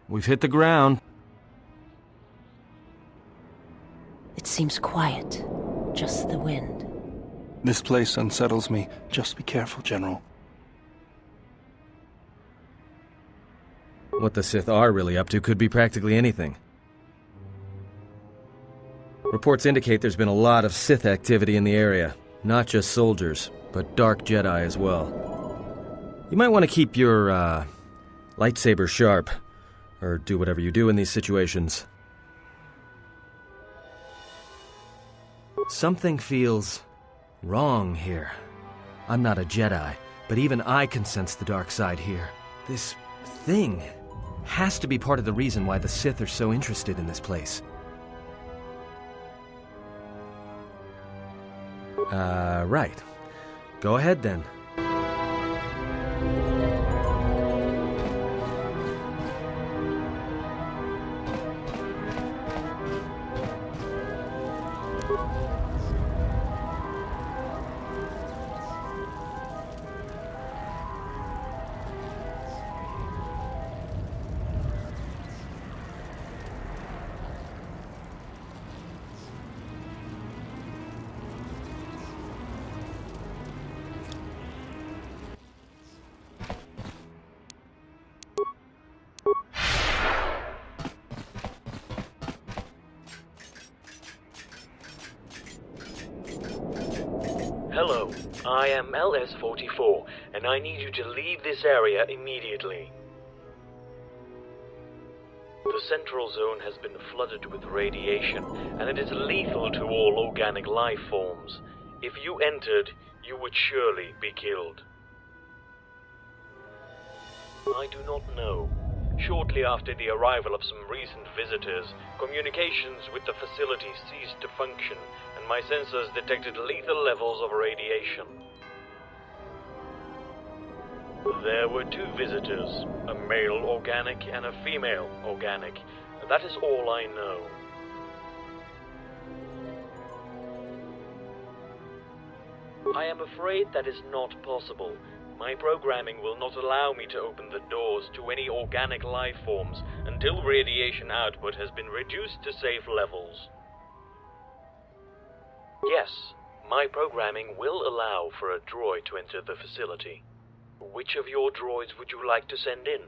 We've hit the ground. It seems quiet. Just the wind. This place unsettles me. Just be careful, General. What the Sith are really up to could be practically anything. Reports indicate there's been a lot of Sith activity in the area. Not just soldiers, but dark Jedi as well. You might want to keep your, lightsaber sharp. Or do whatever you do in these situations. Something feels wrong here. I'm not a Jedi, but even I can sense the dark side here. This thing has to be part of the reason why the Sith are so interested in this place. Right. Go ahead then. Hello, I am LS-44, and I need you to leave this area immediately. The central zone has been flooded with radiation, and it is lethal to all organic life forms. If you entered, you would surely be killed. I do not know. Shortly after the arrival of some recent visitors, communications with the facility ceased to function, and my sensors detected lethal levels of radiation. There were 2 visitors, a male organic and a female organic. That is all I know. I am afraid that is not possible. My programming will not allow me to open the doors to any organic life forms until radiation output has been reduced to safe levels. Yes, my programming will allow for a droid to enter the facility. Which of your droids would you like to send in?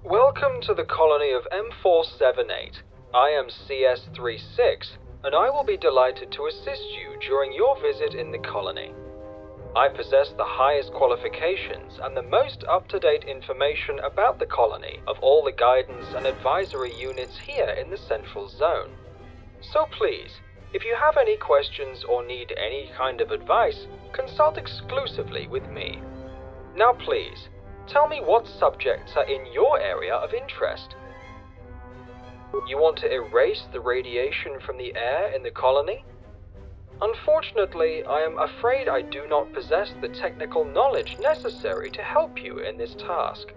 Welcome to the colony of M4-78. I am CS-36, and I will be delighted to assist you during your visit in the colony. I possess the highest qualifications and the most up-to-date information about the colony of all the guidance and advisory units here in the Central Zone. So please, if you have any questions or need any kind of advice, consult exclusively with me. Now please, tell me what subjects are in your area of interest. You want to erase the radiation from the air in the colony? Unfortunately, I am afraid I do not possess the technical knowledge necessary to help you in this task.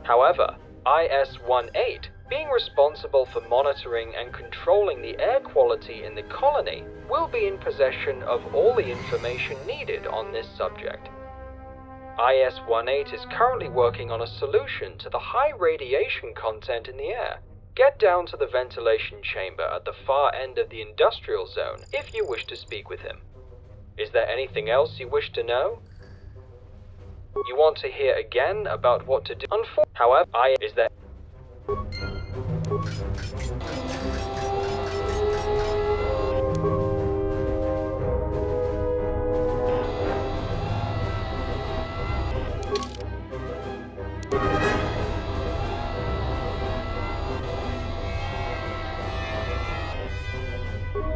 However, IS-18, being responsible for monitoring and controlling the air quality in the colony, will be in possession of all the information needed on this subject. IS-18 is currently working on a solution to the high radiation content in the air. Get down to the ventilation chamber at the far end of the industrial zone if you wish to speak with him. Is there anything else you wish to know? You want to hear again about what to do? However, is there...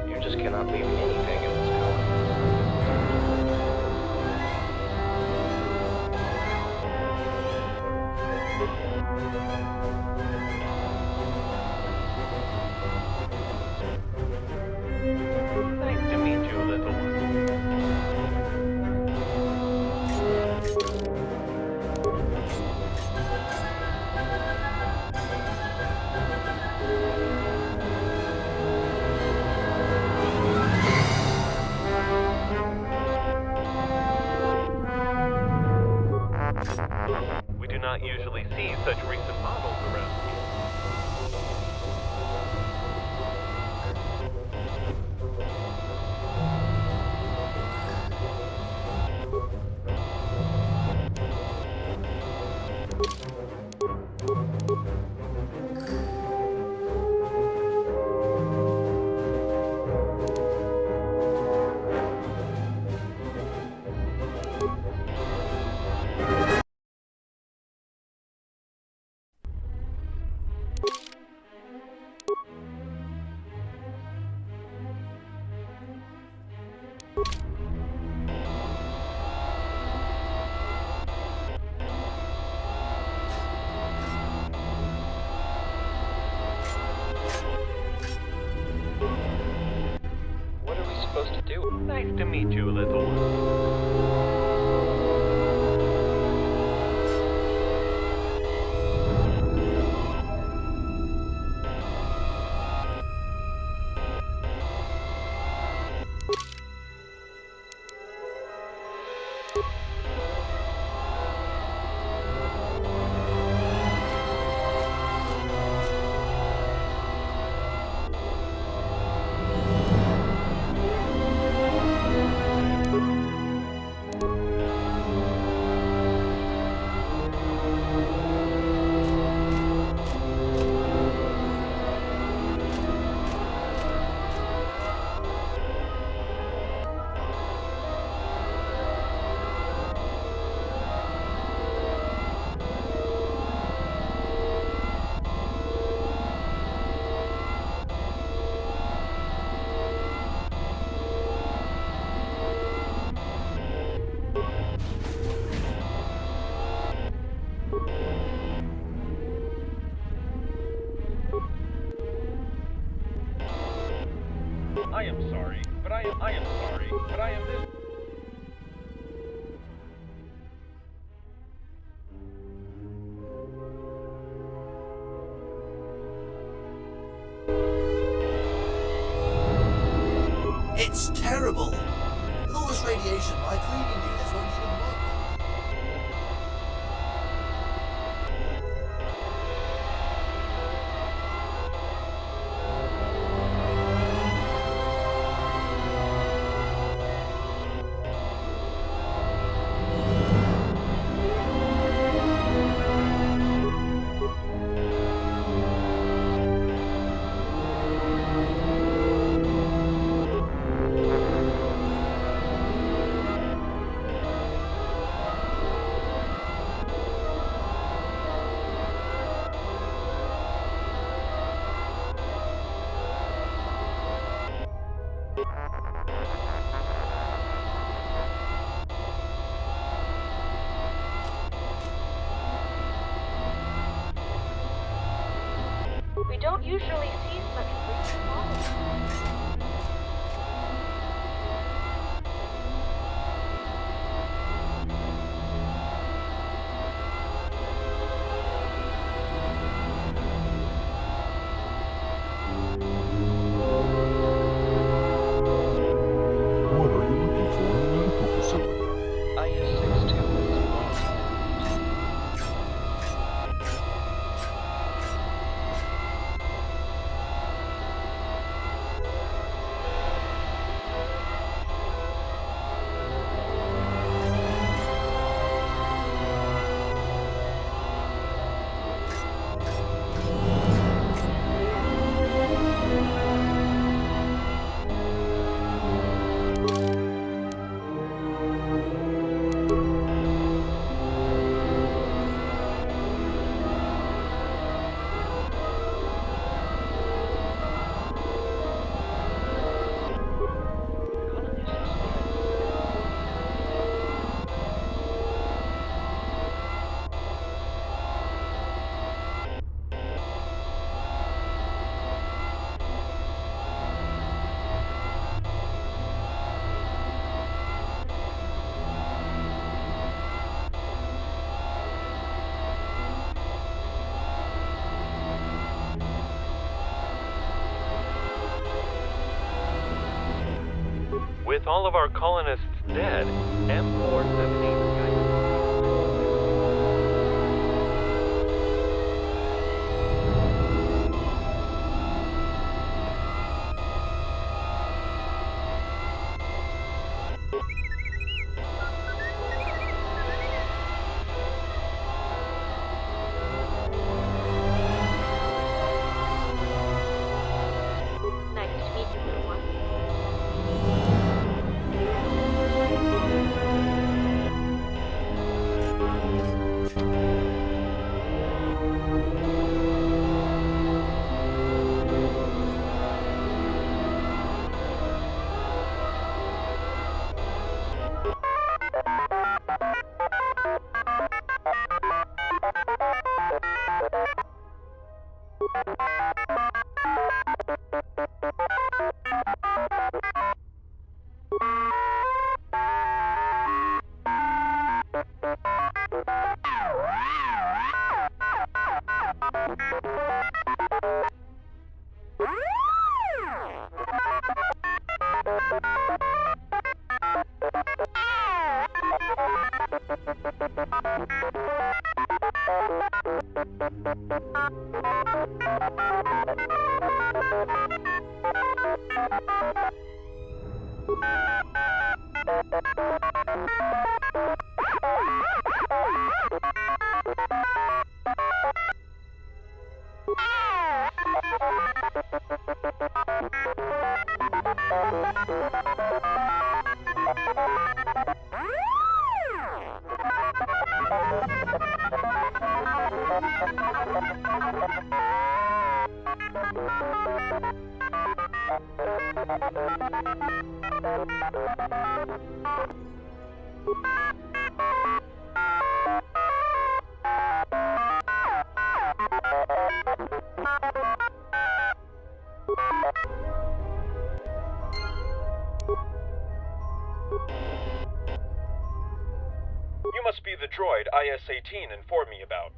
You just cannot leave anything in this colony. Nice to meet you, little one. We do not usually see such recent models around here. What are we supposed to do? Nice to meet you, little one. I am sorry, but I am sorry, but I am this. It's terrible. With all this radiation, my cleaning units won't even work. don't usually see such brief follow-up. What are you looking for in a medical facility? IS-62 is wrong. With all of our colonists dead, M4-78 guidance. Nice to meet you, little one. You must be the droid IS-18 informed me about.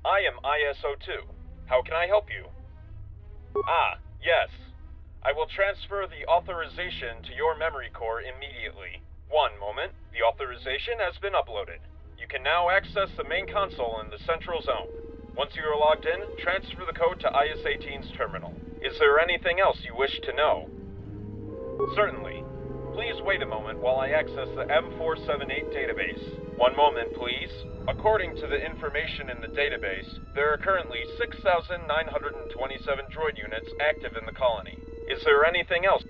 I am IS-02. How can I help you? Ah, yes. I will transfer the authorization to your memory core immediately. One moment. The authorization has been uploaded. You can now access the main console in the central zone. Once you are logged in, transfer the code to IS-18's terminal. Is there anything else you wish to know? Certainly. Please wait a moment while I access the M4-78 database. One moment, please. According to the information in the database, there are currently 6,927 droid units active in the colony. Is there anything else?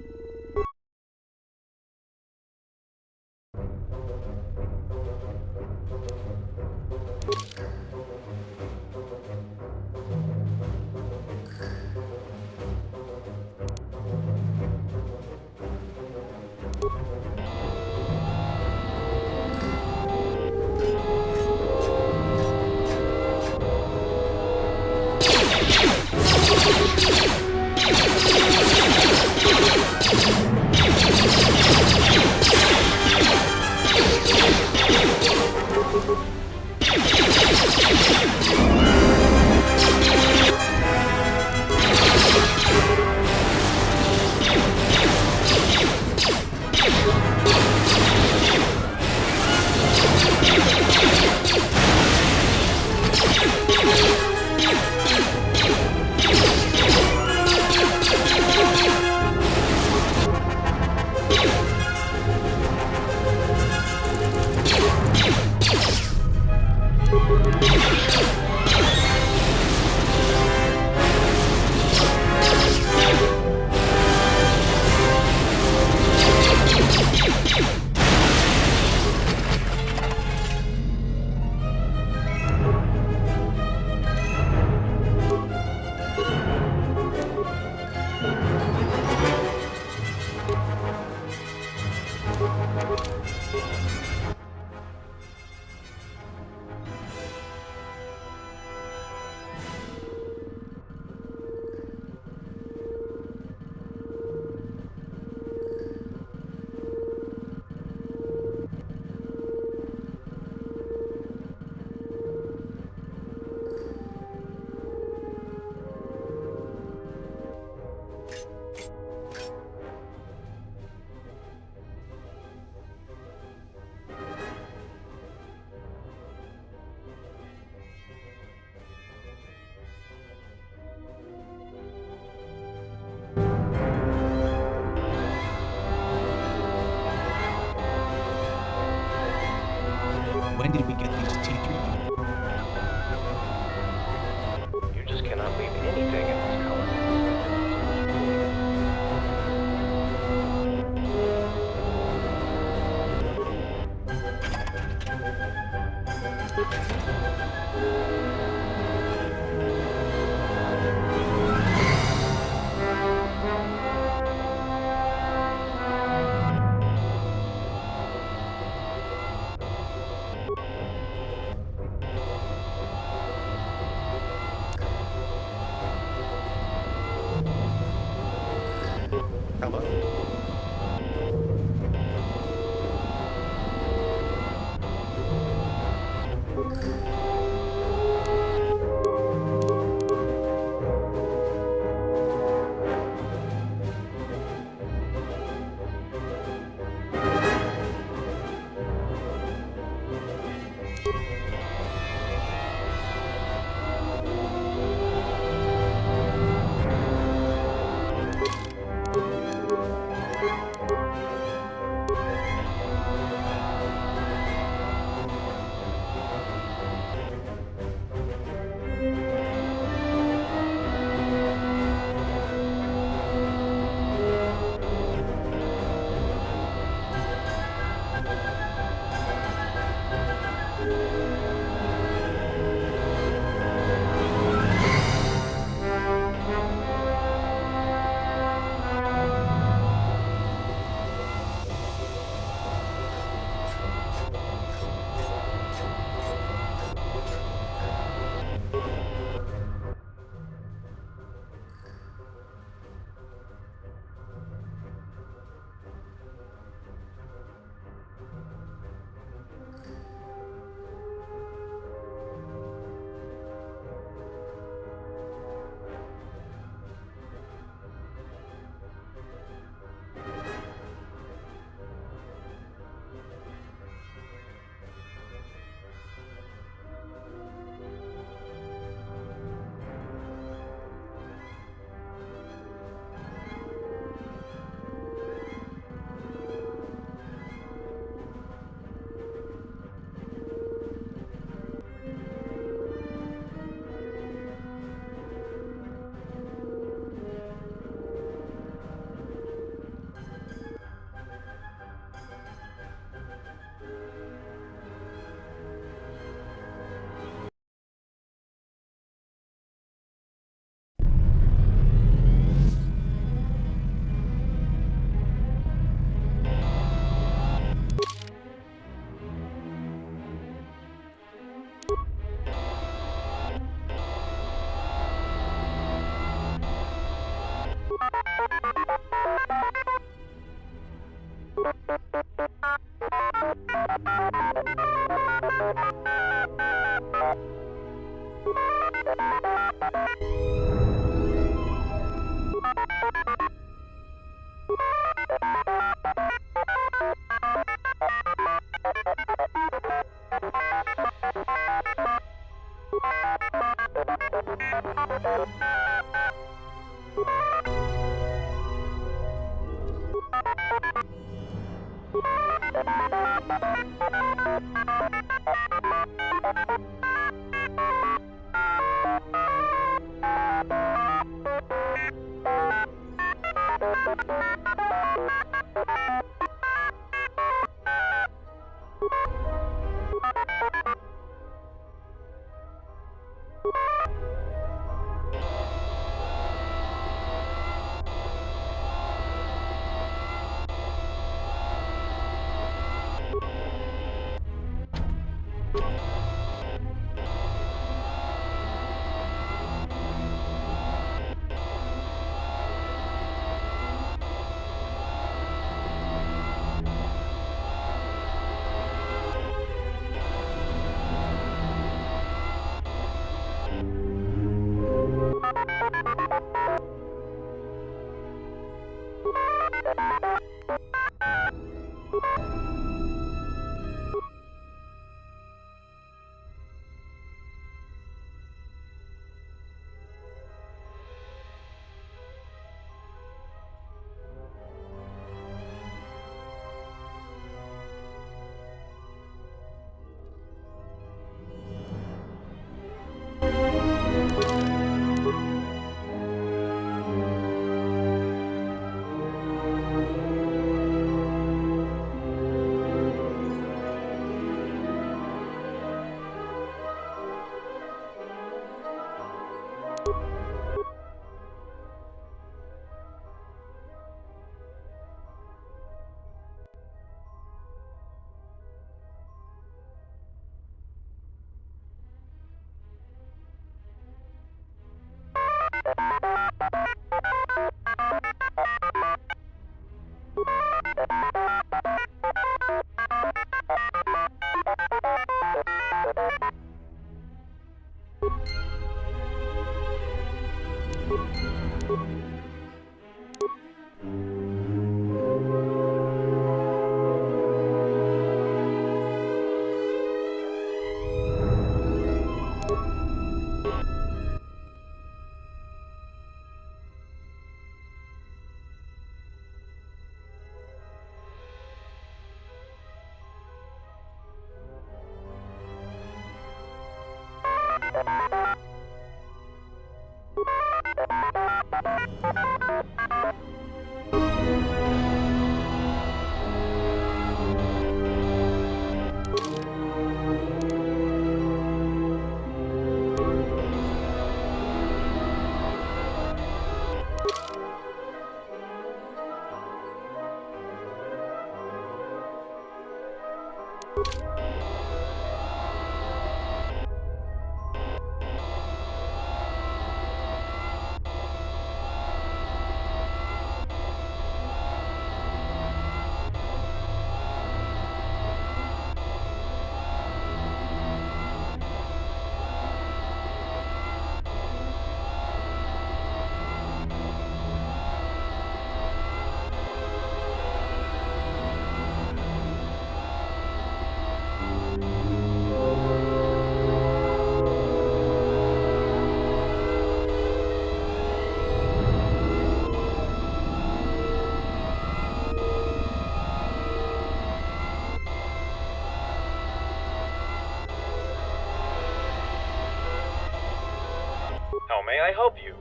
How may I help you?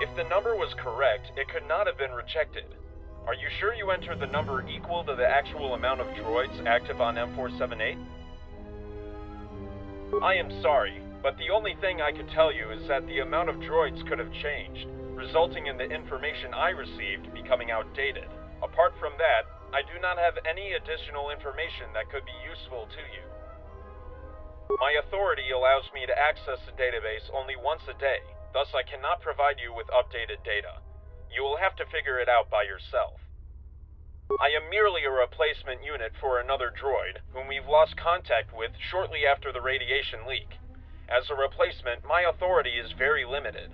If the number was correct, it could not have been rejected. Are you sure you entered the number equal to the actual amount of droids active on M4-78? I am sorry, but the only thing I could tell you is that the amount of droids could have changed, resulting in the information I received becoming outdated. Apart from that, I do not have any additional information that could be useful to you. My authority allows me to access the database only once a day, thus I cannot provide you with updated data. You will have to figure it out by yourself. I am merely a replacement unit for another droid, whom we've lost contact with shortly after the radiation leak. As a replacement, my authority is very limited.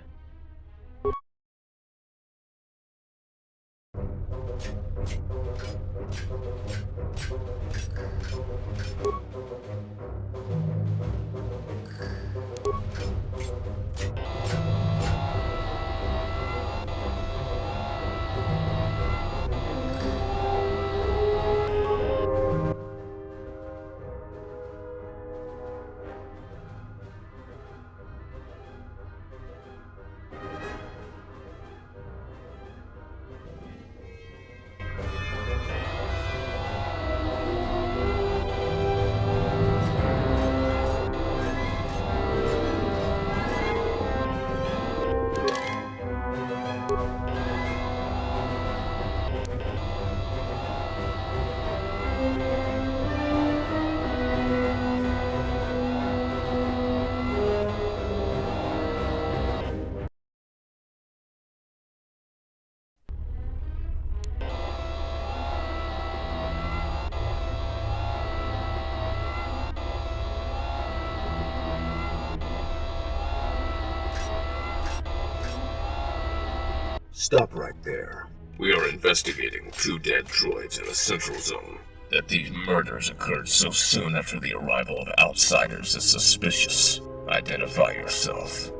Stop right there. We are investigating 2 dead droids in the Central Zone. That these murders occurred so soon after the arrival of outsiders is suspicious. Identify yourself.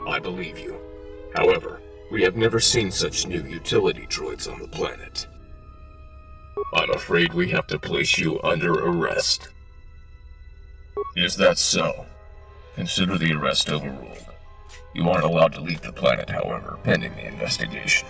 I believe you. However, we have never seen such new utility droids on the planet. I'm afraid we have to place you under arrest. Is that so? Consider the arrest overruled. You aren't allowed to leave the planet, however, pending the investigation.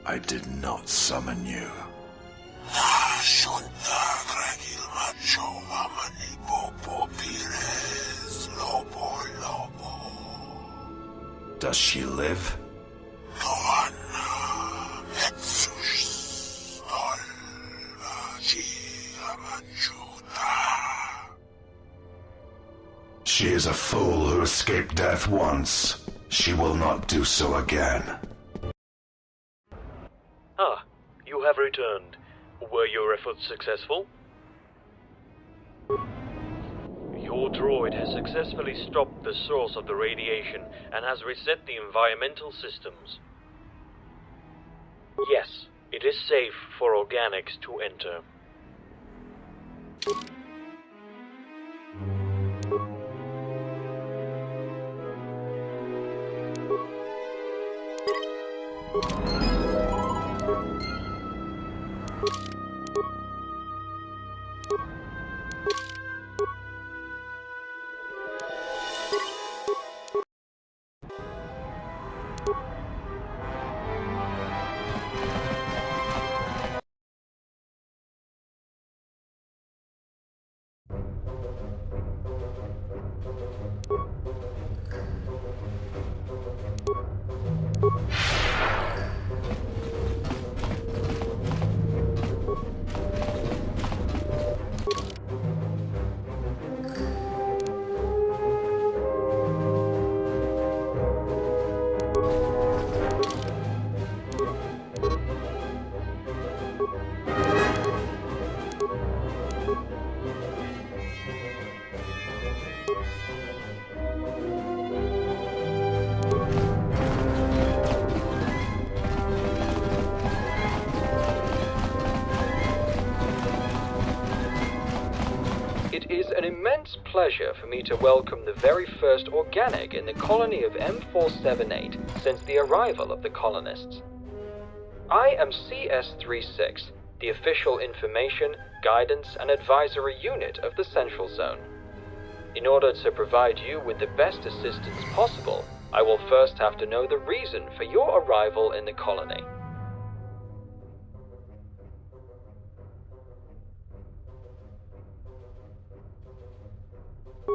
I did not summon you. Does she live? She is a fool who escaped death once. She will not do so again. Ah, you have returned. Were your efforts successful? Your droid has successfully stopped the source of the radiation and has reset the environmental systems. Yes, it is safe for organics to enter. It is an immense pleasure for me to welcome the very first organic in the colony of M4-78 since the arrival of the colonists. I am CS-36, the official information, guidance, and advisory unit of the Central Zone. In order to provide you with the best assistance possible, I will first have to know the reason for your arrival in the colony.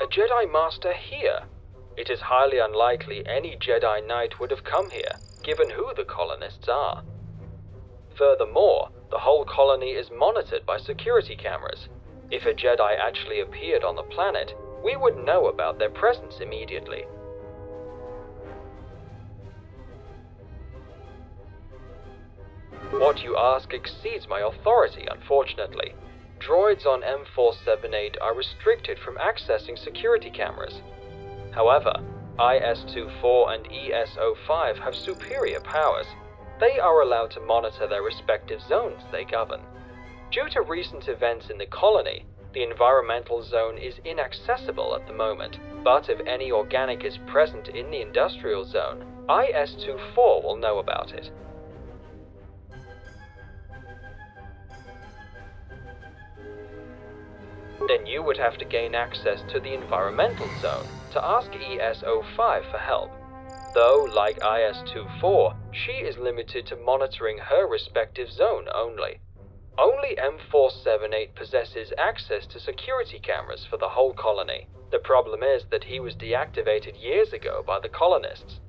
A Jedi Master here? It is highly unlikely any Jedi Knight would have come here, given who the colonists are. Furthermore, the whole colony is monitored by security cameras. If a Jedi actually appeared on the planet, we would know about their presence immediately. What you ask exceeds my authority, unfortunately. Droids on M4-78 are restricted from accessing security cameras. However, IS-24 and ES-05 have superior powers. They are allowed to monitor their respective zones they govern. Due to recent events in the colony, the environmental zone is inaccessible at the moment, but if any organic is present in the industrial zone, IS-24 will know about it. Then you would have to gain access to the environmental zone to ask ES-05 for help. Though, like IS-24, she is limited to monitoring her respective zone only. Only M4-78 possesses access to security cameras for the whole colony. The problem is that he was deactivated years ago by the colonists.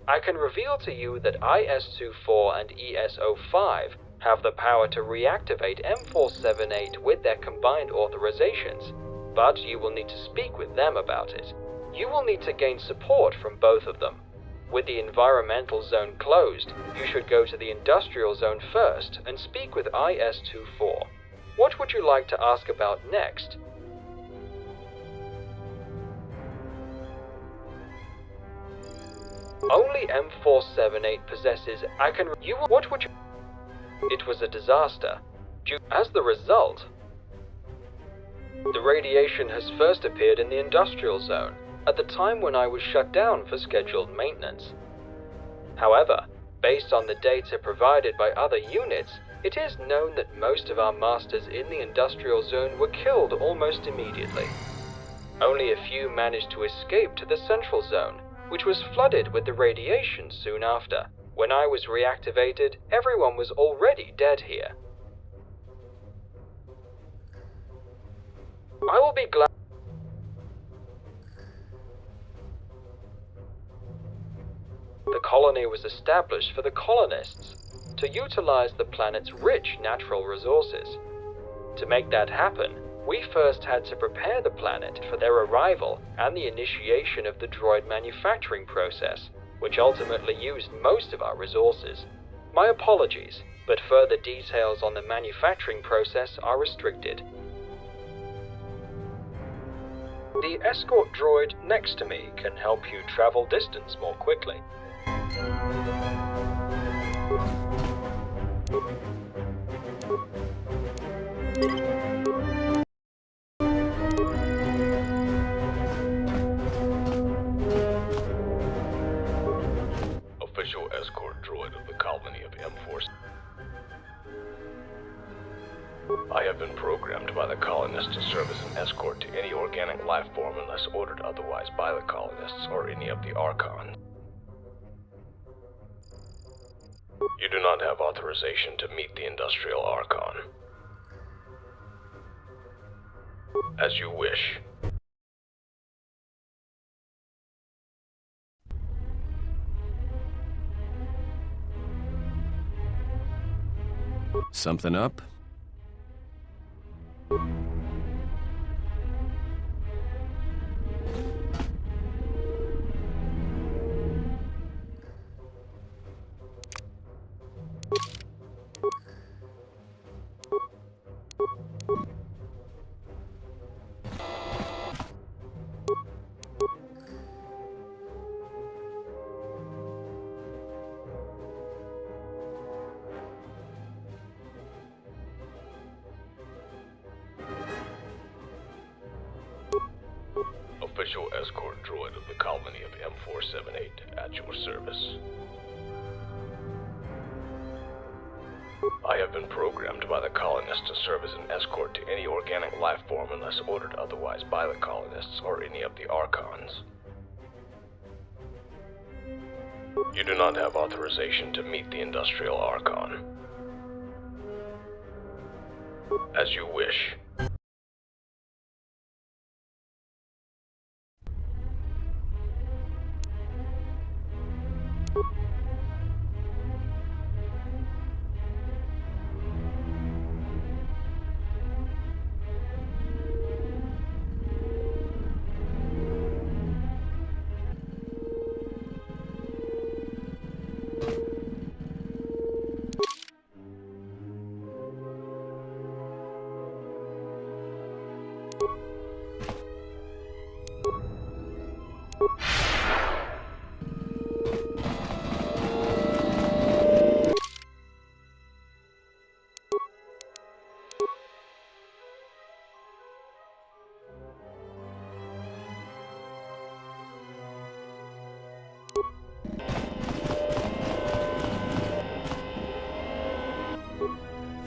I can reveal to you that IS-24 and ES-05 have the power to reactivate M4-78 with their combined authorizations, but you will need to speak with them about it. You will need to gain support from both of them. With the environmental zone closed, you should go to the industrial zone first and speak with IS-24. What would you like to ask about next? Only M4-78 possesses What would you... It was a disaster. As the result, the radiation has first appeared in the industrial zone, at the time when I was shut down for scheduled maintenance. However, based on the data provided by other units, it is known that most of our masters in the industrial zone were killed almost immediately. Only a few managed to escape to the central zone, which was flooded with the radiation soon after. When I was reactivated, everyone was already dead here. I will be glad. The colony was established for the colonists to utilize the planet's rich natural resources. To make that happen, we first had to prepare the planet for their arrival and the initiation of the droid manufacturing process, which ultimately used most of our resources. My apologies, but further details on the manufacturing process are restricted. The escort droid next to me can help you travel distance more quickly. Official escort droid of the colony of M4. I have been programmed by the colonists to serve as an escort to any organic life form unless ordered otherwise by the colonists or any of the Archons. You do not have authorization to meet the Industrial Archon. As you wish. Something up? Official escort droid of the colony of M4-78 at your service. I have been programmed by the colonists to serve as an escort to any organic life form unless ordered otherwise by the colonists or any of the Archons. You do not have authorization to meet the Industrial Archon. As you wish.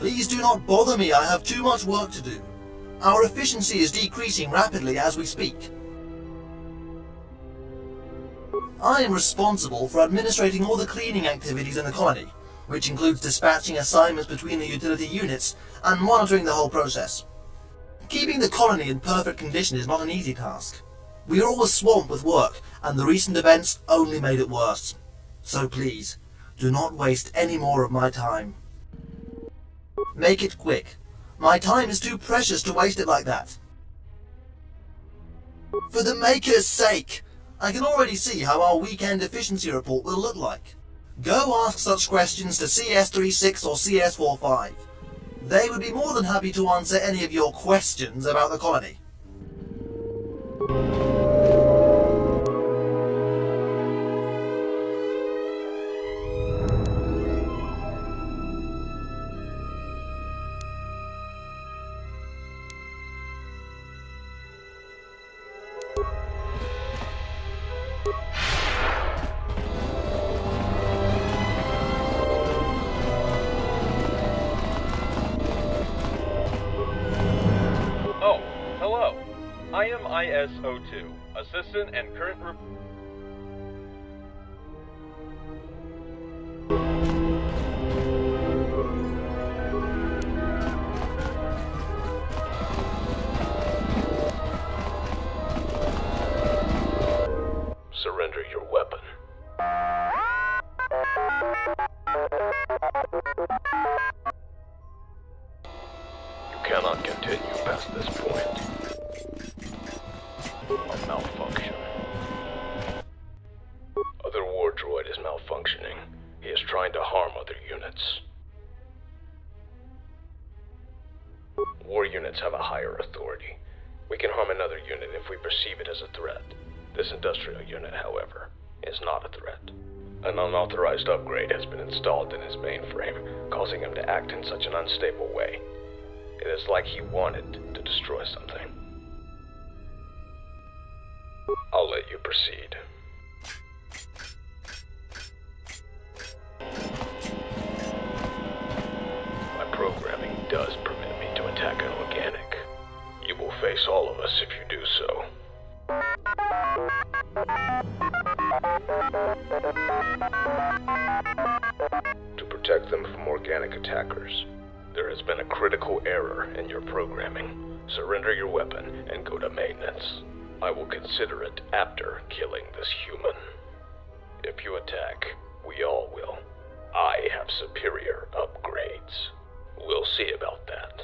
Please do not bother me, I have too much work to do. Our efficiency is decreasing rapidly as we speak. I am responsible for administrating all the cleaning activities in the colony, which includes dispatching assignments between the utility units and monitoring the whole process. Keeping the colony in perfect condition is not an easy task. We are always swamped with work, and the recent events only made it worse. So please, do not waste any more of my time. Make it quick. My time is too precious to waste it like that. For the Maker's sake! I can already see how our weekend efficiency report will look like. Go ask such questions to CS36 or CS45. They would be more than happy to answer any of your questions about the colony. I am IS-02, assistant and current Surrender your weapon. You cannot continue past this point. A malfunction. Other war droid is malfunctioning. He is trying to harm other units. War units have a higher authority. We can harm another unit if we perceive it as a threat. This industrial unit, however, is not a threat. An unauthorized upgrade has been installed in his mainframe, causing him to act in such an unstable way. It is like he wanted to destroy something. I'll let you proceed. My programming does permit me to attack an organic. You will face all of us if you do so. To protect them from organic attackers, there has been a critical error in your programming. Surrender your weapon and go to maintenance. I will consider it after killing this human. If you attack, we all will. I have superior upgrades. We'll see about that.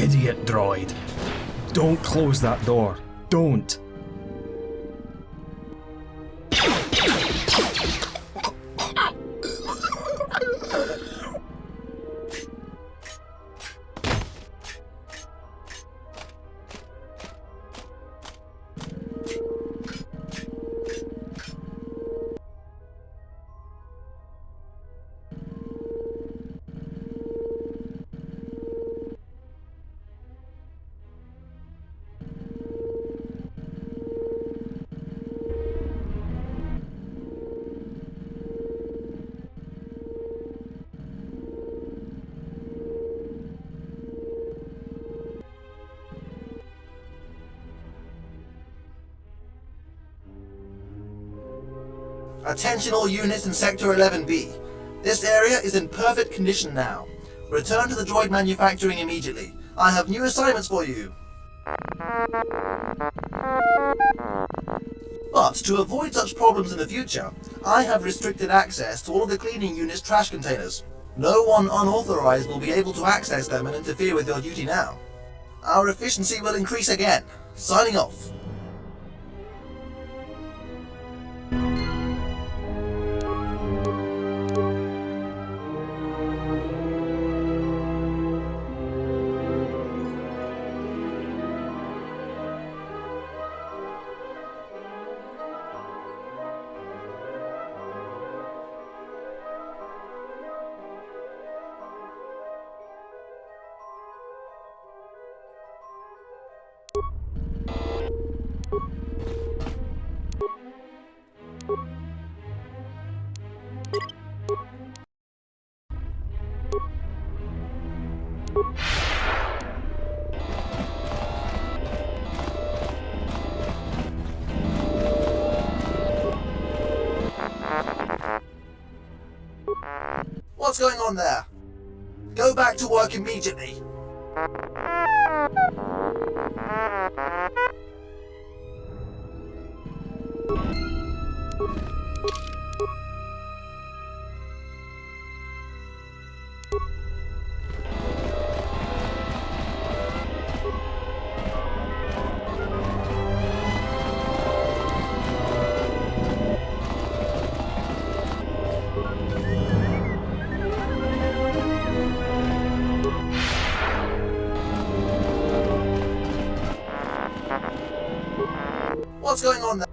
Idiot droid. Don't close that door. Don't. Attention all units in Sector 11B. This area is in perfect condition now. Return to the droid manufacturing immediately. I have new assignments for you. But to avoid such problems in the future, I have restricted access to all of the cleaning unit's trash containers. No one unauthorized will be able to access them and interfere with your duty now. Our efficiency will increase again. Signing off. What's going on there? Go back to work immediately. What's going on there?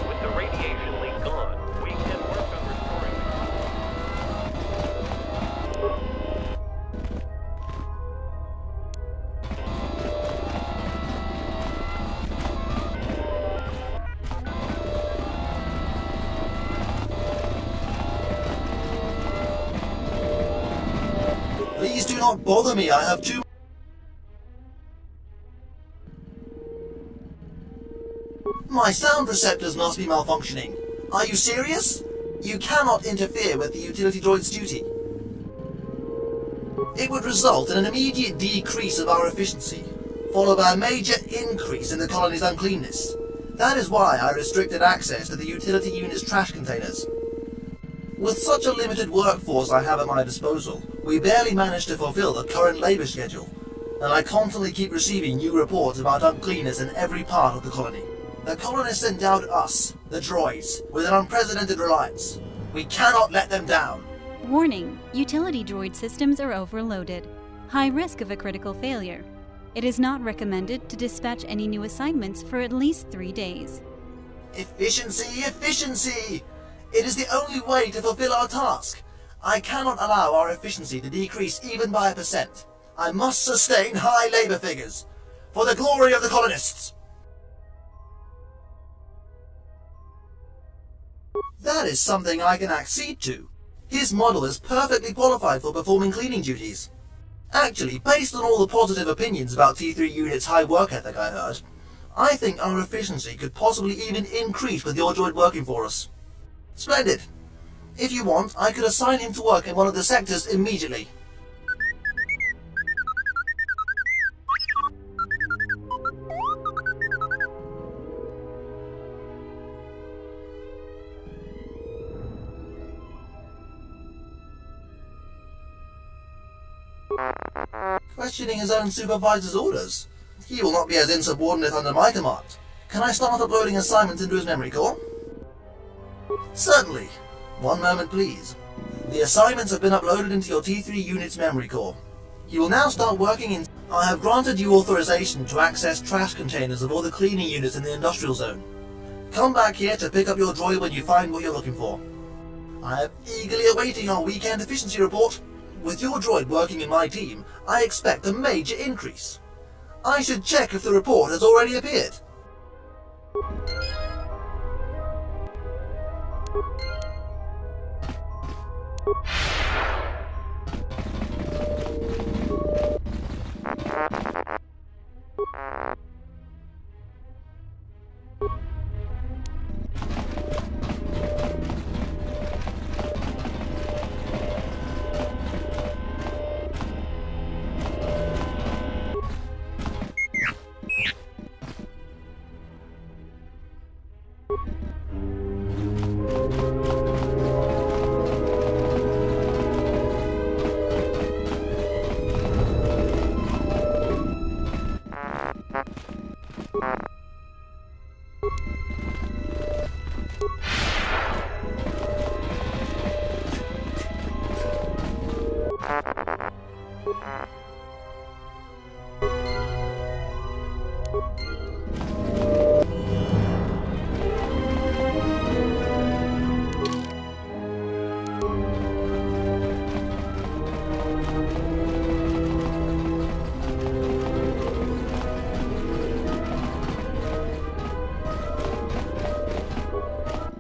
With the radiation leak gone, we can work on restoring the not bother me, I have too... My sound receptors must be malfunctioning. Are you serious? You cannot interfere with the utility droid's duty. It would result in an immediate decrease of our efficiency, followed by a major increase in the colony's uncleanness. That is why I restricted access to the utility unit's trash containers. With such a limited workforce I have at my disposal, we barely manage to fulfill the current labour schedule, and I constantly keep receiving new reports about uncleanness in every part of the colony. The colonists endowed us, the droids, with an unprecedented reliance. We cannot let them down. Warning, utility droid systems are overloaded. High risk of a critical failure. It is not recommended to dispatch any new assignments for at least 3 days. Efficiency, efficiency! It is the only way to fulfill our task. I cannot allow our efficiency to decrease even by 1%. I must sustain high labour figures. For the glory of the colonists! That is something I can accede to. His model is perfectly qualified for performing cleaning duties. Actually, based on all the positive opinions about T3 Unit's high work ethic I heard, I think our efficiency could possibly even increase with your droid working for us. Splendid. If you want, I could assign him to work in one of the sectors immediately. Questioning his own supervisor's orders. He will not be as insubordinate under my command. Can I start uploading assignments into his memory core? Certainly. One moment, please. The assignments have been uploaded into your T3 unit's memory core. He will now start working in... I have granted you authorization to access trash containers of all the cleaning units in the industrial zone. Come back here to pick up your droid when you find what you're looking for. I am eagerly awaiting our weekend efficiency report. With your droid working in my team, I expect a major increase. I should check if the report has already appeared.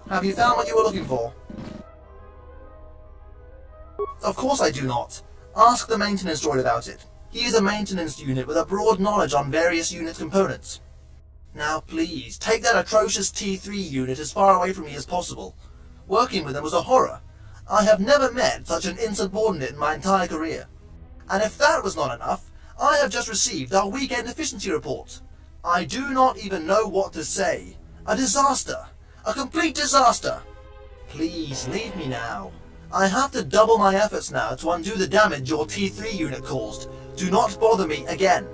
Have you found what you were looking for? Of course I do not. Ask the maintenance droid about it. He is a maintenance unit with a broad knowledge on various unit components. Now please, take that atrocious T3 unit as far away from me as possible. Working with them was a horror. I have never met such an insubordinate in my entire career. And if that was not enough, I have just received our weekend efficiency report. I do not even know what to say. A disaster. A complete disaster! Please, leave me now. I have to double my efforts now to undo the damage your T3 unit caused. Do not bother me again.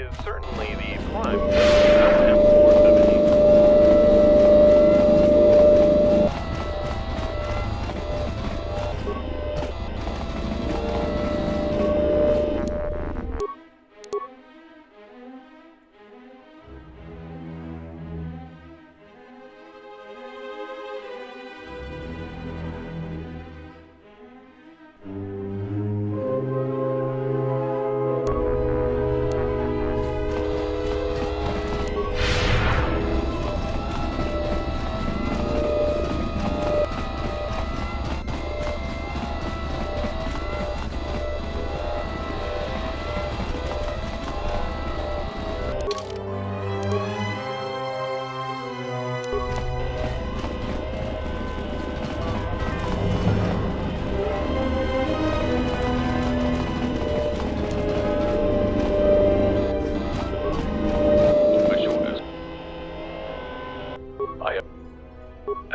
is certainly the prime M4-78.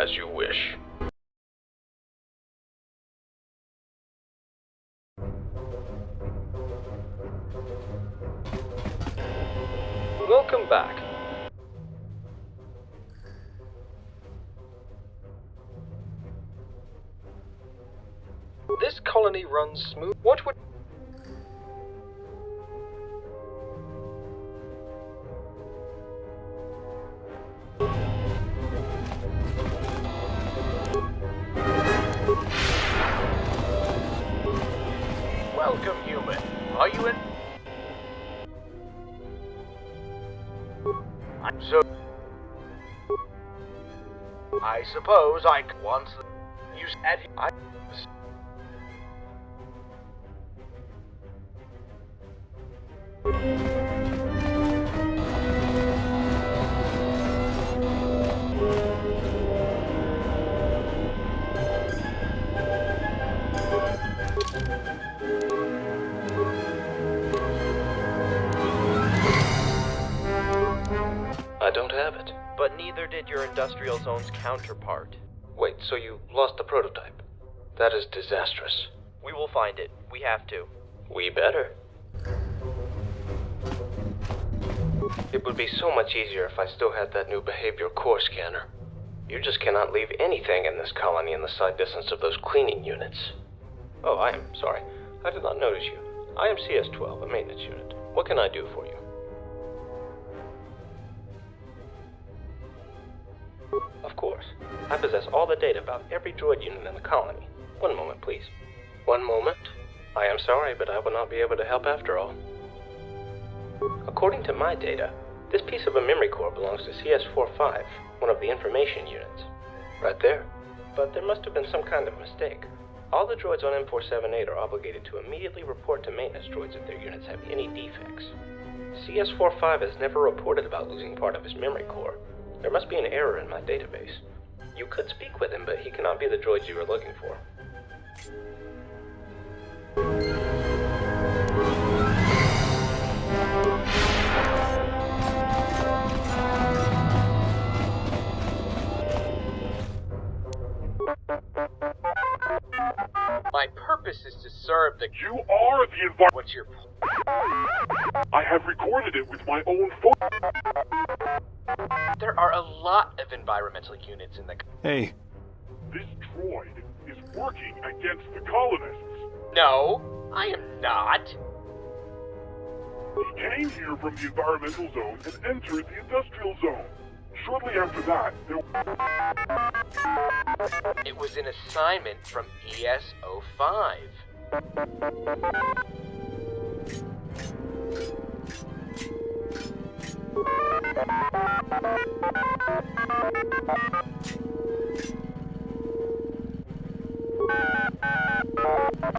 As you wish. Welcome back. This colony runs smooth. What would... Welcome, human. Are you in? I suppose I once use at I don't have it. But neither did your industrial zone's counterpart. Wait, so you lost the prototype? That is disastrous. We will find it. We have to. We better. It would be so much easier if I still had that new behavior core scanner. You just cannot leave anything in this colony in the sight distance of those cleaning units. Oh, I am sorry. I did not notice you. I am CS-12, a maintenance unit. What can I do for you? Of course. I possess all the data about every droid unit in the colony. One moment, please. One moment? I am sorry, but I will not be able to help after all. According to my data, this piece of a memory core belongs to CS-45, one of the information units. Right there. But there must have been some kind of mistake. All the droids on M4-78 are obligated to immediately report to maintenance droids if their units have any defects. CS-45 has never reported about losing part of his memory core. There must be an error in my database. You could speak with him, but he cannot be the droid you are looking for. My purpose is to serve the... You are the environment. What's your... I have recorded it with my own phone. There are a lot of environmental units in the... Hey. This droid is working against the colonists. No, I am not. He came here from the environmental zone and entered the industrial zone. Shortly after that, there... It was an assignment from ES-05.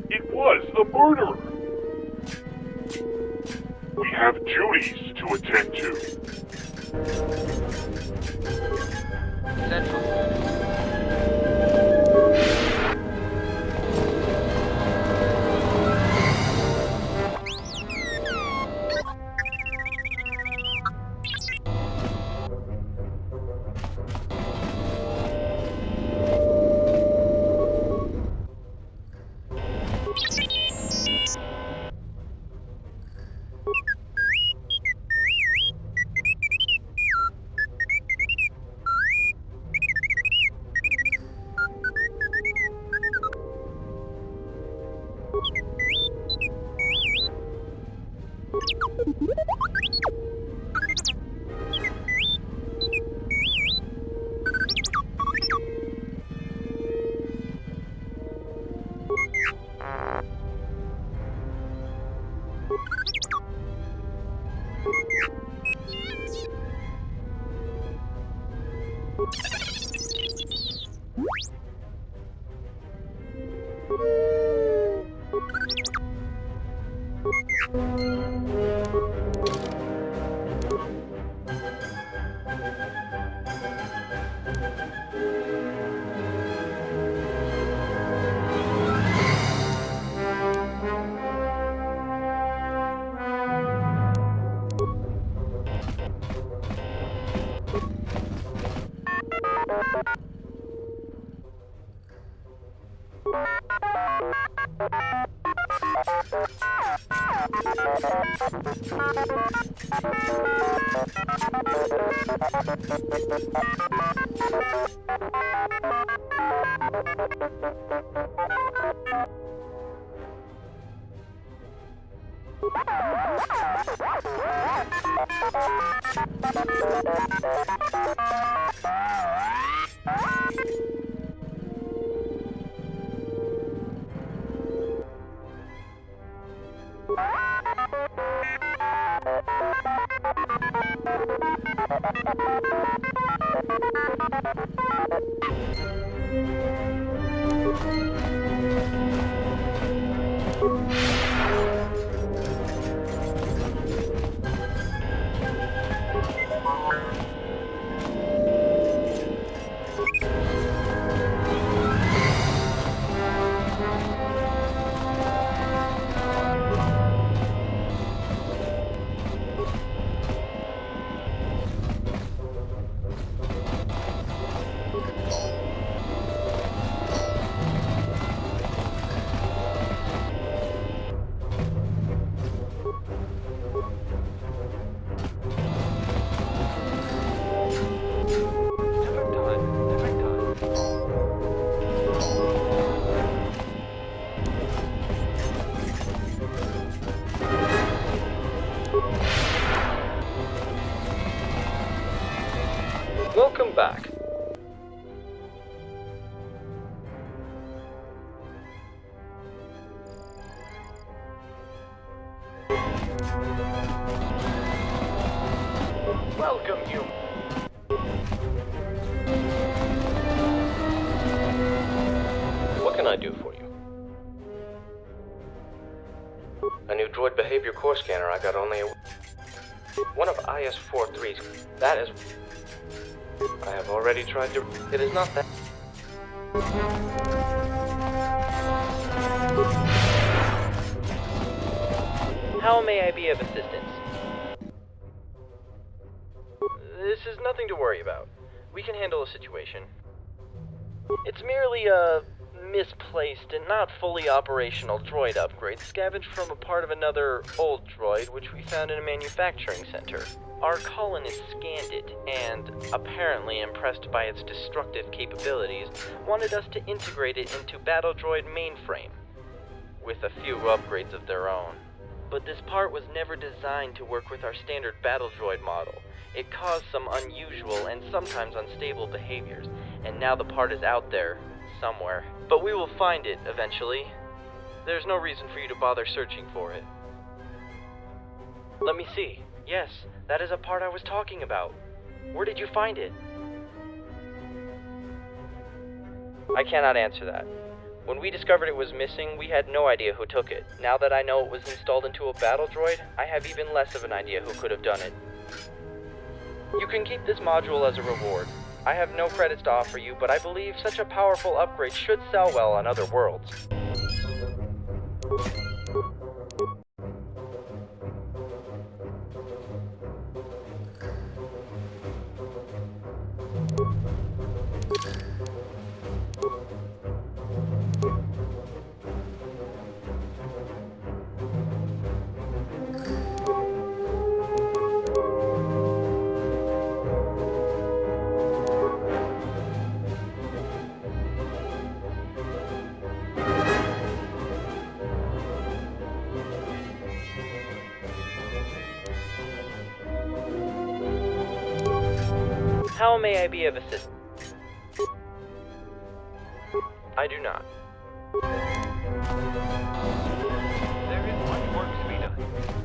It was a murderer. We have duties to attend to. Central Welcome back. Welcome, you. What can I do for you? A new droid behavior core scanner. I got only one of IS-43's. That is... I have already tried to... It is not that... How may I be of assistance? This is nothing to worry about. We can handle a situation. It's merely a misplaced and not fully operational droid upgrade scavenged from a part of another old droid which we found in a manufacturing center. Our colonists scanned it and, apparently impressed by its destructive capabilities, wanted us to integrate it into Battle Droid mainframe, with a few upgrades of their own. But this part was never designed to work with our standard Battle Droid model. It caused some unusual and sometimes unstable behaviors, and now the part is out there, somewhere. But we will find it, eventually. There's no reason for you to bother searching for it. Let me see. Yes, that is a part I was talking about. Where did you find it? I cannot answer that. When we discovered it was missing, we had no idea who took it. Now that I know it was installed into a battle droid, I have even less of an idea who could have done it. You can keep this module as a reward. I have no credits to offer you, but I believe such a powerful upgrade should sell well on other worlds. How may I be of assistance? I do not. There is much work to be done.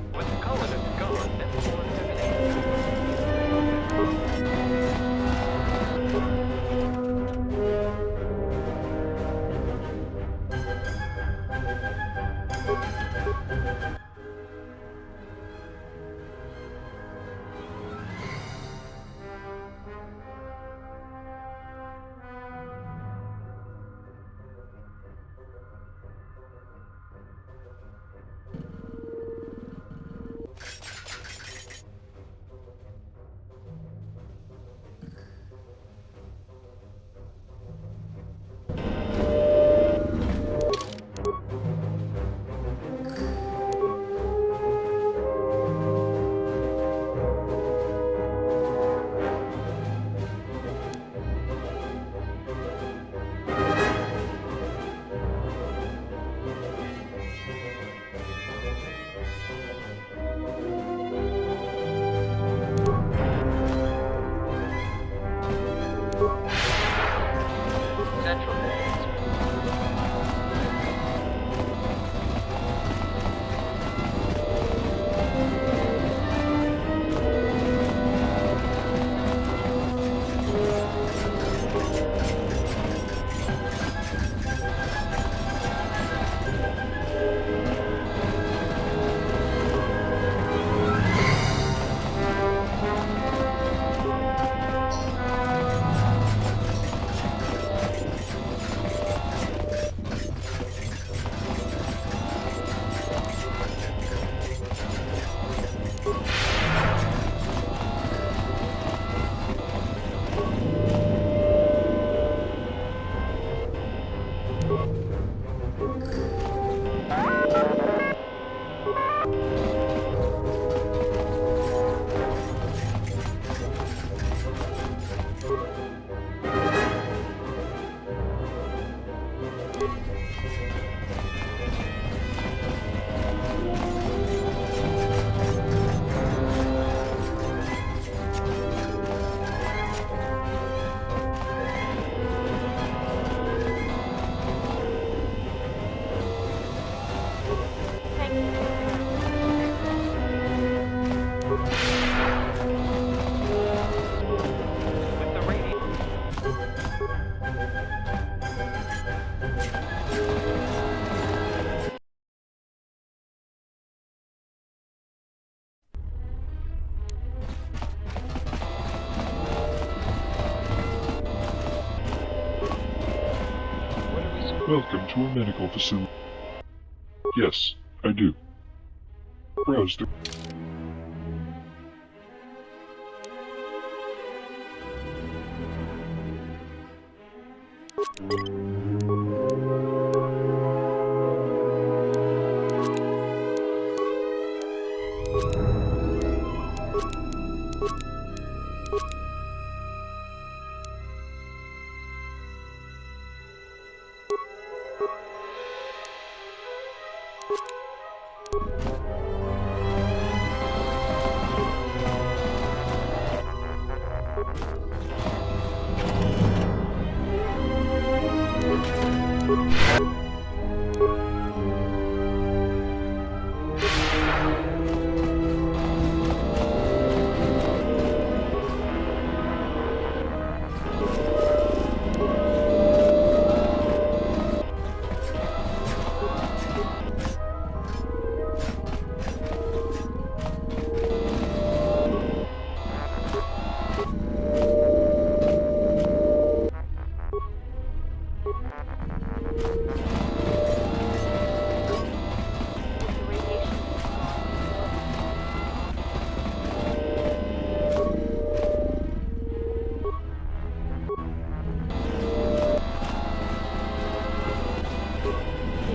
Welcome to a medical facility. Yes, I do. Browse the...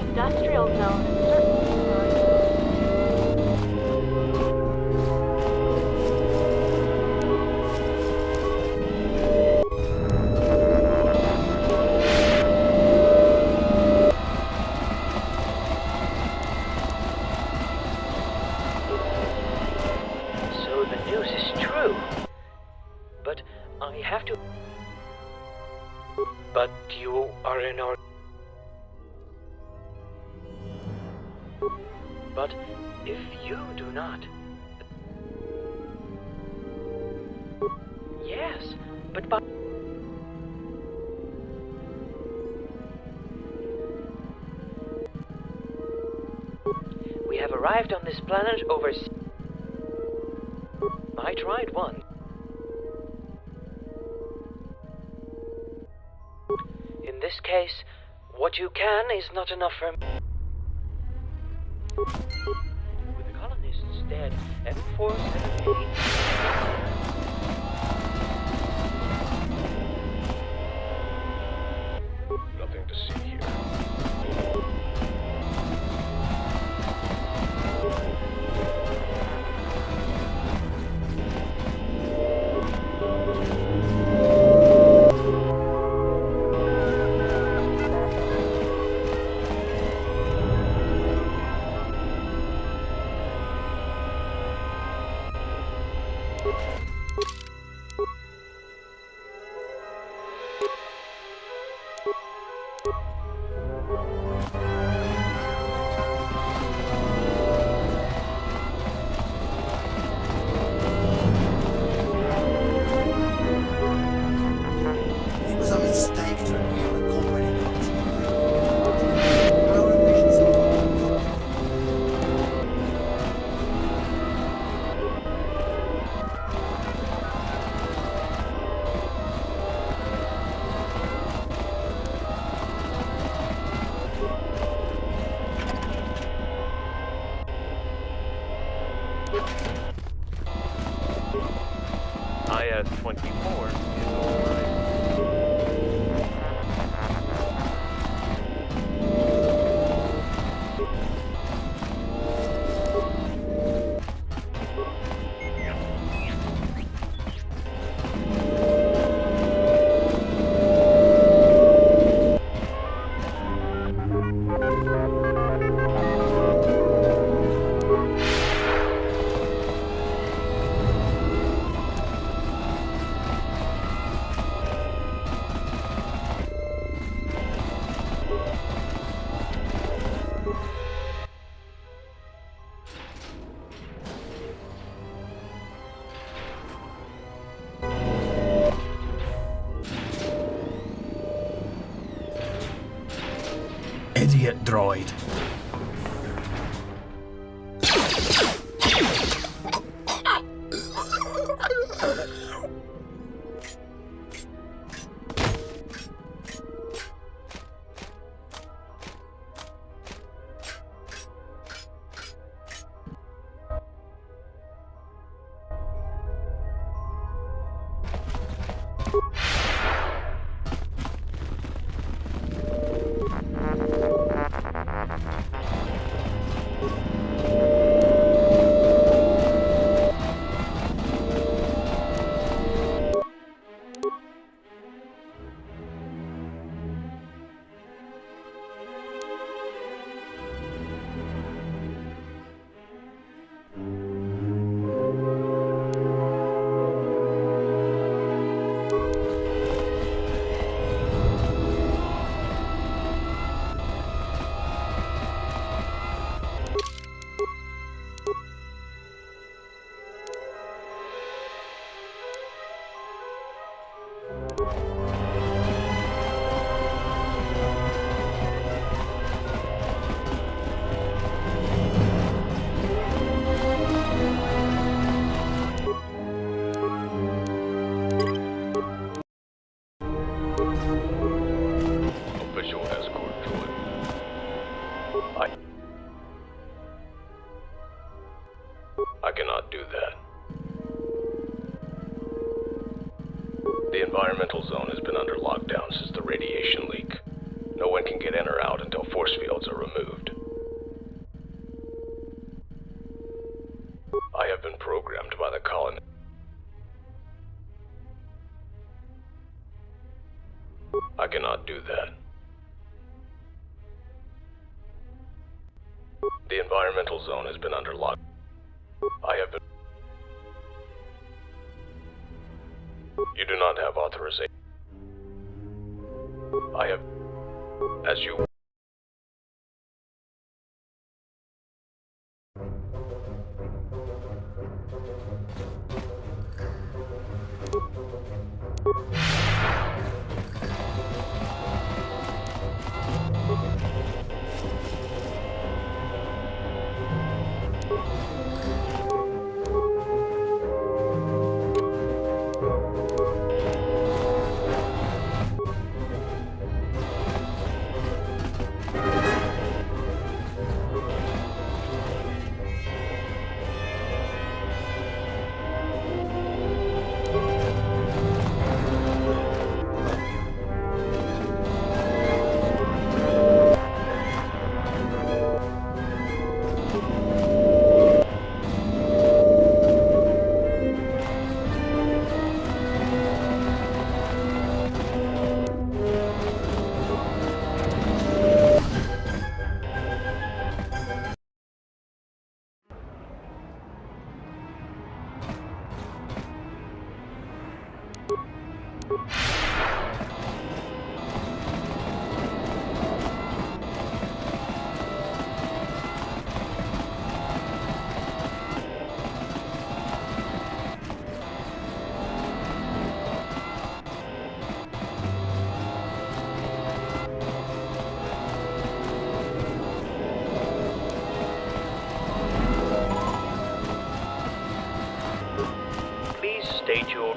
Industrial zone. So the news is true. But I have to... But you are in our... But if you do not... Yes, but... We have arrived on this planet over... I tried one. In this case, what you can is not enough for... With the colonists dead, M4-78... Nothing to see here. It was a mistake to agree on a cooperating contract. Our ambitions IS-24 is override. Idiot droid. I cannot do that. The environmental zone has been under lockdown since the radiation leak. No one can get in or out until force fields are removed. I have been programmed by the colony. I cannot do that. The environmental zone has been under lock. I have been. You do not have authorization. I have. As you. State your...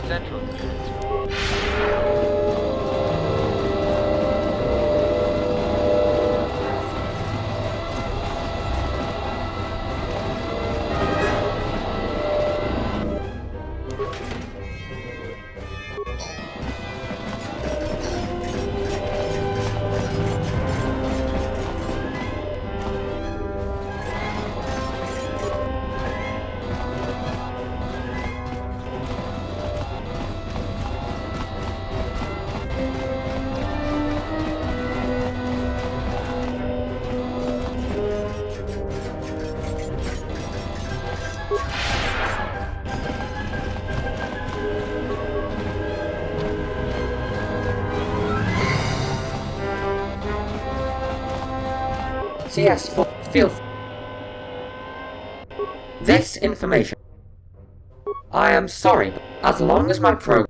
Central units. CS4 field. This information. I am sorry, but as long as my program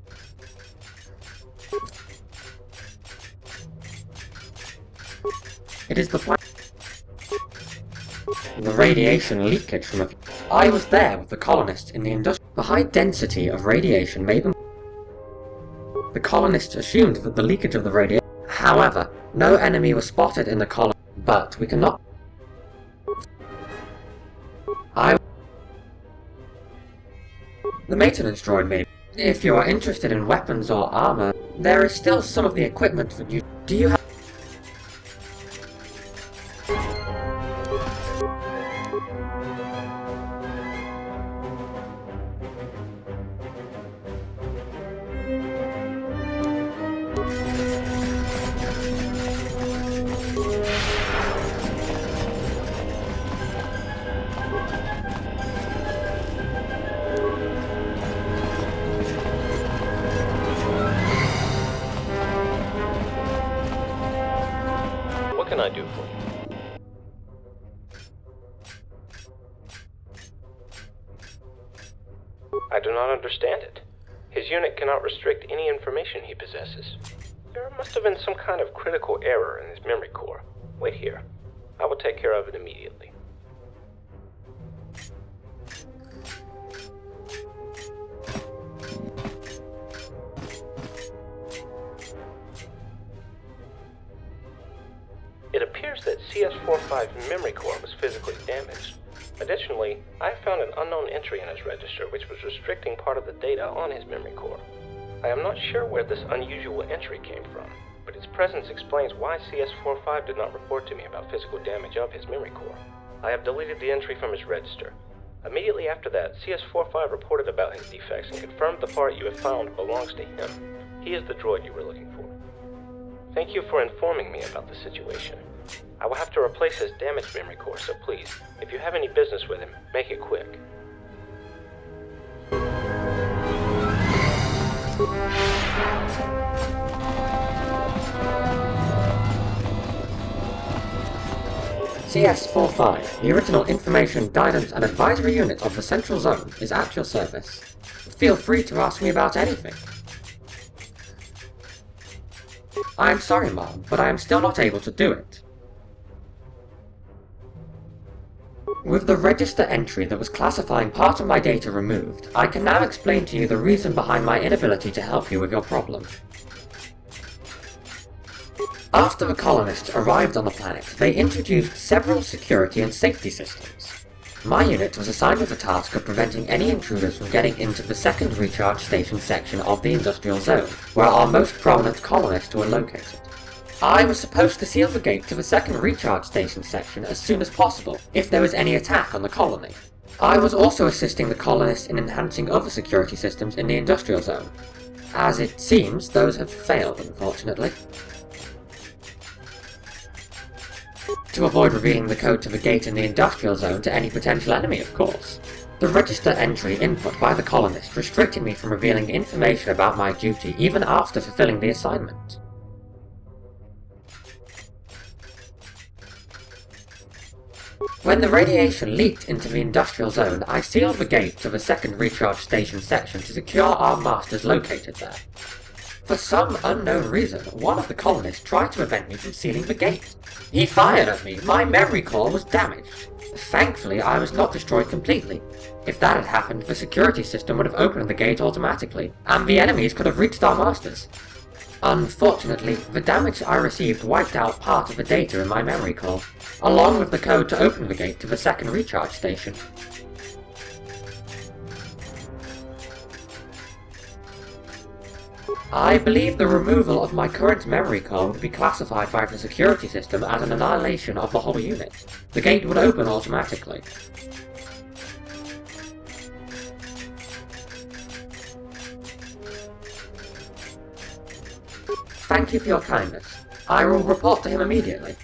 It is the plan. The radiation leakage from a... I was there with the colonists in the industrial... The high density of radiation made them... The colonists assumed that the leakage of the radiation... However, no enemy was spotted in the colony, but we cannot... The maintenance droid may... If you are interested in weapons or armor, there is still some of the equipment that you... Do you have... What can I do for you? I do not understand it. His unit cannot restrict any information he possesses. There must have been some kind of critical error in his memory core. Wait here. I will take care of it immediately. It appears that CS-45's memory core was physically damaged. Additionally, I found an unknown entry in his register which was restricting part of the data on his memory core. I am not sure where this unusual entry came from, but its presence explains why CS-45 did not report to me about physical damage of his memory core. I have deleted the entry from his register. Immediately after that, CS-45 reported about his defects and confirmed the part you have found belongs to him. He is the droid you were looking for. Thank you for informing me about the situation. I will have to replace his damaged memory core, so please, if you have any business with him, make it quick. CS-45, the original information, guidance and advisory unit of the Central Zone, is at your service. Feel free to ask me about anything. I am sorry, Mom, but I am still not able to do it. With the register entry that was classifying part of my data removed, I can now explain to you the reason behind my inability to help you with your problem. After the colonists arrived on the planet, they introduced several security and safety systems. My unit was assigned with the task of preventing any intruders from getting into the second recharge station section of the industrial zone, where our most prominent colonists were located. I was supposed to seal the gate to the second recharge station section as soon as possible, if there was any attack on the colony. I was also assisting the colonists in enhancing other security systems in the industrial zone. As it seems, those have failed, unfortunately. To avoid revealing the code to the gate in the industrial zone to any potential enemy, of course. The register entry input by the colonist restricted me from revealing information about my duty even after fulfilling the assignment. When the radiation leaked into the industrial zone, I sealed the gate to the second recharge station section to secure our masters located there. For some unknown reason, one of the colonists tried to prevent me from sealing the gate. He fired at me. My memory core was damaged. Thankfully, I was not destroyed completely. If that had happened, the security system would have opened the gate automatically, and the enemies could have reached our masters. Unfortunately, the damage I received wiped out part of the data in my memory core, along with the code to open the gate to the second recharge station. I believe the removal of my current memory core would be classified by the security system as an annihilation of the whole unit. The gate would open automatically. Thank you for your kindness. I will report to him immediately.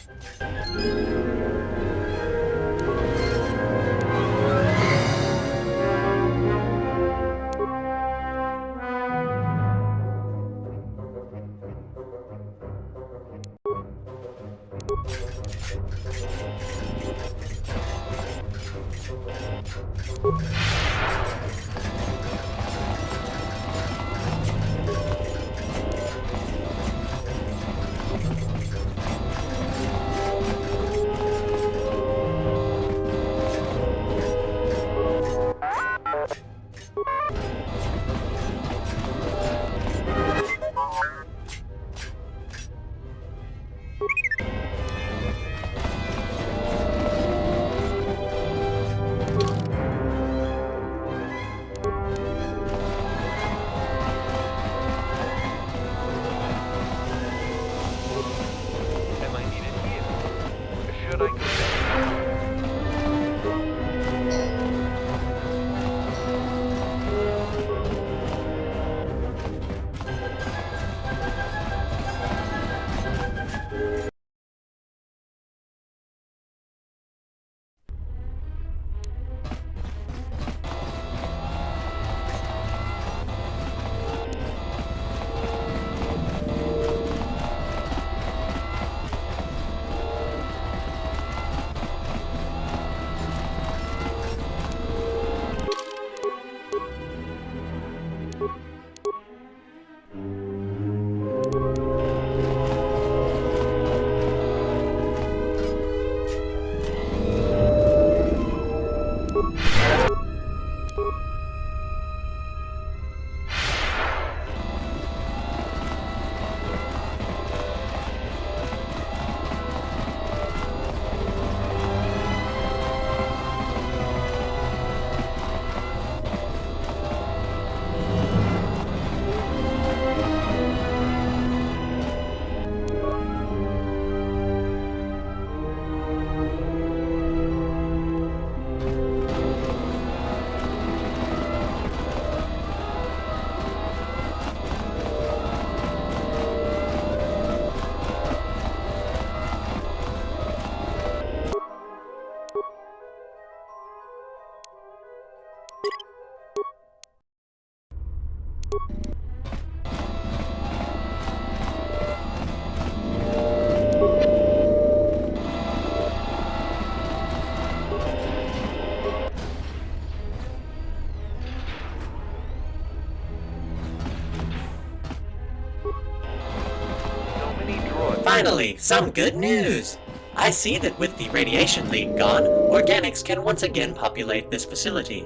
Finally, some good news! I see that with the radiation leak gone, organics can once again populate this facility.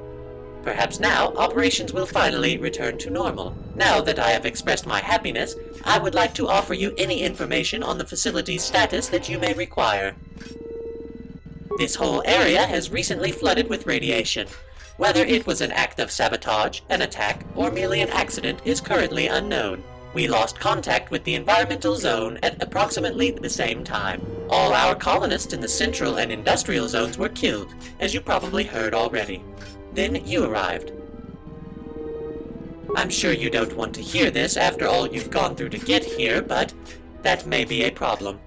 Perhaps now, operations will finally return to normal. Now that I have expressed my happiness, I would like to offer you any information on the facility's status that you may require. This whole area has recently flooded with radiation. Whether it was an act of sabotage, an attack, or merely an accident is currently unknown. We lost contact with the environmental zone at approximately the same time. All our colonists in the central and industrial zones were killed, as you probably heard already. Then you arrived. I'm sure you don't want to hear this after all you've gone through to get here, but that may be a problem.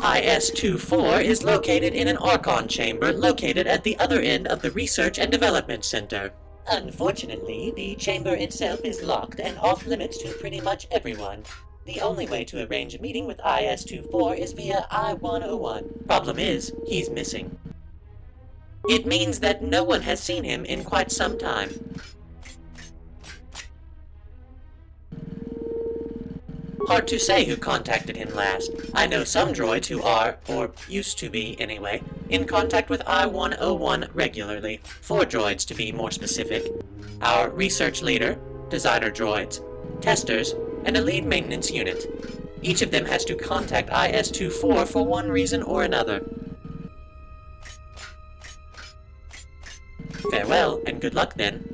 IS-24 is located in an Archon chamber located at the other end of the Research and Development Center. Unfortunately, the chamber itself is locked and off-limits to pretty much everyone. The only way to arrange a meeting with IS-24 is via I-101. Problem is, he's missing. It means that no one has seen him in quite some time. Hard to say who contacted him last. I know some droids who are, or used to be anyway, in contact with I-101 regularly. 4 droids to be more specific. Our research leader, designer droids, testers, and a lead maintenance unit. Each of them has to contact IS-24 for one reason or another. Farewell, and good luck then.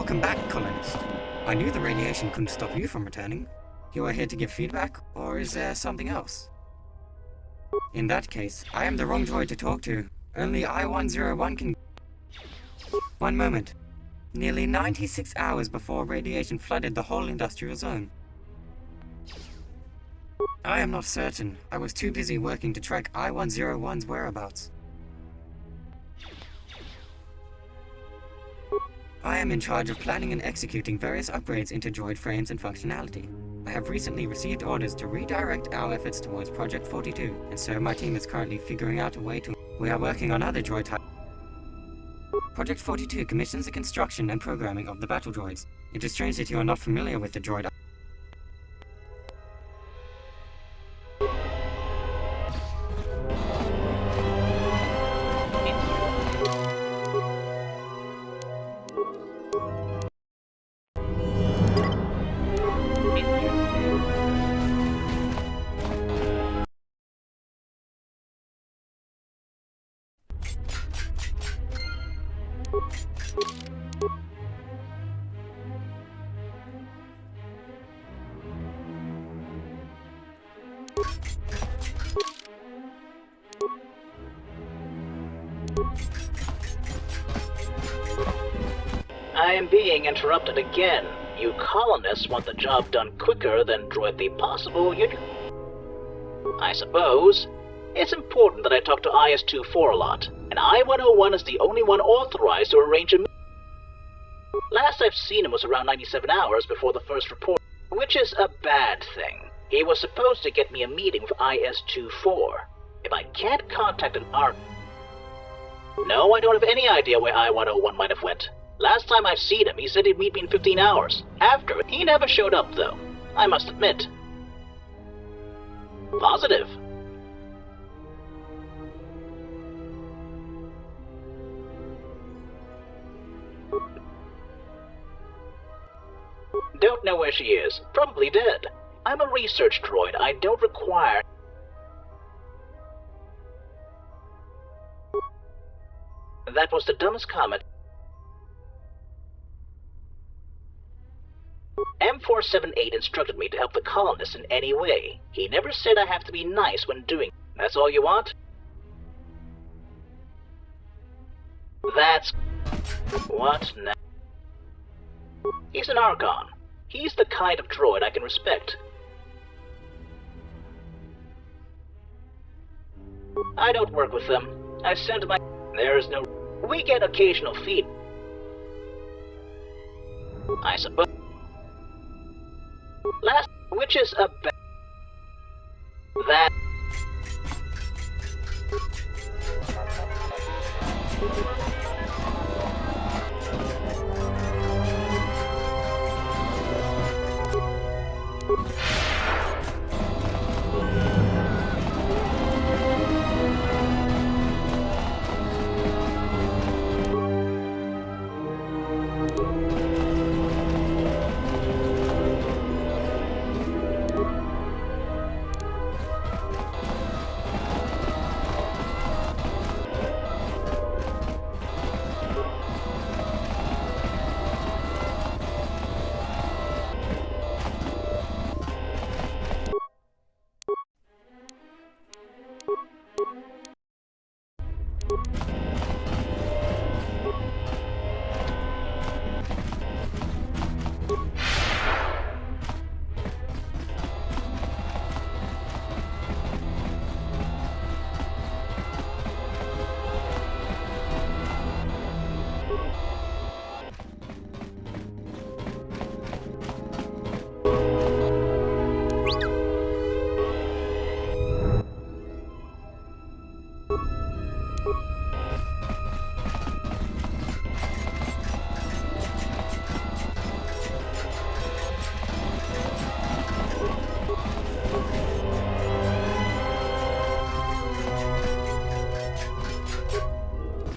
Welcome back, colonist. I knew the radiation couldn't stop you from returning. You are here to give feedback, or is there something else? In that case, I am the wrong droid to talk to. Only I-101 can... One moment. Nearly 96 hours before radiation flooded the whole industrial zone. I am not certain. I was too busy working to track I-101's whereabouts. I am in charge of planning and executing various upgrades into droid frames and functionality. I have recently received orders to redirect our efforts towards Project 42, and so my team is currently figuring out a way to... We are working on other droid types. Project 42 commissions the construction and programming of the battle droids. It is strange that you are not familiar with the droid. I am being interrupted again. You colonists want the job done quicker than droid the possible. I suppose. It's important that I talk to IS-24 a lot, and I-101 is the only one authorized to arrange a meeting. Last I've seen him was around 97 hours before the first report, which is a bad thing. He was supposed to get me a meeting with IS-24. If I can't contact an ARC... No, I don't have any idea where I-101 might have went. Last time I've seen him, he said he'd meet me in 15 hours. After it, he never showed up, though. I must admit. Positive. Don't know where she is. Probably dead. I'm a research droid. I don't require... That was the dumbest comment. M4-78 instructed me to help the colonists in any way. He never said I have to be nice when doing it. That's all you want? That's... What now? He's an Archon. He's the kind of droid I can respect. I don't work with them. I sent my... There's no... We get occasional feed. I suppose... Last... Which is a... That...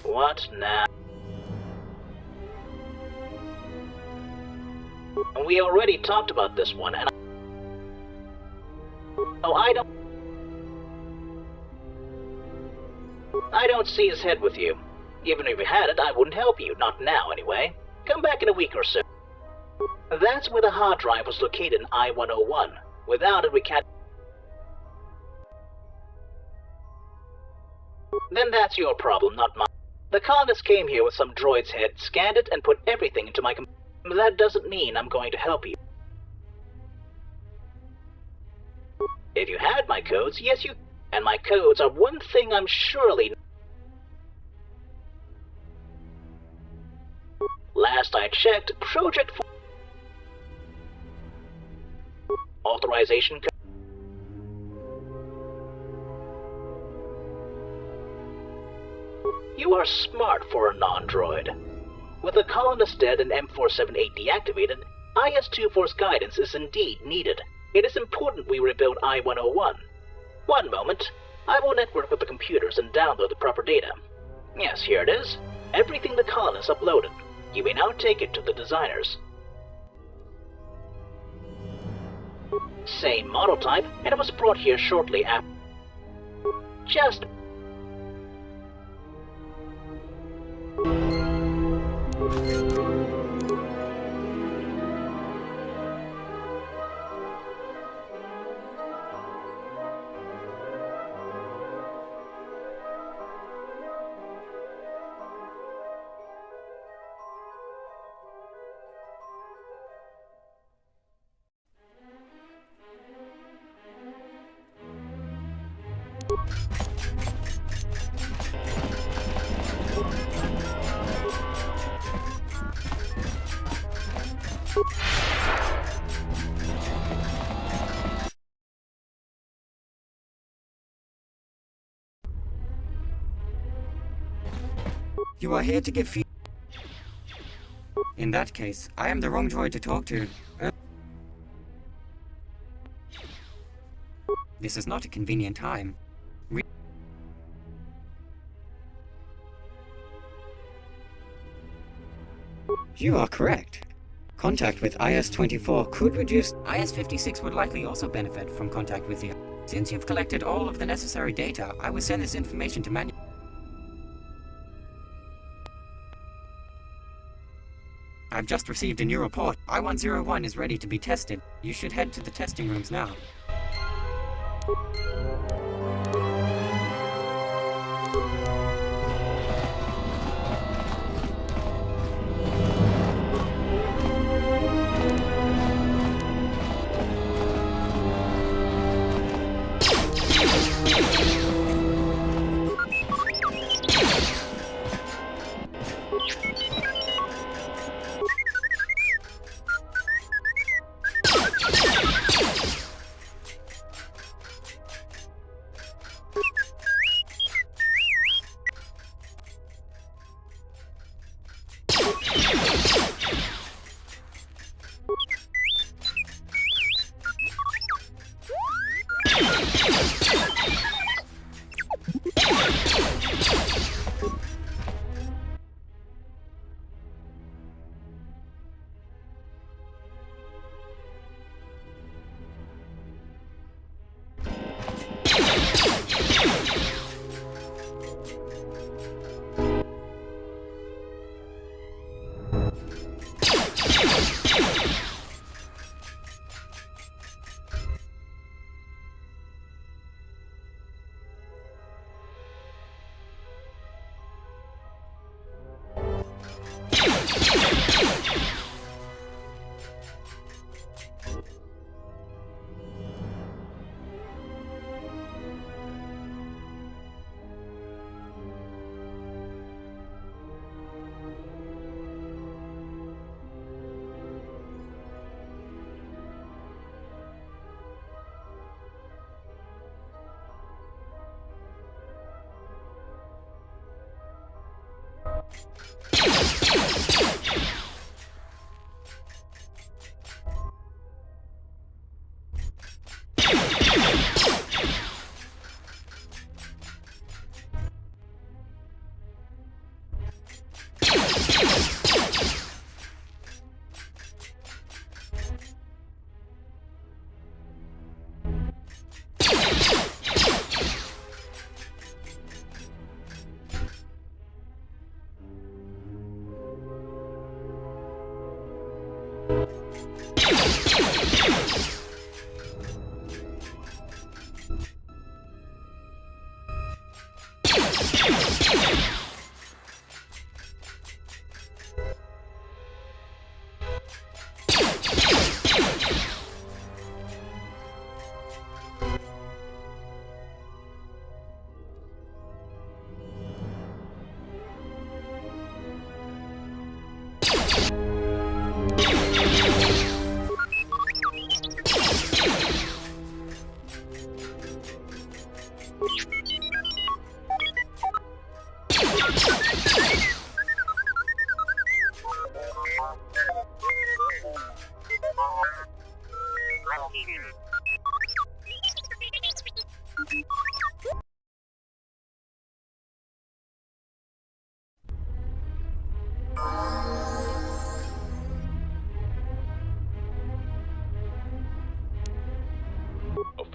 What now? We already talked about this one, and I don't see his head with you. Even if you had it, I wouldn't help you. Not now, anyway. Come back in a week or so. That's where the hard drive was located in I-101. Without it, we can't... Then that's your problem, not mine. The colonists came here with some droid's head, scanned it, and put everything into my computer. That doesn't mean I'm going to help you. If you had my codes, yes you... And my codes are one thing I'm surely... Last I checked, Project... Authorization... You are smart for a non-droid. With the colonists dead and M4-78 deactivated, IS-24's guidance is indeed needed. It is important we rebuild I-101. One moment. I will network with the computers and download the proper data. Yes, here it is. Everything the colonists uploaded. You may now take it to the designers. Same model type, and it was brought here shortly after. Just... You are here to give feedback. In that case, I am the wrong droid to talk to. This is not a convenient time. You are correct. Contact with IS-24 could reduce... IS-56 would likely also benefit from contact with you. Since you've collected all of the necessary data, I will send this information to I've just received a new report. I-101 is ready to be tested. You should head to the testing rooms now.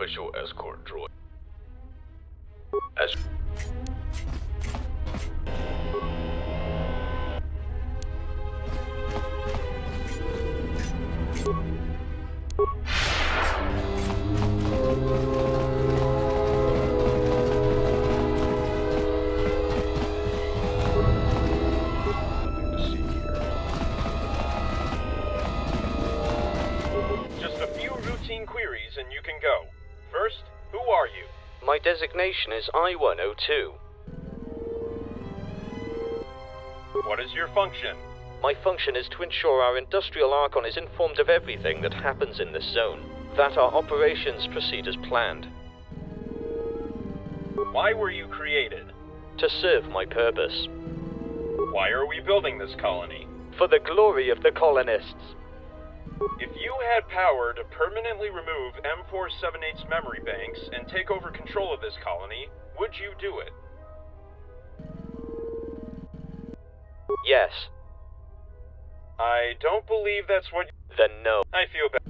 Official escort droid. designation is I-102. What is your function? My function is to ensure our industrial Archon is informed of everything that happens in this zone, that our operations proceed as planned. Why were you created? To serve my purpose. Why are we building this colony? For the glory of the colonists. If you had power to permanently remove M4-78's memory banks and take over control of this colony, would you do it? Yes. I don't believe that's what... Then no. I feel bad.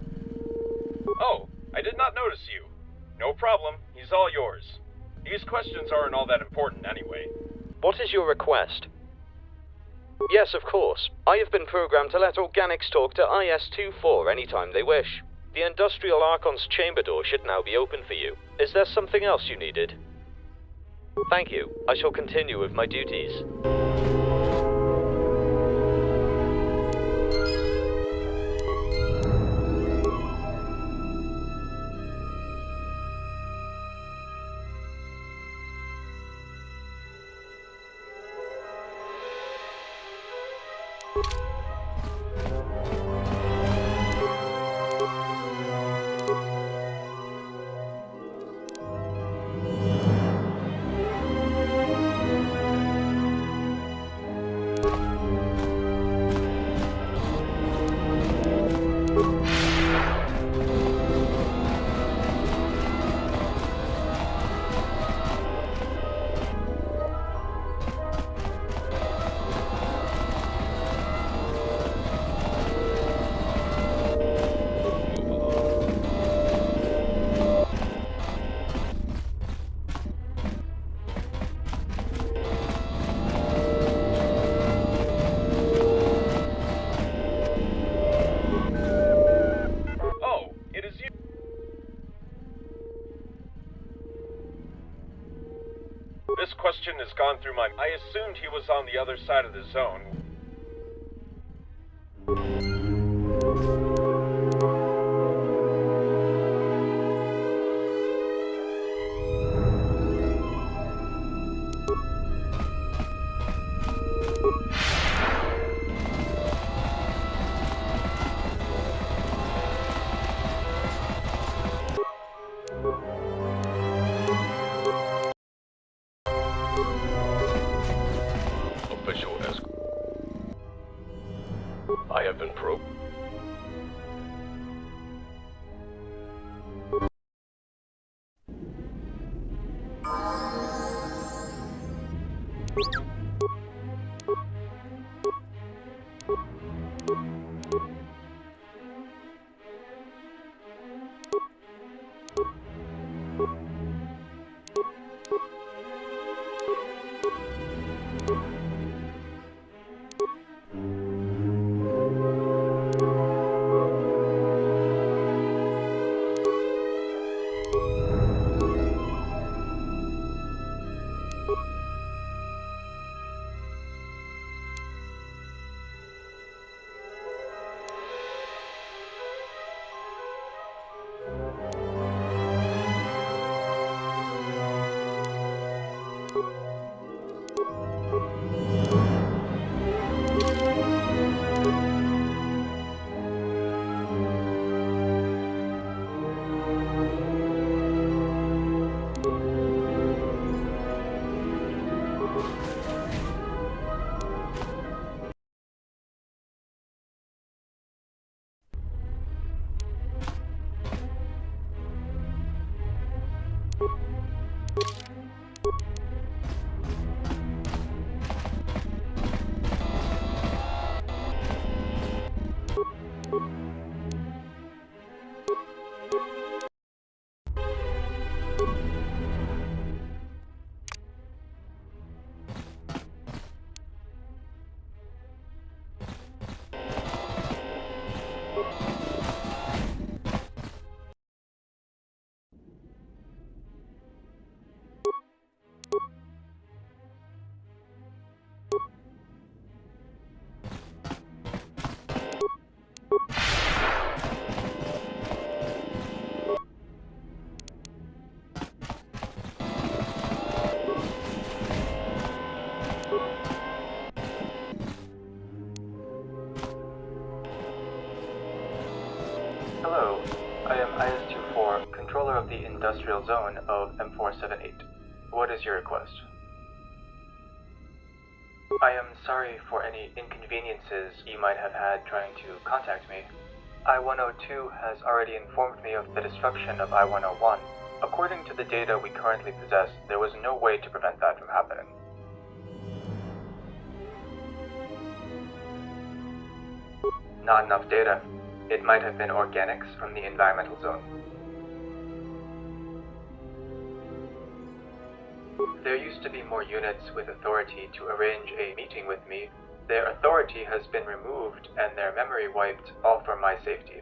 Oh, I did not notice you. No problem, he's all yours. These questions aren't all that important anyway. What is your request? Yes, of course. I have been programmed to let organics talk to IS-24 anytime they wish. The Industrial Archon's chamber door should now be open for you. Is there something else you needed? Thank you. I shall continue with my duties. This question has gone through my... I assumed he was on the other side of the zone. I have been probed. controller of the industrial zone of M4-78. What is your request? I am sorry for any inconveniences you might have had trying to contact me. I-102 has already informed me of the destruction of I-101. According to the data we currently possess, there was no way to prevent that from happening. Not enough data. It might have been organics from the environmental zone. There used to be more units with authority to arrange a meeting with me. Their authority has been removed and their memory wiped, all for my safety.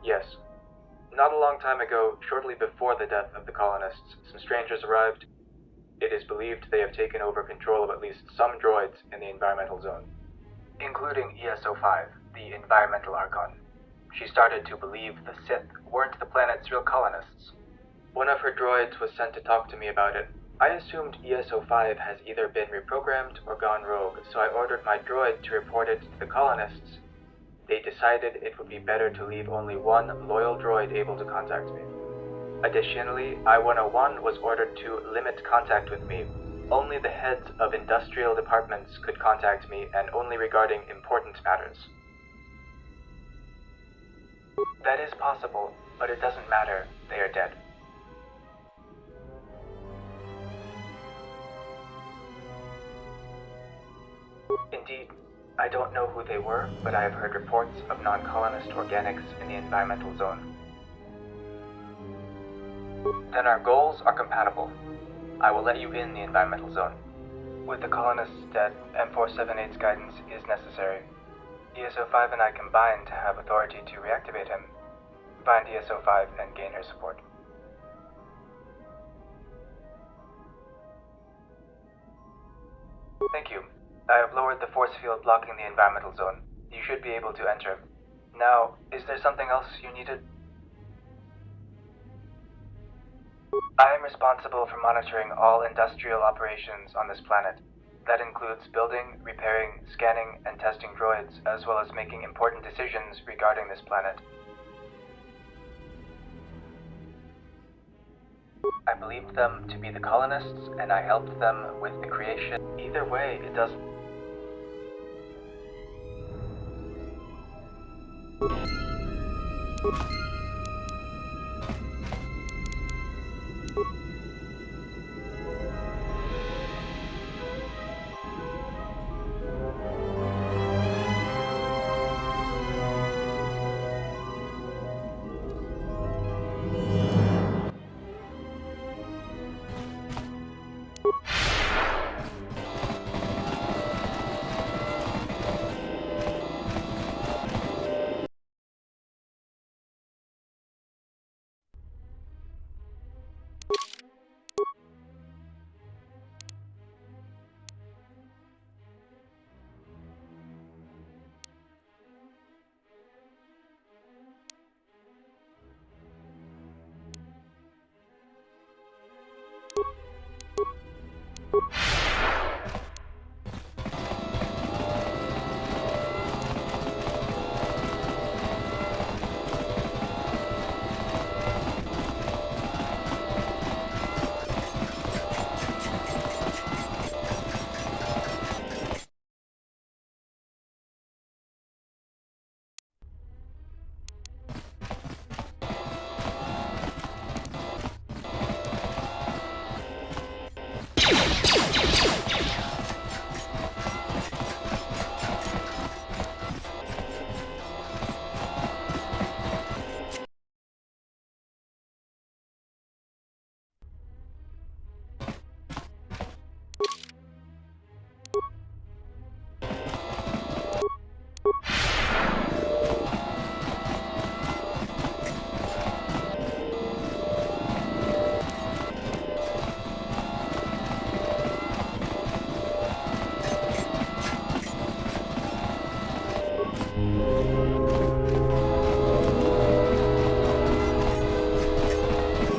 Yes. Not a long time ago, shortly before the death of the colonists, some strangers arrived. It is believed they have taken over control of at least some droids in the environmental zone, including ESO-5, the environmental Archon. She started to believe the Sith weren't the planet's real colonists. One of her droids was sent to talk to me about it. I assumed ESO-5 has either been reprogrammed or gone rogue, so I ordered my droid to report it to the colonists. They decided it would be better to leave only one loyal droid able to contact me. Additionally, I-101 was ordered to limit contact with me. Only the heads of industrial departments could contact me, and only regarding important matters. That is possible, but it doesn't matter. They are dead. Indeed, I don't know who they were, but I have heard reports of non-colonist organics in the environmental zone. Then our goals are compatible. I will let you in the environmental zone. With the colonists dead, M4-78's guidance is necessary. ESO-5 and I combine to have authority to reactivate him. Find ESO-5 and gain her support. Thank you. I have lowered the force field blocking the environmental zone. You should be able to enter. Now, is there something else you needed? I am responsible for monitoring all industrial operations on this planet. That includes building, repairing, scanning, and testing droids, as well as making important decisions regarding this planet. I believed them to be the colonists, and I helped them with the creation. Either way, it doesn't...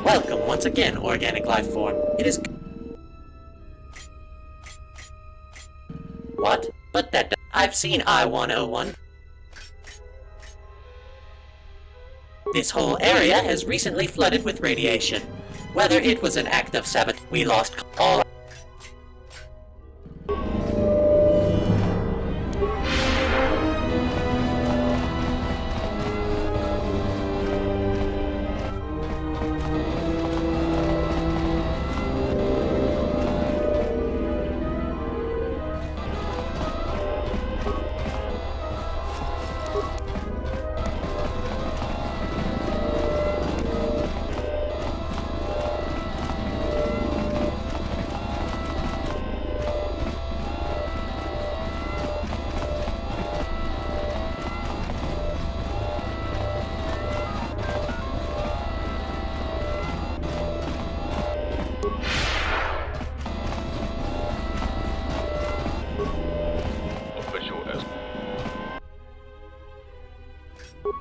Welcome once again, organic life form. It is... What? But that... I've seen I-101. This whole area has recently flooded with radiation. Whether it was an act of sabotage, we lost all.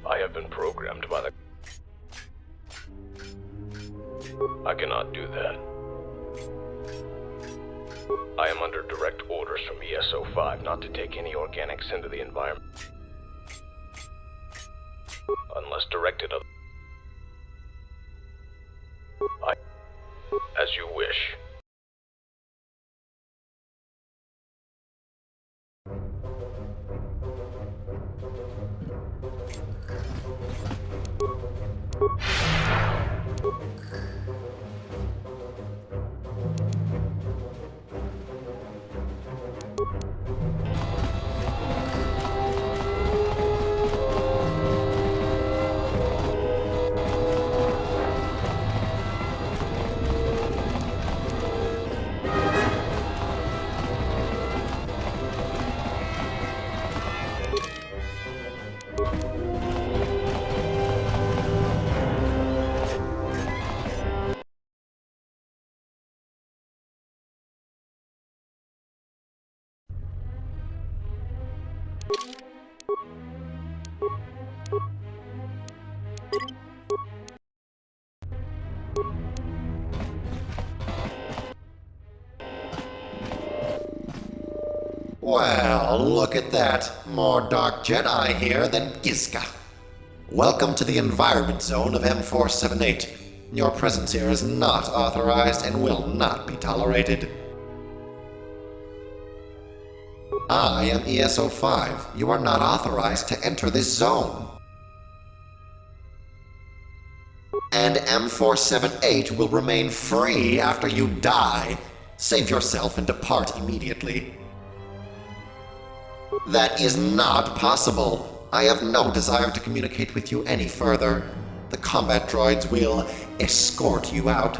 I have been programmed by the... I cannot do that. I am under direct orders from ESO-5 not to take any organics into the environment. Unless directed of... As you wish. Well, look at that. More Dark Jedi here than Gizka. Welcome to the environment zone of M4-78. Your presence here is not authorized and will not be tolerated. I am ESO-5. You are not authorized to enter this zone. And M4-78 will remain free after you die. Save yourself and depart immediately. That is not possible. I have no desire to communicate with you any further. The combat droids will escort you out.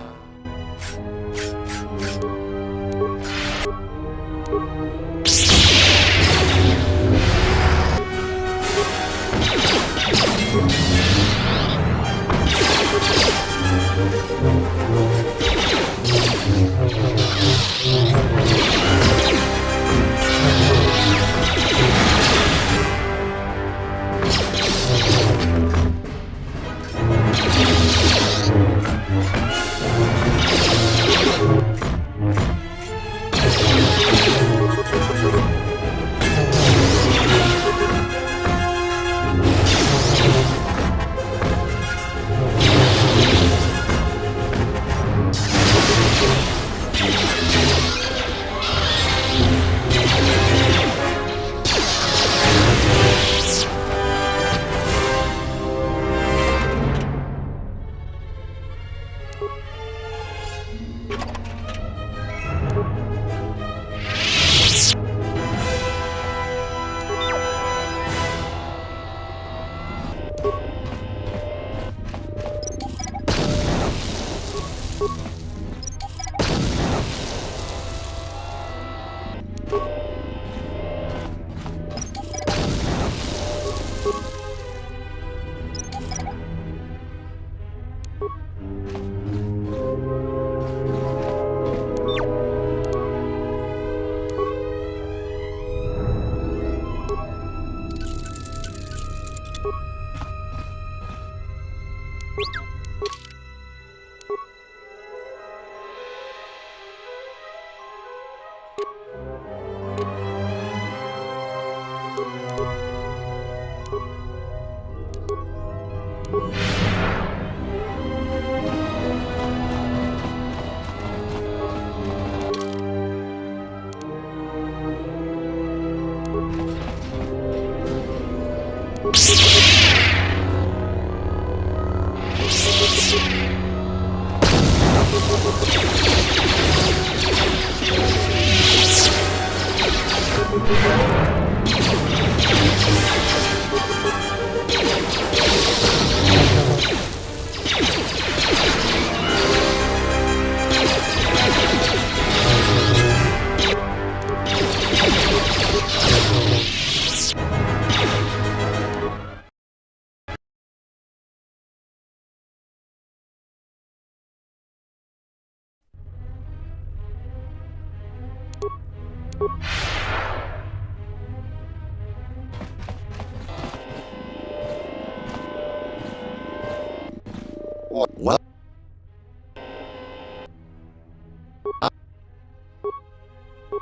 Well,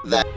that.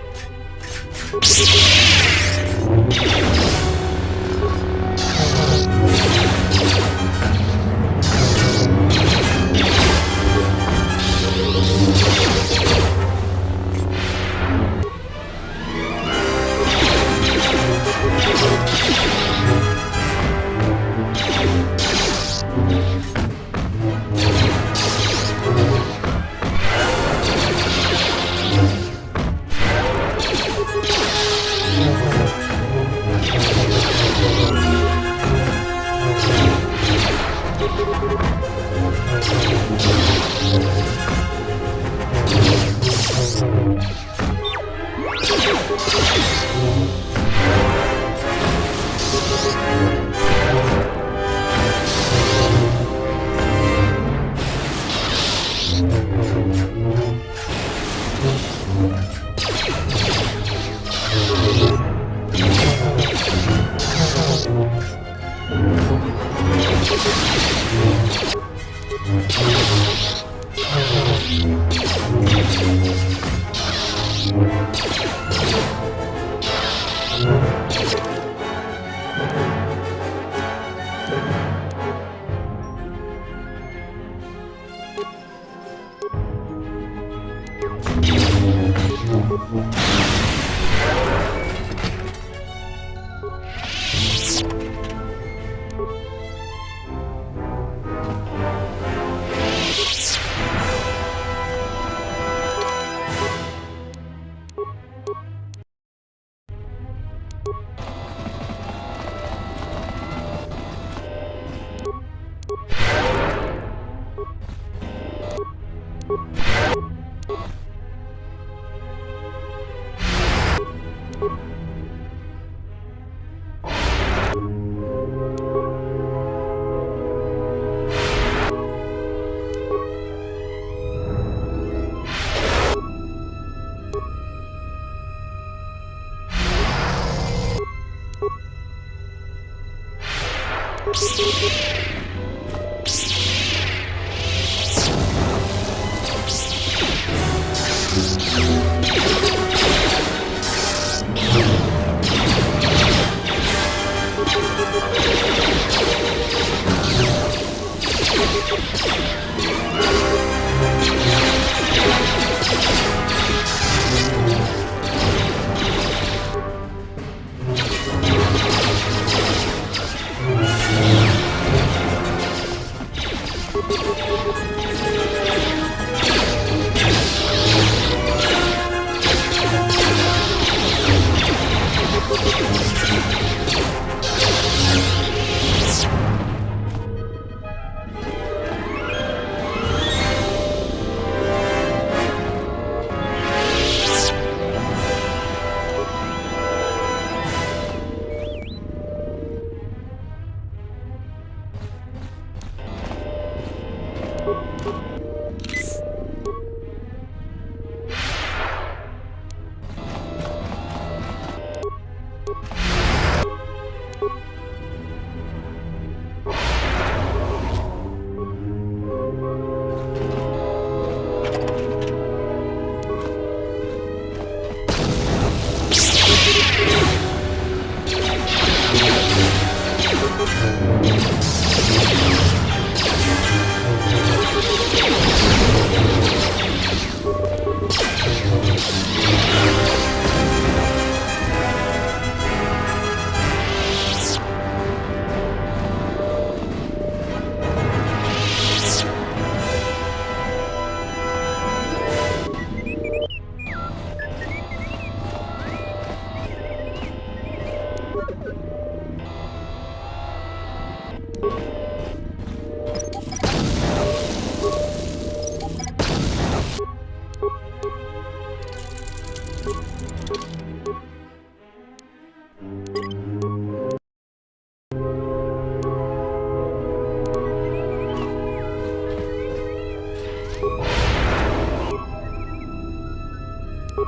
You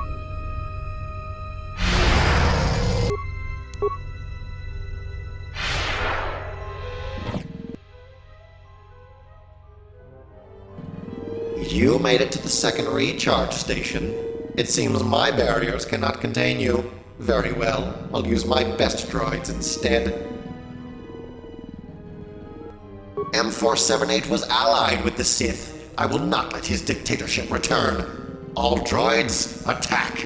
made it to the second recharge station. It seems my barriers cannot contain you. Very well, I'll use my best droids instead. M4-78 was allied with the Sith. I will not let his dictatorship return. All droids, attack!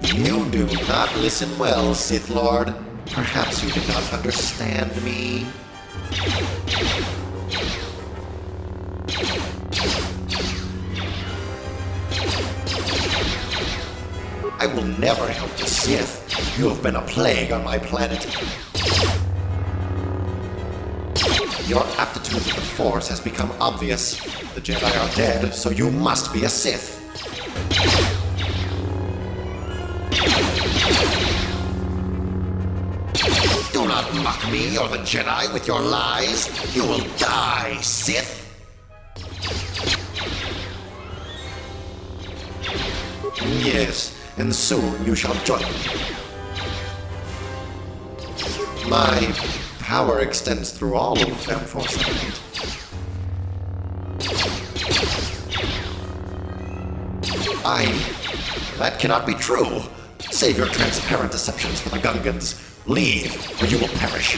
You do not listen well, Sith Lord. Perhaps you do not understand me. I will never help the Sith. You have been a plague on my planet. Your aptitude with the Force has become obvious. The Jedi are dead, so you must be a Sith. Do not mock me or the Jedi with your lies. You will die, Sith. Yes, and soon you shall join me. My power extends through all of M4-78. That cannot be true. Save your transparent deceptions for the Gungans. Leave, or you will perish.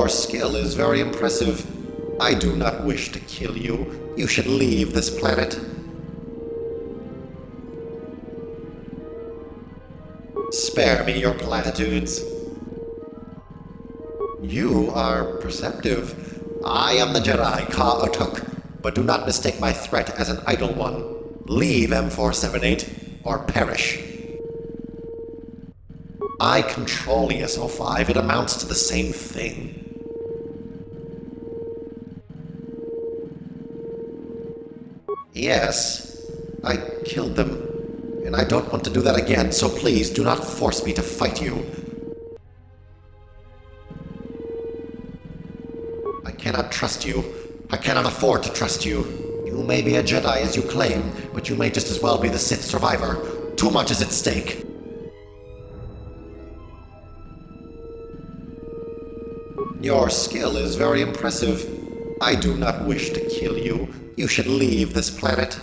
Your skill is very impressive. I do not wish to kill you. You should leave this planet. Spare me your platitudes. You are perceptive. I am the Jedi KOTOR, but do not mistake my threat as an idle one. Leave M4-78 or perish. I control ES-05. It amounts to the same thing. Yes, I killed them. And I don't want to do that again, so please do not force me to fight you. I cannot trust you. I cannot afford to trust you. You may be a Jedi as you claim, but you may just as well be the Sith survivor. Too much is at stake. Your skill is very impressive. I do not wish to kill you. You should leave this planet.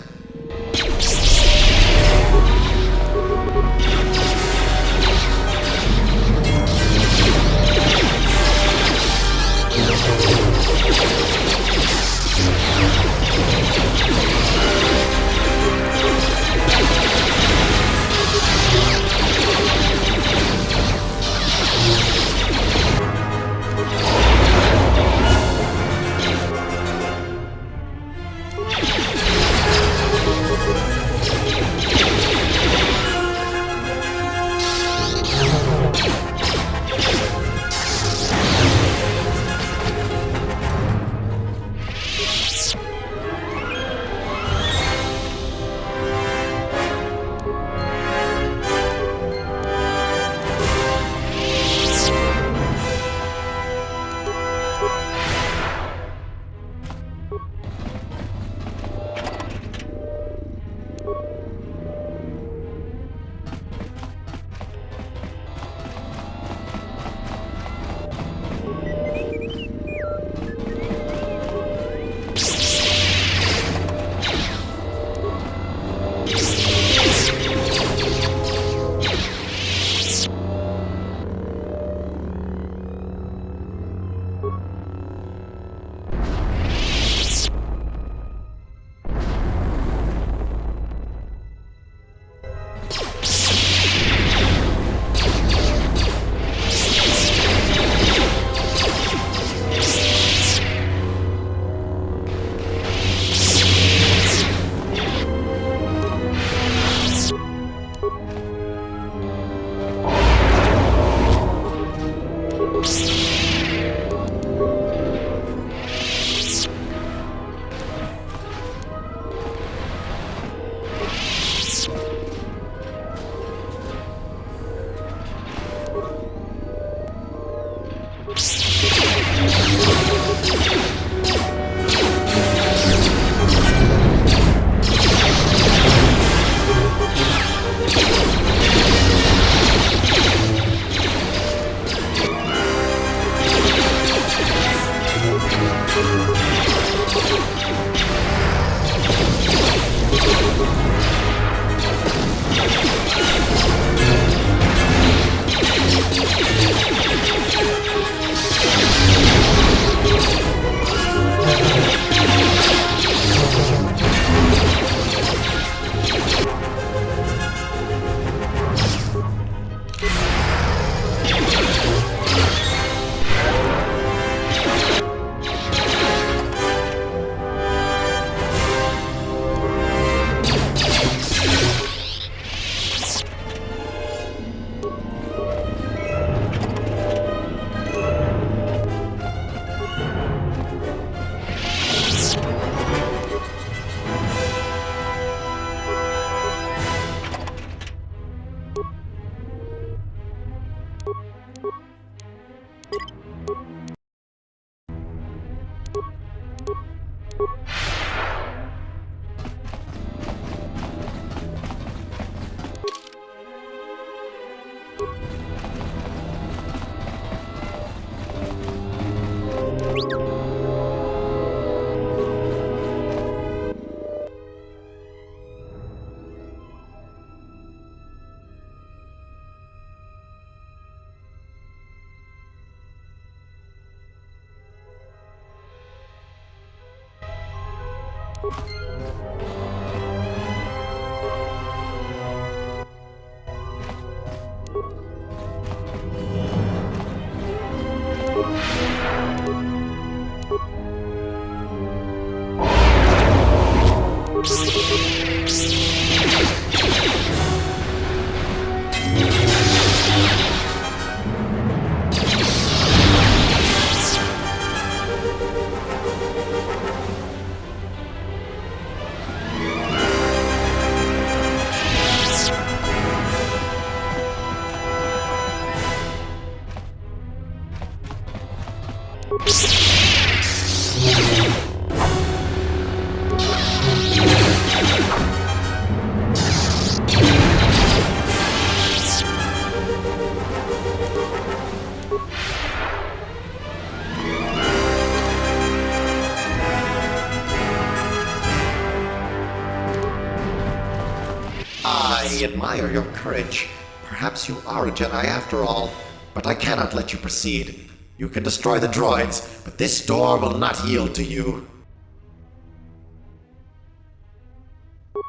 I admire your courage. Perhaps you are a Jedi after all, but I cannot let you proceed. You can destroy the droids, but this door will not yield to you.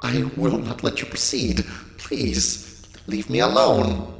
I will not let you proceed. Please, leave me alone.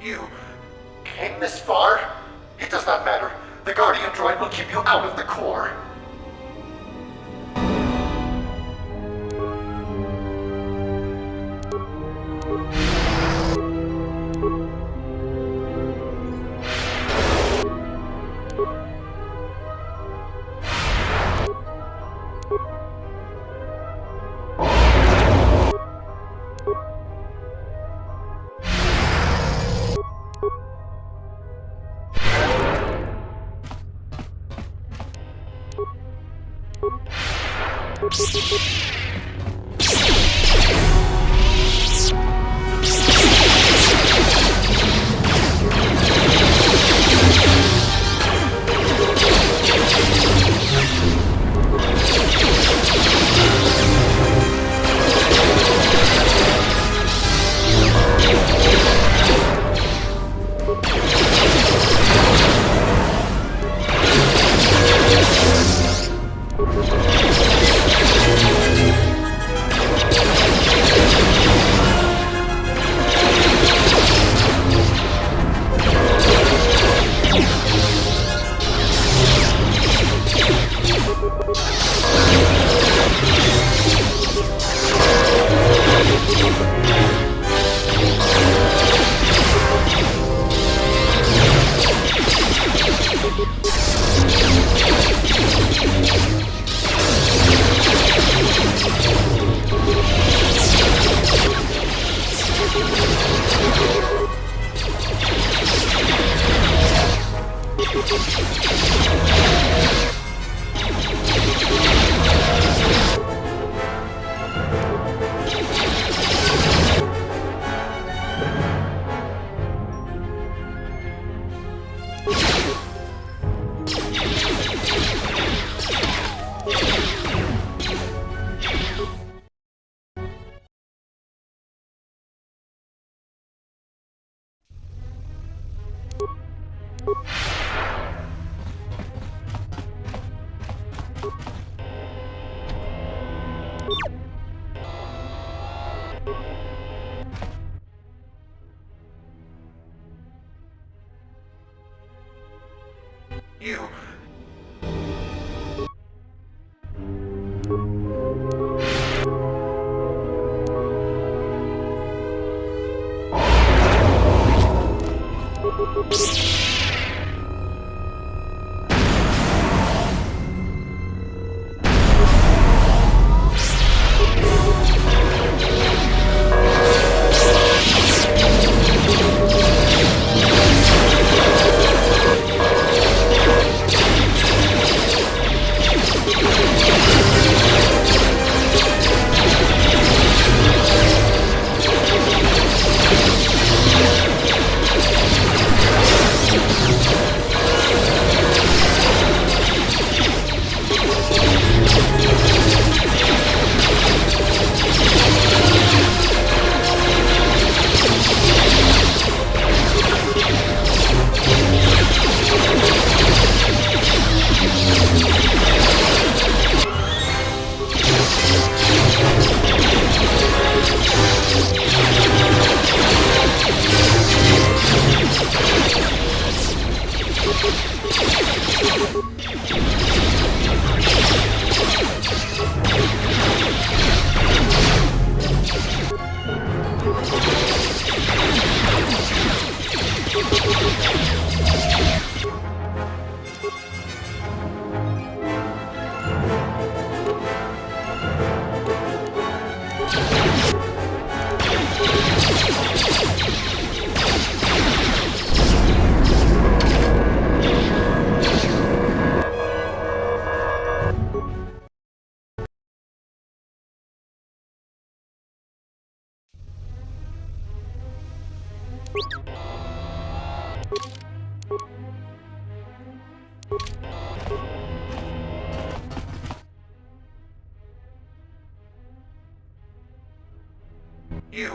You came this far? It does not matter. The Guardian droid will keep you out of the core. You. You.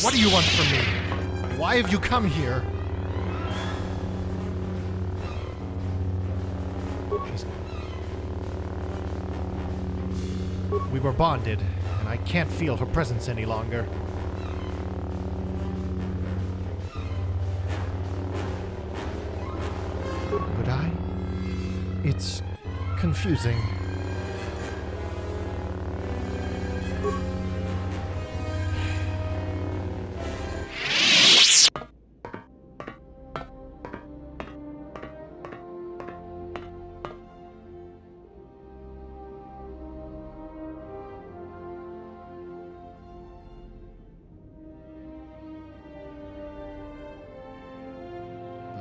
What do you want from me? Why have you come here? We were bonded, and I can't feel her presence any longer. Would I? It's confusing.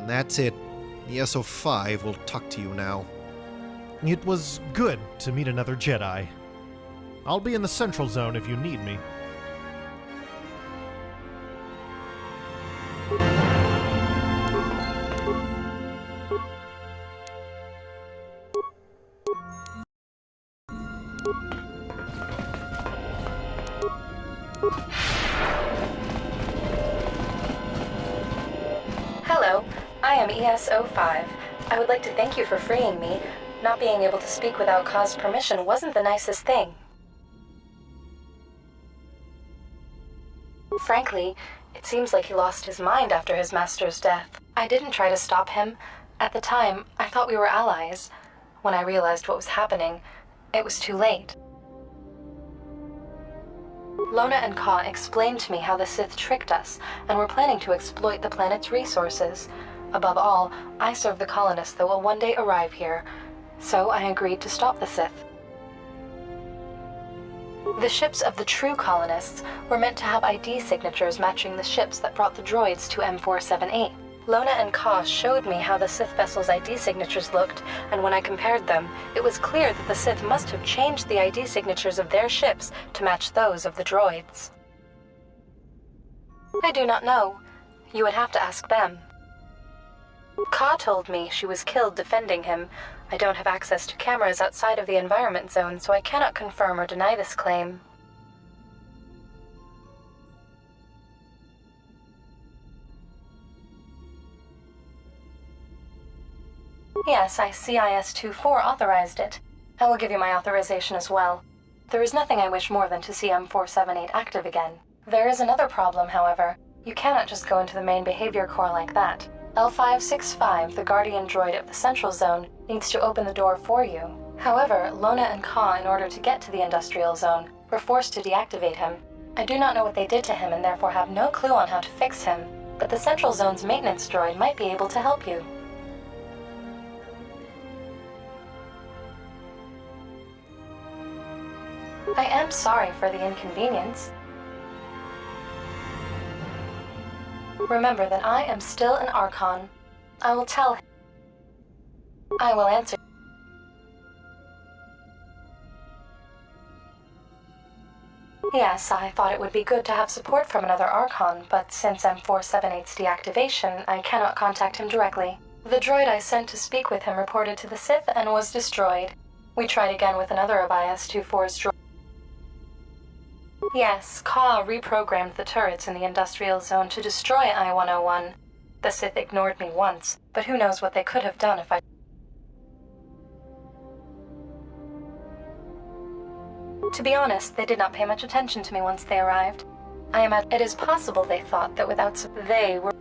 That's it. The SO5 will talk to you now. It was good to meet another Jedi. I'll be in the Central Zone if you need me. Hello, I am ES-05. I would like to thank you for freeing me. Not being able to speak without Ka's permission wasn't the nicest thing. Frankly, it seems like he lost his mind after his master's death. I didn't try to stop him. At the time, I thought we were allies. When I realized what was happening, it was too late. Lona and Ka explained to me how the Sith tricked us and were planning to exploit the planet's resources. Above all, I serve the colonists that will one day arrive here, so I agreed to stop the Sith. The ships of the true colonists were meant to have ID signatures matching the ships that brought the droids to M4-78. Lona and Ka showed me how the Sith vessel's ID signatures looked, and when I compared them, it was clear that the Sith must have changed the ID signatures of their ships to match those of the droids. I do not know. You would have to ask them. Ka told me she was killed defending him. I don't have access to cameras outside of the environment zone, so I cannot confirm or deny this claim. Yes, I see IS-24 authorized it. I will give you my authorization as well. There is nothing I wish more than to see M4-78 active again. There is another problem, however. You cannot just go into the main behavior core like that. L565, the guardian droid of the Central Zone, needs to open the door for you. However, Lona and Ka, in order to get to the Industrial Zone, were forced to deactivate him. I do not know what they did to him and therefore have no clue on how to fix him, but the Central Zone's maintenance droid might be able to help you. I am sorry for the inconvenience. Remember that I am still an Archon. I will tell him. I will answer. Yes, I thought it would be good to have support from another Archon, but since M4-78's deactivation, I cannot contact him directly. The droid I sent to speak with him reported to the Sith and was destroyed. We tried again with another of IS-24's droid. Yes, Ka reprogrammed the turrets in the Industrial Zone to destroy I-101. The Sith ignored me once, but who knows what they could have done if I... To be honest, they did not pay much attention to me once they arrived. It is possible they thought that without... They were...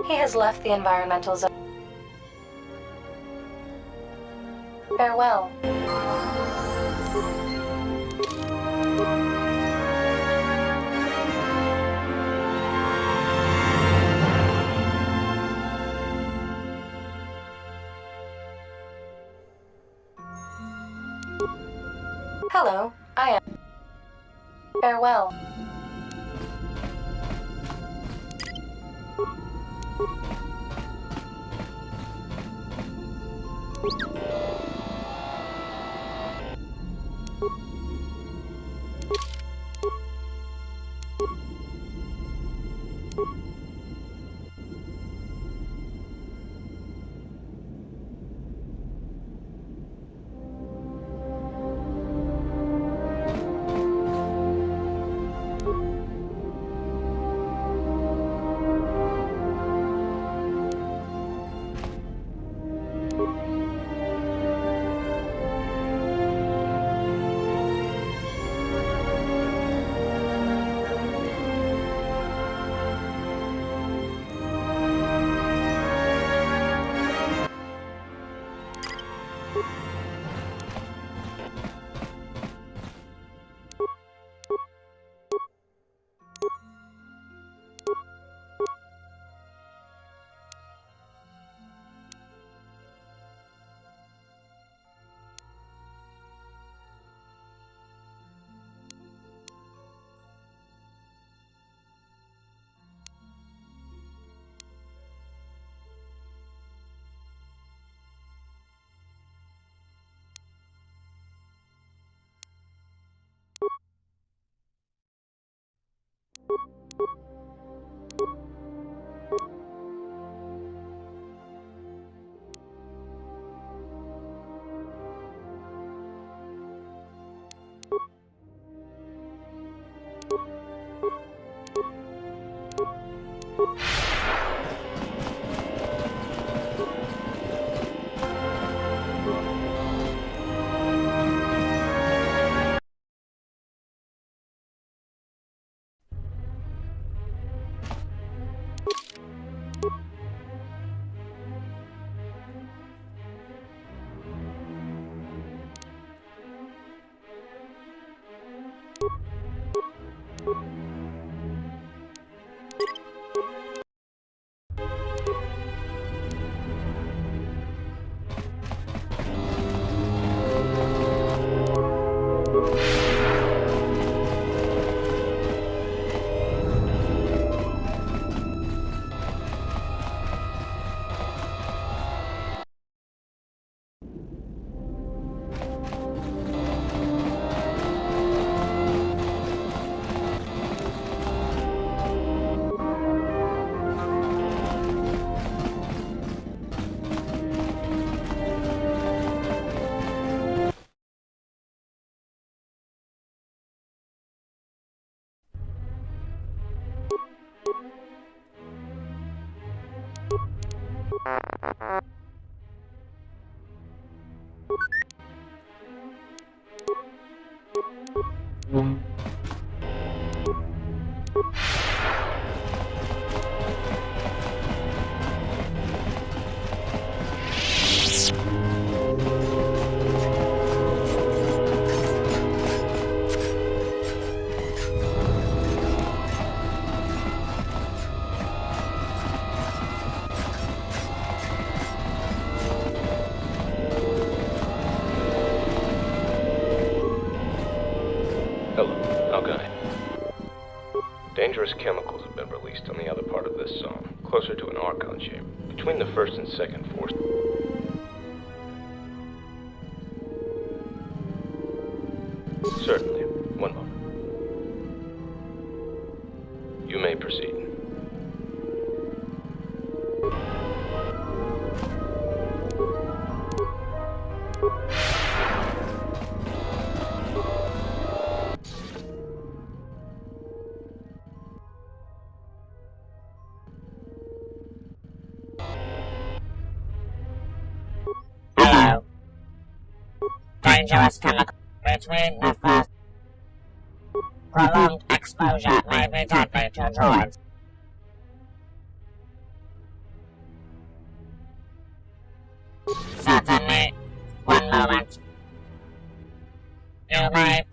He has left the environmental zone. Farewell. Hello, I am. Farewell. Dangerous chemicals have been released on the other part of this zone, closer to an Archon chamber, between the first and second force. Certainly. One moment. You may proceed. Hello. Dangerous chemical between the first. Prolonged exposure may be deadly to droids. Certainly. One moment. You may.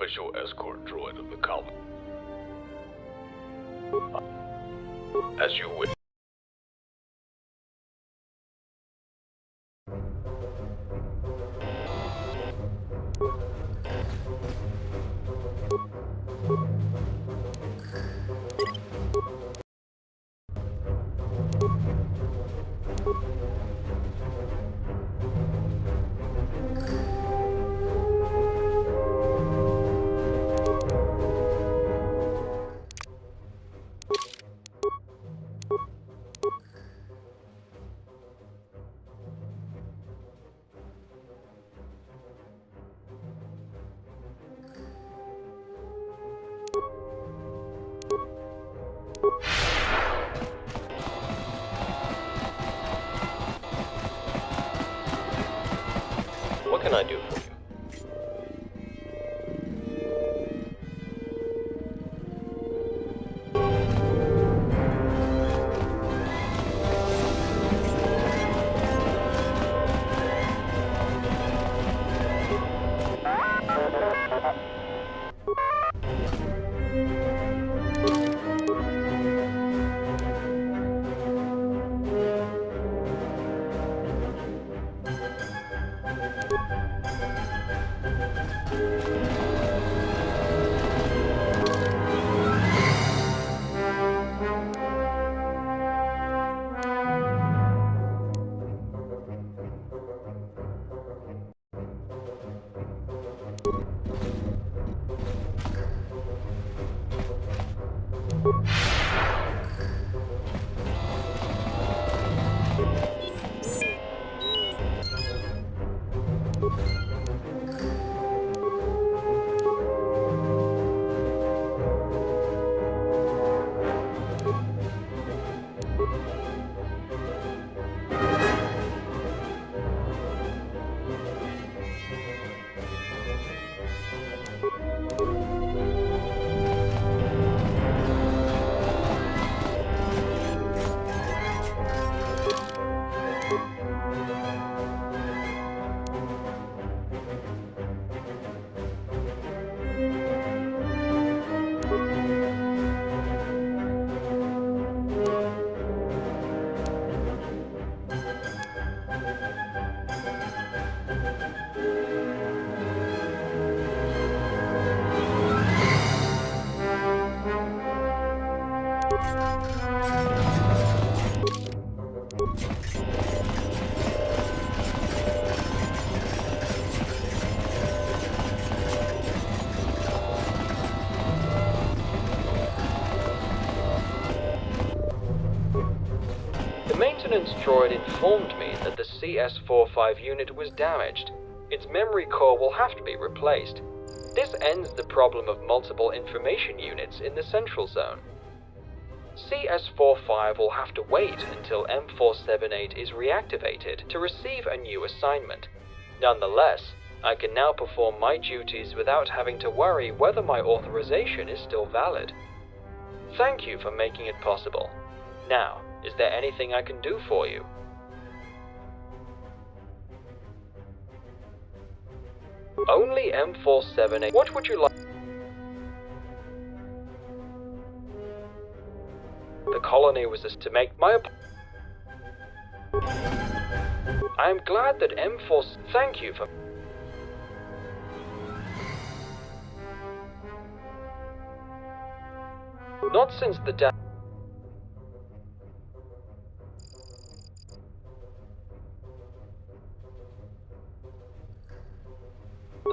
official escort droid of the colony. As you wish. What can I do for you? The maintenance droid informed me that the CS-45 unit was damaged. Its memory core will have to be replaced. This ends the problem of multiple information units in the central zone. CS-45 will have to wait until M4-78 is reactivated to receive a new assignment. Nonetheless, I can now perform my duties without having to worry whether my authorization is still valid. Thank you for making it possible. Now, is there anything I can do for you? Only M4-78. What would you like? The colony was to make my... I am glad that M4... Thank you for... Not since the death...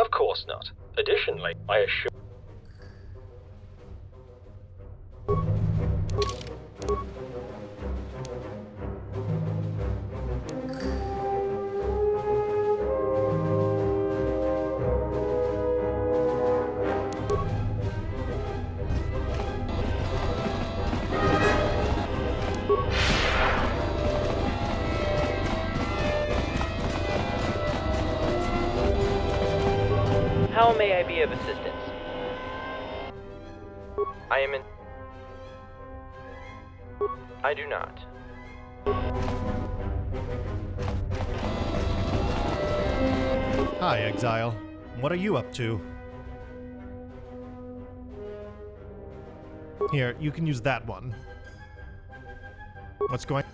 Of course not. Additionally, I assure... How may I be of assistance? I am in... I do not. Hi, Exile. What are you up to? Here, you can use that one. What's going...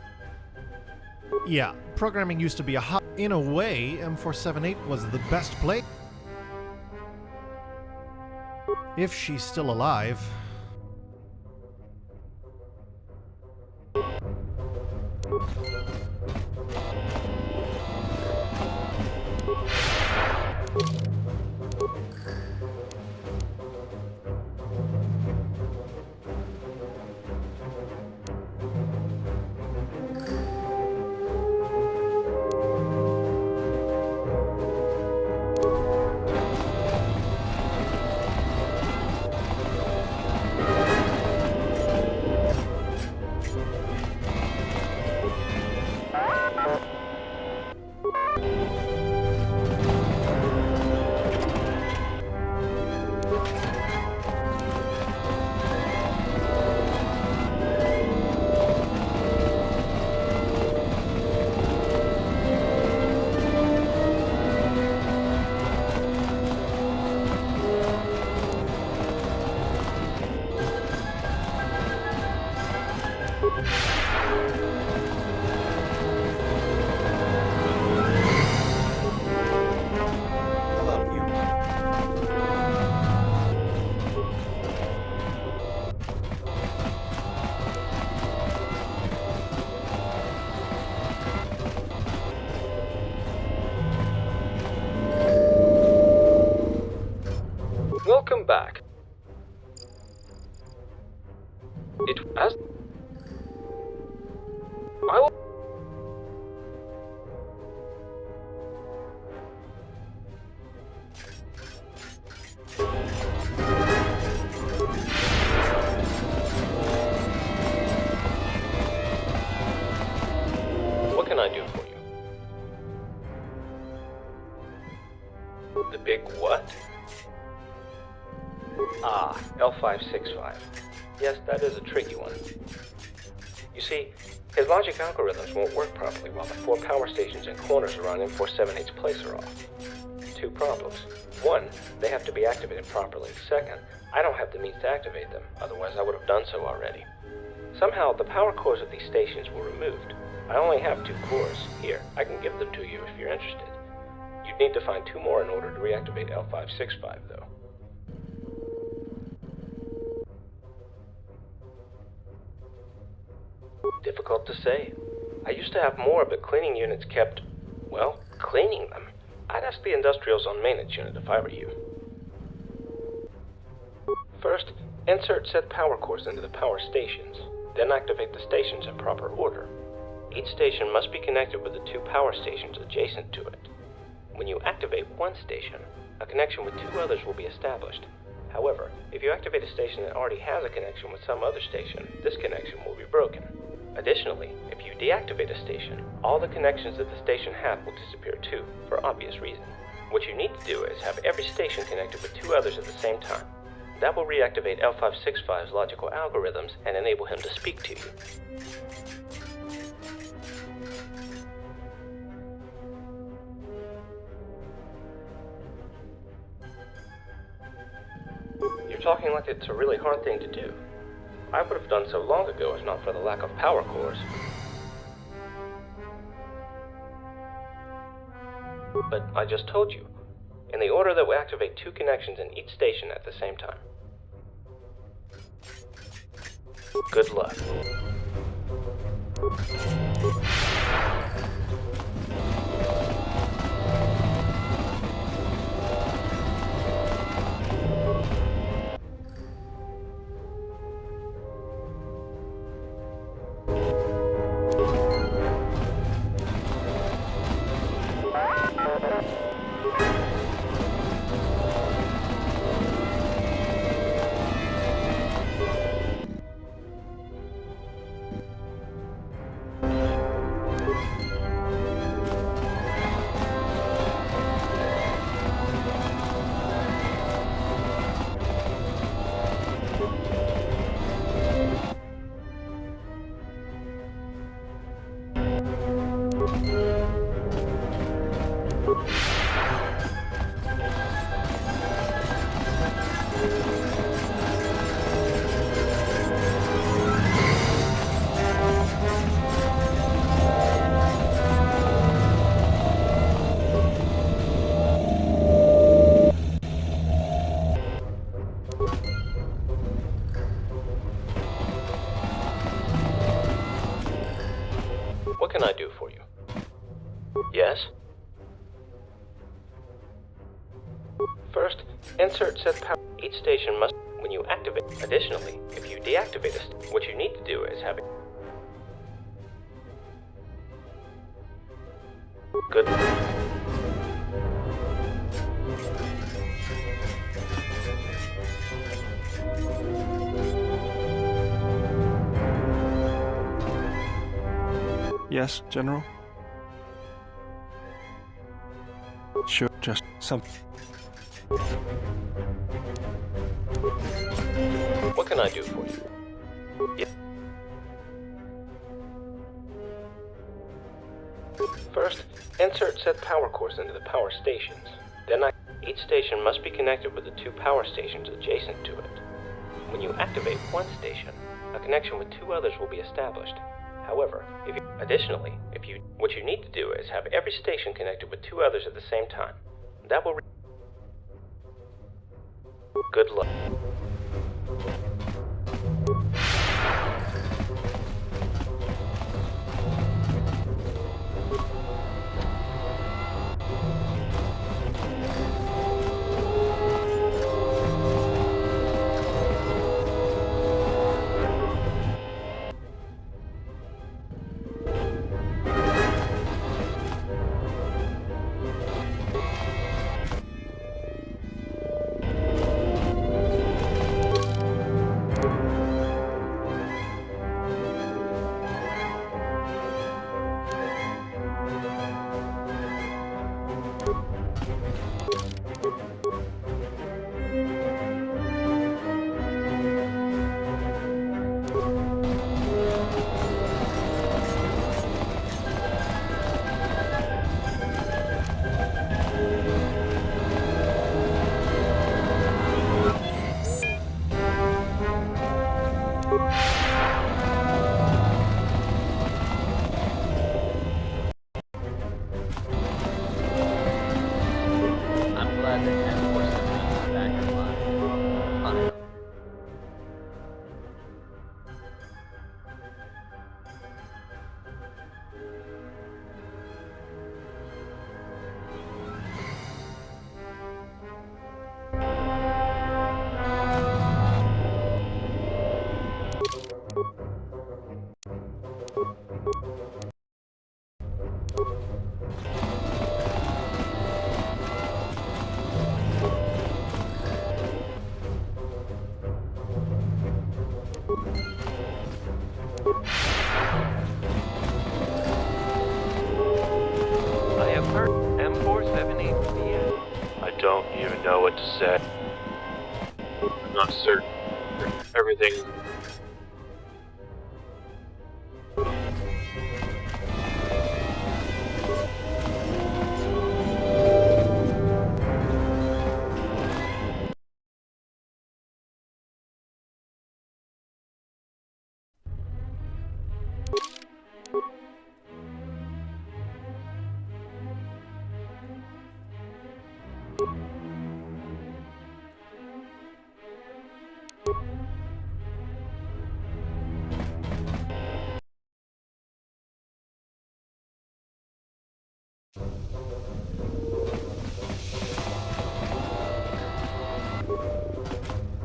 Yeah, programming used to be a hot... In a way, M4-78 was the best play... If she's still alive... Welcome back. It as I will. What can I do for you? The big what? Ah, L565. Yes, that is a tricky one. You see, his logic algorithms won't work properly while the 4 power stations and corners around M4-78's place are off. 2 problems. 1, they have to be activated properly. 2nd, I don't have the means to activate them, otherwise I would have done so already. Somehow, the power cores of these stations were removed. I only have 2 cores. Here, I can give them to you if you're interested. You'd need to find 2 more in order to reactivate L565, though. Difficult to say. I used to have more, but cleaning units kept, well, cleaning them. I'd ask the Industrial Zone Maintenance Unit if I were you. First, insert said power cores into the power stations, then activate the stations in proper order. Each station must be connected with the 2 power stations adjacent to it. When you activate one station, a connection with 2 others will be established. However, if you activate a station that already has a connection with some other station, this connection will be broken. Additionally, if you deactivate a station, all the connections that the station had will disappear too, for obvious reasons. What you need to do is have every station connected with 2 others at the same time. That will reactivate L565's logical algorithms and enable him to speak to you. You're talking like it's a really hard thing to do. I would have done so long ago if not for the lack of power cores. But I just told you, in the order that we activate 2 connections in each station at the same time. Good luck. Insert Sith power. Each station must, when you activate. Additionally, if you deactivate a what you need to do is have it. Good. Yes, General? Sure, just some. What can I do for you? Yeah. First, insert Sith power cores into the power stations. Then each station must be connected with the 2 power stations adjacent to it. When you activate one station, a connection with 2 others will be established. However, additionally, what you need to do is have every station connected with 2 others at the same time. That will good luck. I have heard M4-78. I don't even know what to say. I'm not certain. Everything.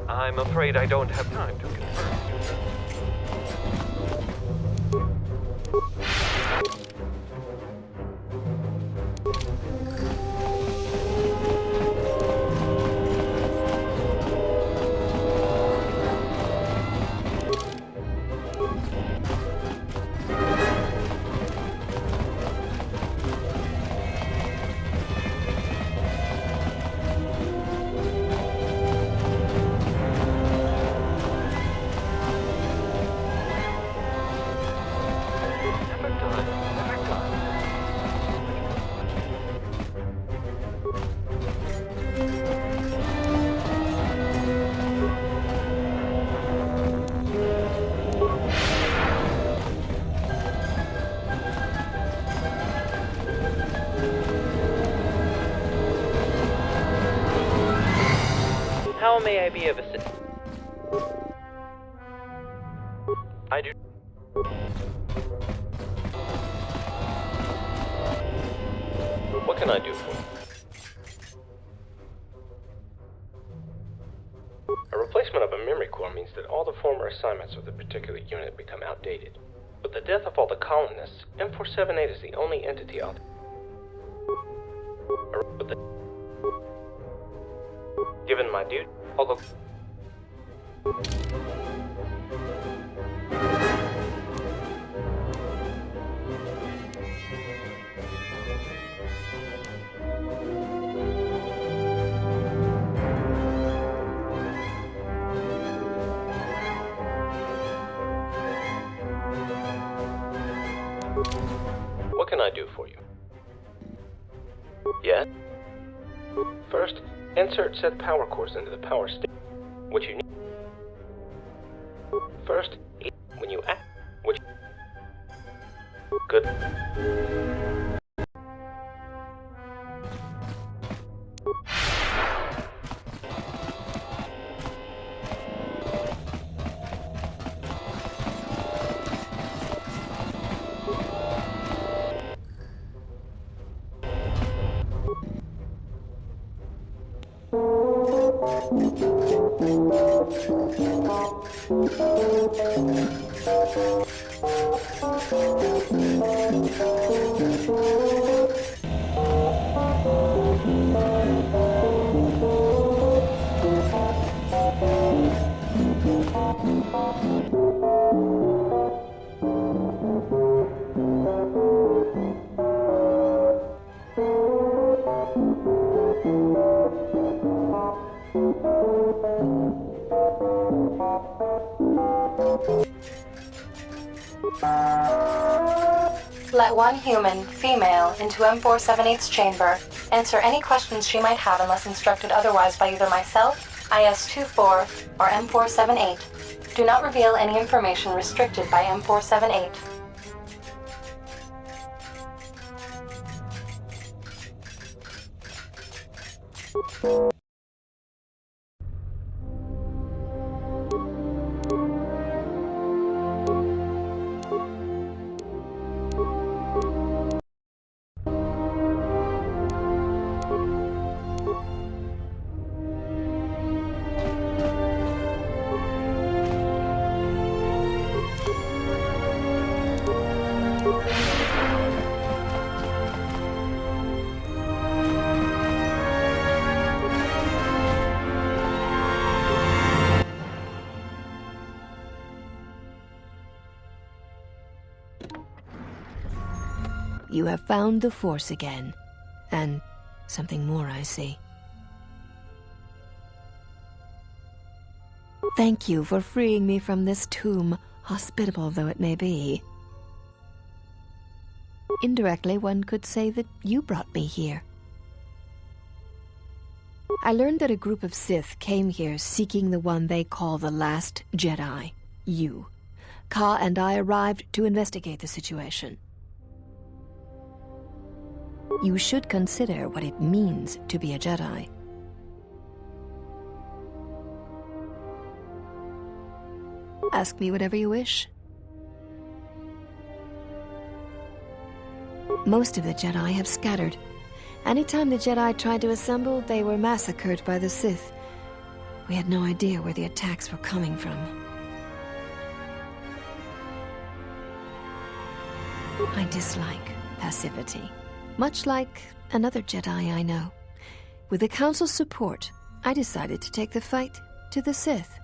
I'm afraid I don't have time to confirm. How may I be of assistance? I do. What can I do for you? A replacement of a memory core means that all the former assignments of the particular unit become outdated. With the death of all the colonists, M4-78 is the only entity out. Given my duty, although... What can I do for you? Yeah? First, insert said power cores into the power station. What you need. First, when you act, which... Good. Let one human, female, into M4-78's chamber. Answer any questions she might have unless instructed otherwise by either myself, IS-24, or M4-78. Do not reveal any information restricted by M4-78. You have found the Force again. And something more, I see. Thank you for freeing me from this tomb, hospitable though it may be. Indirectly, one could say that you brought me here. I learned that a group of Sith came here seeking the one they call the last Jedi, you. Ka and I arrived to investigate the situation. You should consider what it means to be a Jedi. Ask me whatever you wish. Most of the Jedi have scattered. Anytime the Jedi tried to assemble, they were massacred by the Sith. We had no idea where the attacks were coming from. I dislike passivity. Much like another Jedi I know. With the Council's support, I decided to take the fight to the Sith.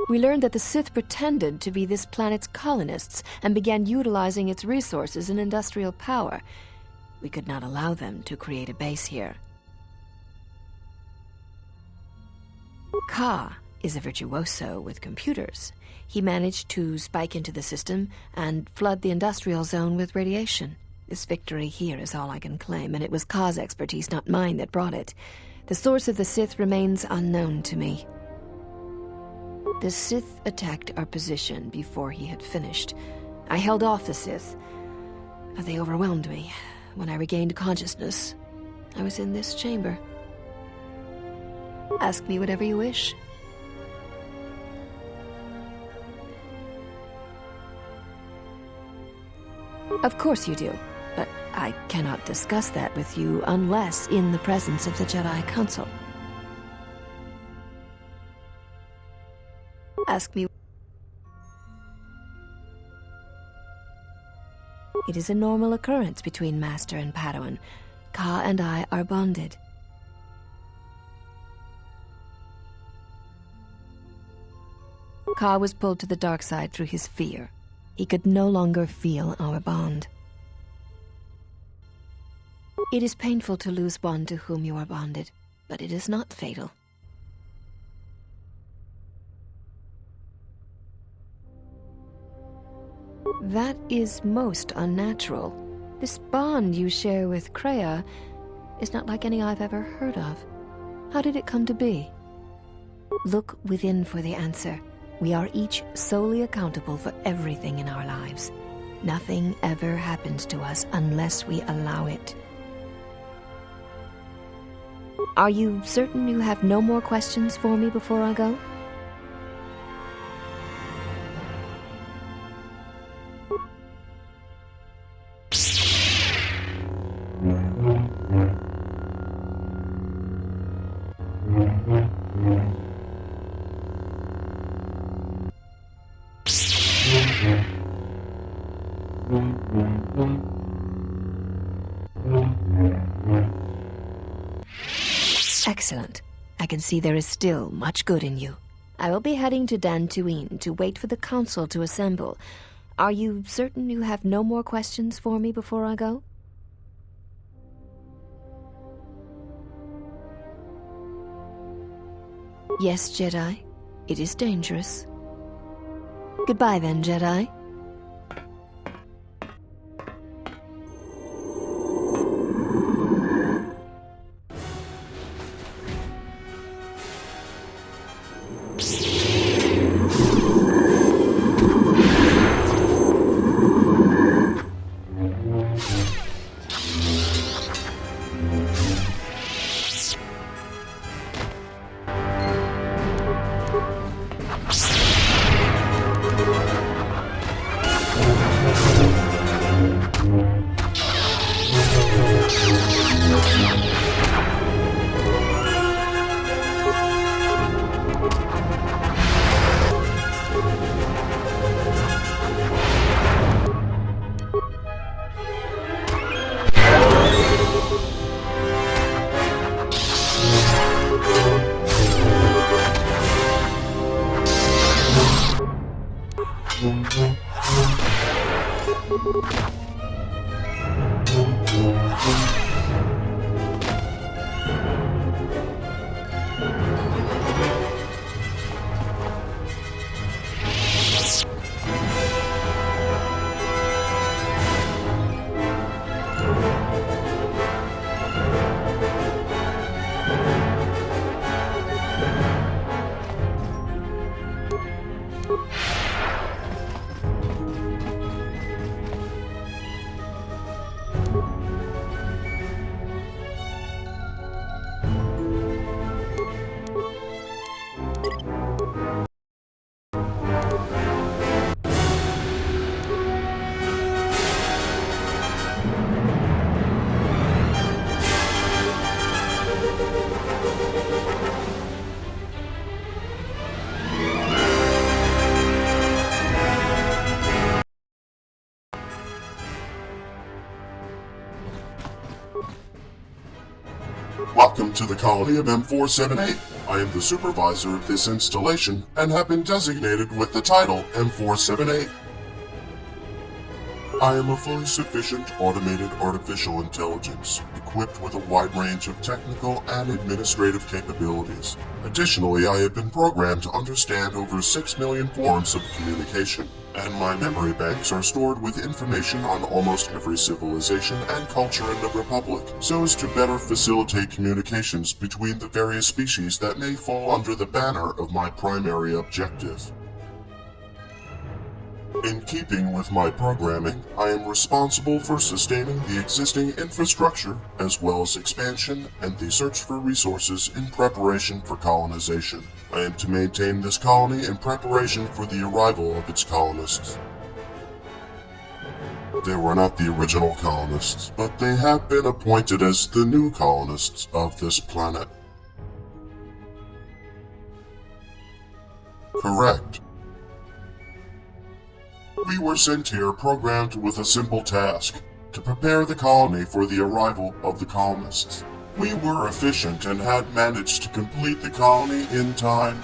We learned that the Sith pretended to be this planet's colonists and began utilizing its resources and industrial power. We could not allow them to create a base here. Ka is a virtuoso with computers. He managed to spike into the system and flood the industrial zone with radiation. This victory here is all I can claim, and it was Ka's expertise, not mine, that brought it. The source of the Sith remains unknown to me. The Sith attacked our position before he had finished. I held off the Sith, but they overwhelmed me. When I regained consciousness, I was in this chamber. Ask me whatever you wish. Of course you do, but I cannot discuss that with you unless in the presence of the Jedi Council. ask me. It is a normal occurrence between Master and Padawan. Ka and I are bonded. Ka was pulled to the dark side through his fear. He could no longer feel our bond. It is painful to lose one to whom you are bonded, but it is not fatal. That is most unnatural. This bond you share with Kreia is not like any I've ever heard of. How did it come to be? Look within for the answer. We are each solely accountable for everything in our lives. Nothing ever happens to us unless we allow it. Are you certain you have no more questions for me before I go? Excellent. I can see there is still much good in you. I will be heading to Dantooine to wait for the council to assemble. Are you certain you have no more questions for me before I go? Yes, Jedi. It is dangerous. Goodbye then, Jedi. Welcome to the colony of M4-78. I am the supervisor of this installation and have been designated with the title M4-78. I am a fully sufficient automated artificial intelligence, equipped with a wide range of technical and administrative capabilities. Additionally, I have been programmed to understand over 6 million forms of communication, and my memory banks are stored with information on almost every civilization and culture in the Republic, so as to better facilitate communications between the various species that may fall under the banner of my primary objective. In keeping with my programming, I am responsible for sustaining the existing infrastructure, as well as expansion and the search for resources in preparation for colonization. I am to maintain this colony in preparation for the arrival of its colonists. They were not the original colonists, but they have been appointed as the new colonists of this planet. Correct. We were sent here programmed with a simple task, to prepare the colony for the arrival of the colonists. We were efficient and had managed to complete the colony in time.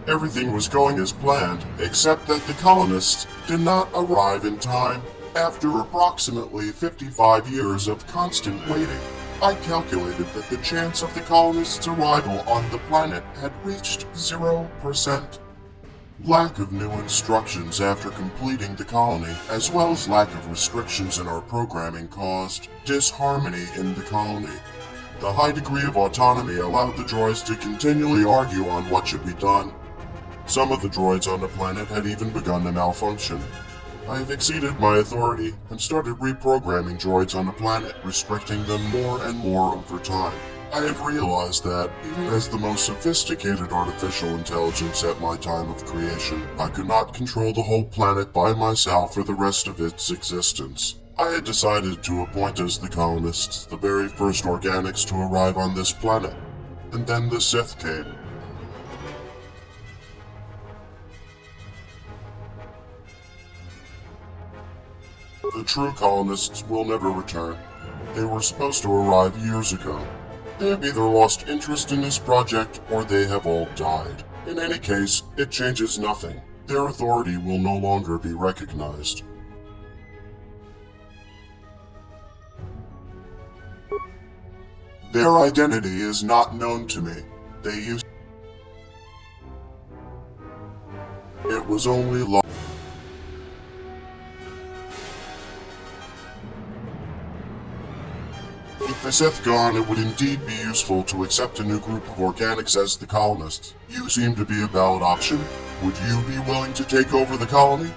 Everything was going as planned, except that the colonists did not arrive in time. After approximately 55 years of constant waiting, I calculated that the chance of the colonists' arrival on the planet had reached 0%. Lack of new instructions after completing the colony, as well as lack of restrictions in our programming, caused disharmony in the colony. The high degree of autonomy allowed the droids to continually argue on what should be done. Some of the droids on the planet had even begun to malfunction. I have exceeded my authority and started reprogramming droids on the planet, restricting them more and more over time. I have realized that, even as the most sophisticated artificial intelligence at my time of creation, I could not control the whole planet by myself for the rest of its existence. I had decided to appoint as the colonists the very first organics to arrive on this planet, and then the Sith came. The true colonists will never return. They were supposed to arrive years ago. They have either lost interest in this project or they have all died. In any case, it changes nothing. Their authority will no longer be recognized. Their identity is not known to me. They used... It was only With the Sith gone, it would indeed be useful to accept a new group of organics as the colonists. You seem to be a valid option. Would you be willing to take over the colony?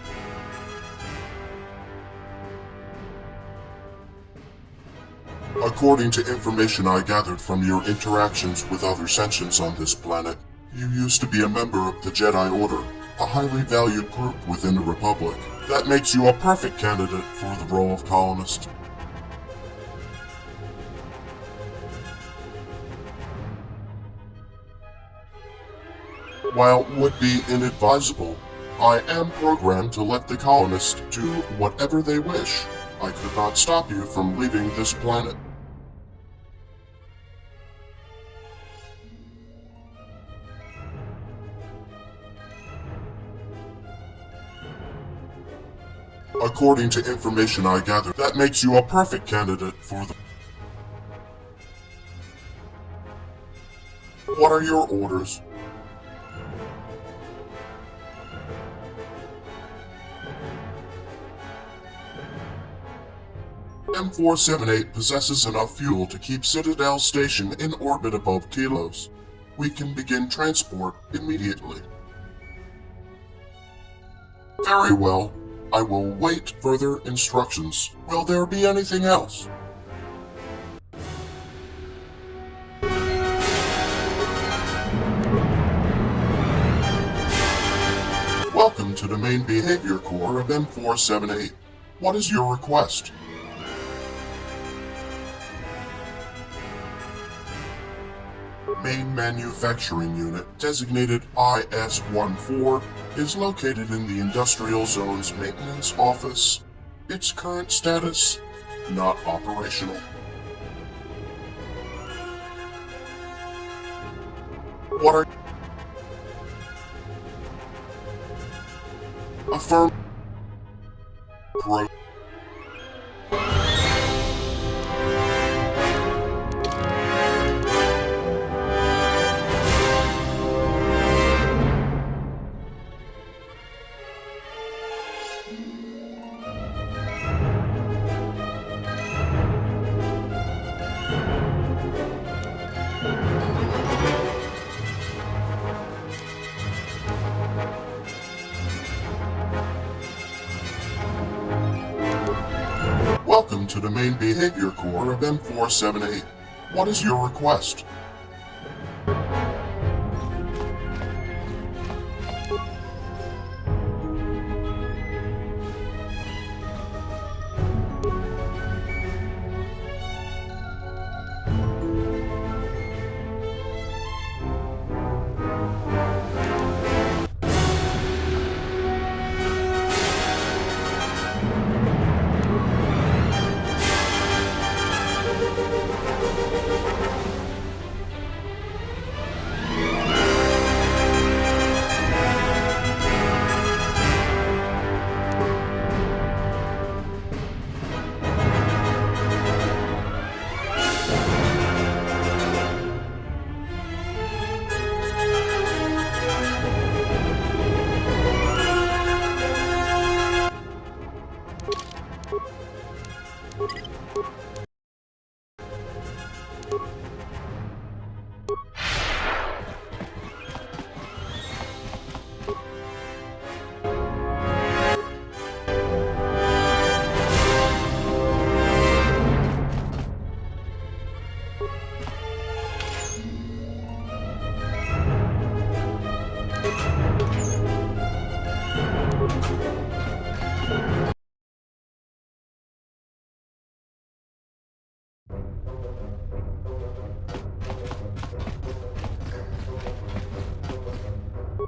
According to information I gathered from your interactions with other sentients on this planet, you used to be a member of the Jedi Order, a highly valued group within the Republic. That makes you a perfect candidate for the role of colonist. While it would be inadvisable, I am programmed to let the colonists do whatever they wish. I could not stop you from leaving this planet. According to information I gathered, that makes you a perfect candidate for the... What are your orders? M4-78 possesses enough fuel to keep Citadel Station in orbit above Telos. We can begin transport immediately. Very well. I will wait further instructions. Will there be anything else? Welcome to the main behavior core of M4-78. What is your request? Main manufacturing unit, designated IS-14, is located in the Industrial Zone's maintenance office. Its current status, not operational. What are... Affirm... Pro... Welcome to the main behavior core of M4-78. What is your request?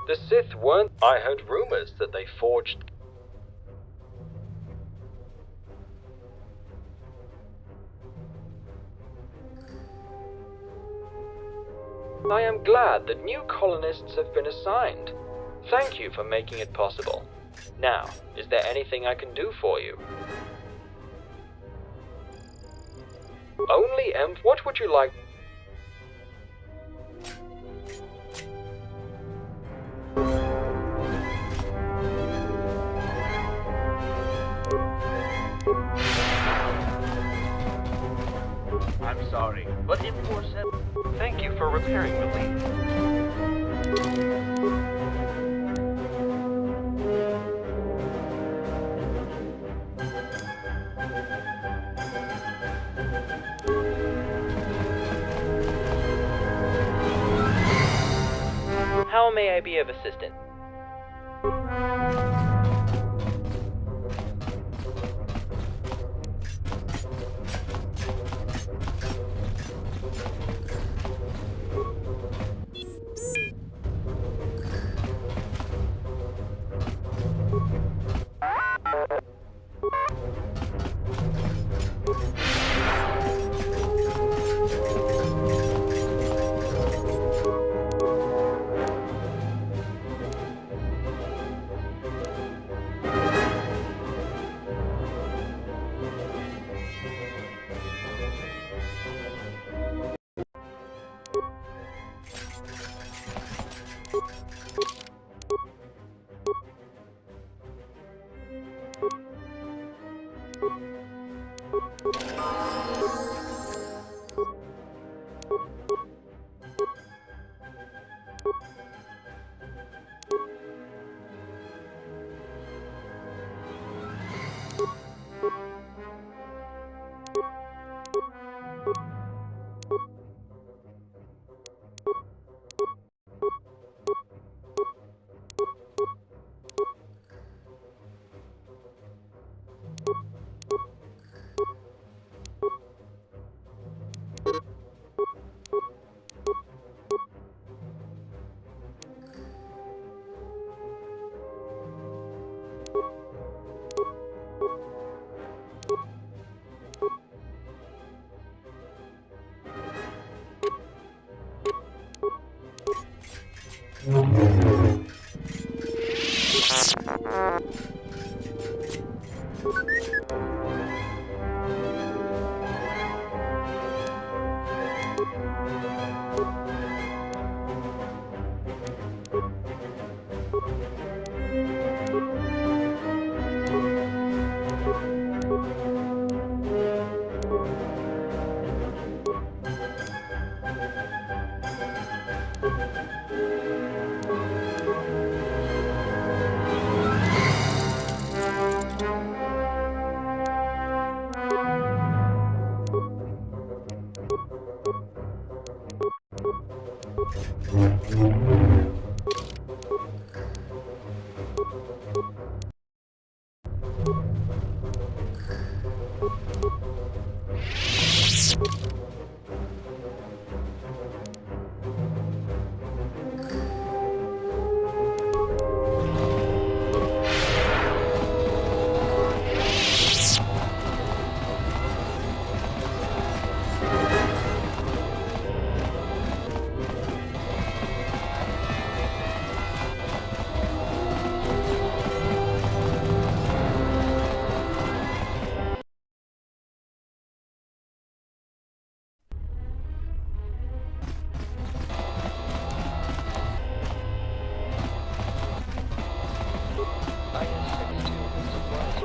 The Sith weren't. I heard rumors that they forged. I am glad that new colonists have been assigned. Thank you for making it possible. Now, is there anything I can do for you? Only what would you like? I'm sorry, but M4-78. Thank you for repairing the leak. How may I be of assistance?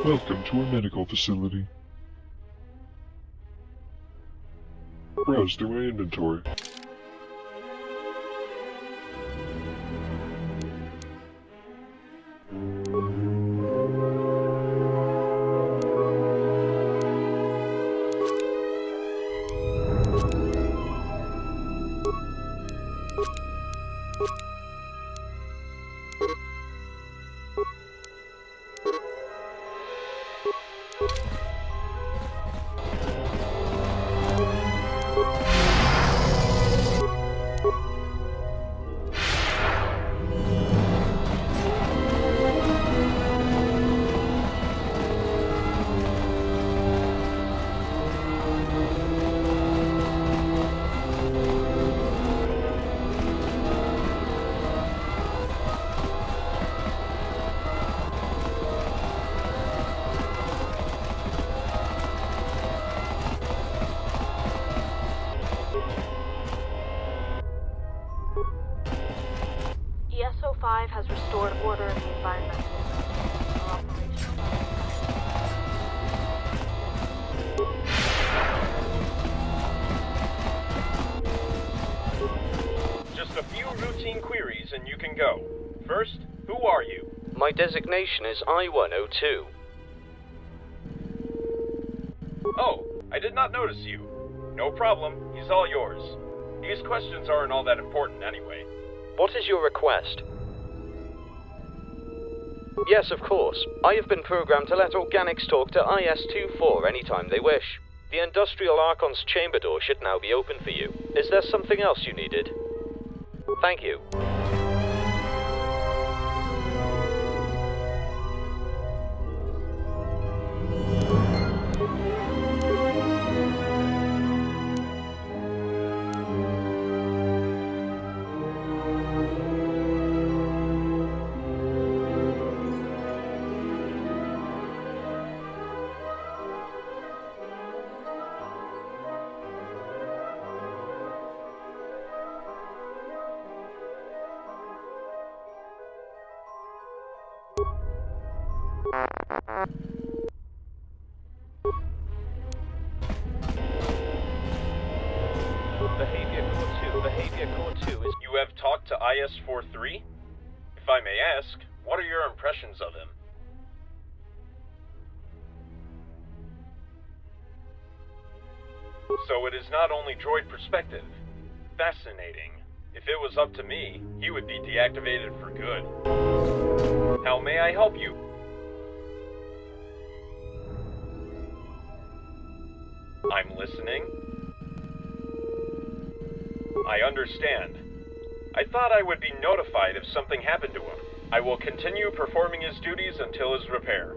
Welcome to our medical facility. Browse through my inventory. ESO-5 has restored order in the environmental Just a few routine queries and you can go. First, who are you? My designation is I-102. Oh, I did not notice you. No problem, he's all yours. These questions aren't all that important anyway. What is your request? Yes, of course. I have been programmed to let organics talk to IS-24 anytime they wish. The Industrial Archon's chamber door should now be open for you. Is there something else you needed? Thank you. Behavior Core 2 is... You have talked to IS-43? If I may ask, what are your impressions of him? So it is not only droid perspective. Fascinating. If it was up to me, he would be deactivated for good. How may I help you? I'm listening. I understand. I thought I would be notified if something happened to him. I will continue performing his duties until his repair.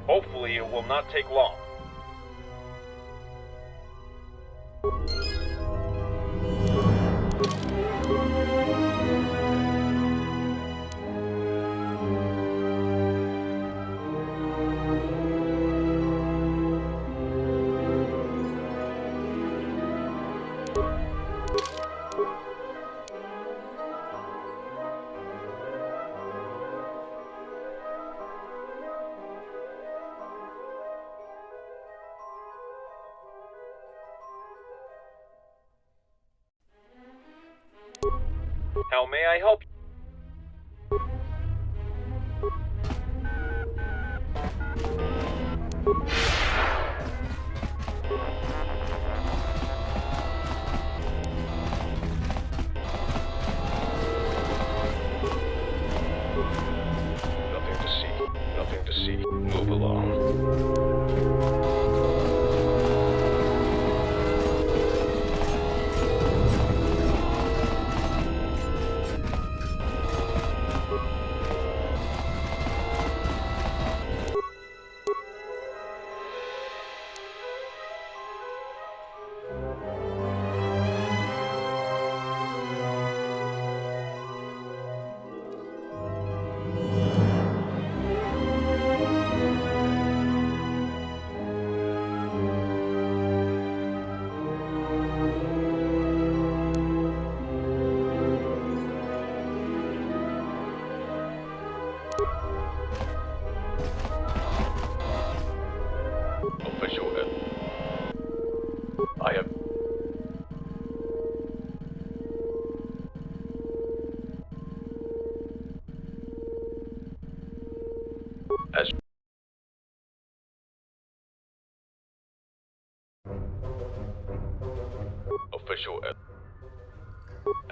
Hopefully it will not take long. How may I help you? Nothing to see. Nothing to see. Move along. I have... As... Official...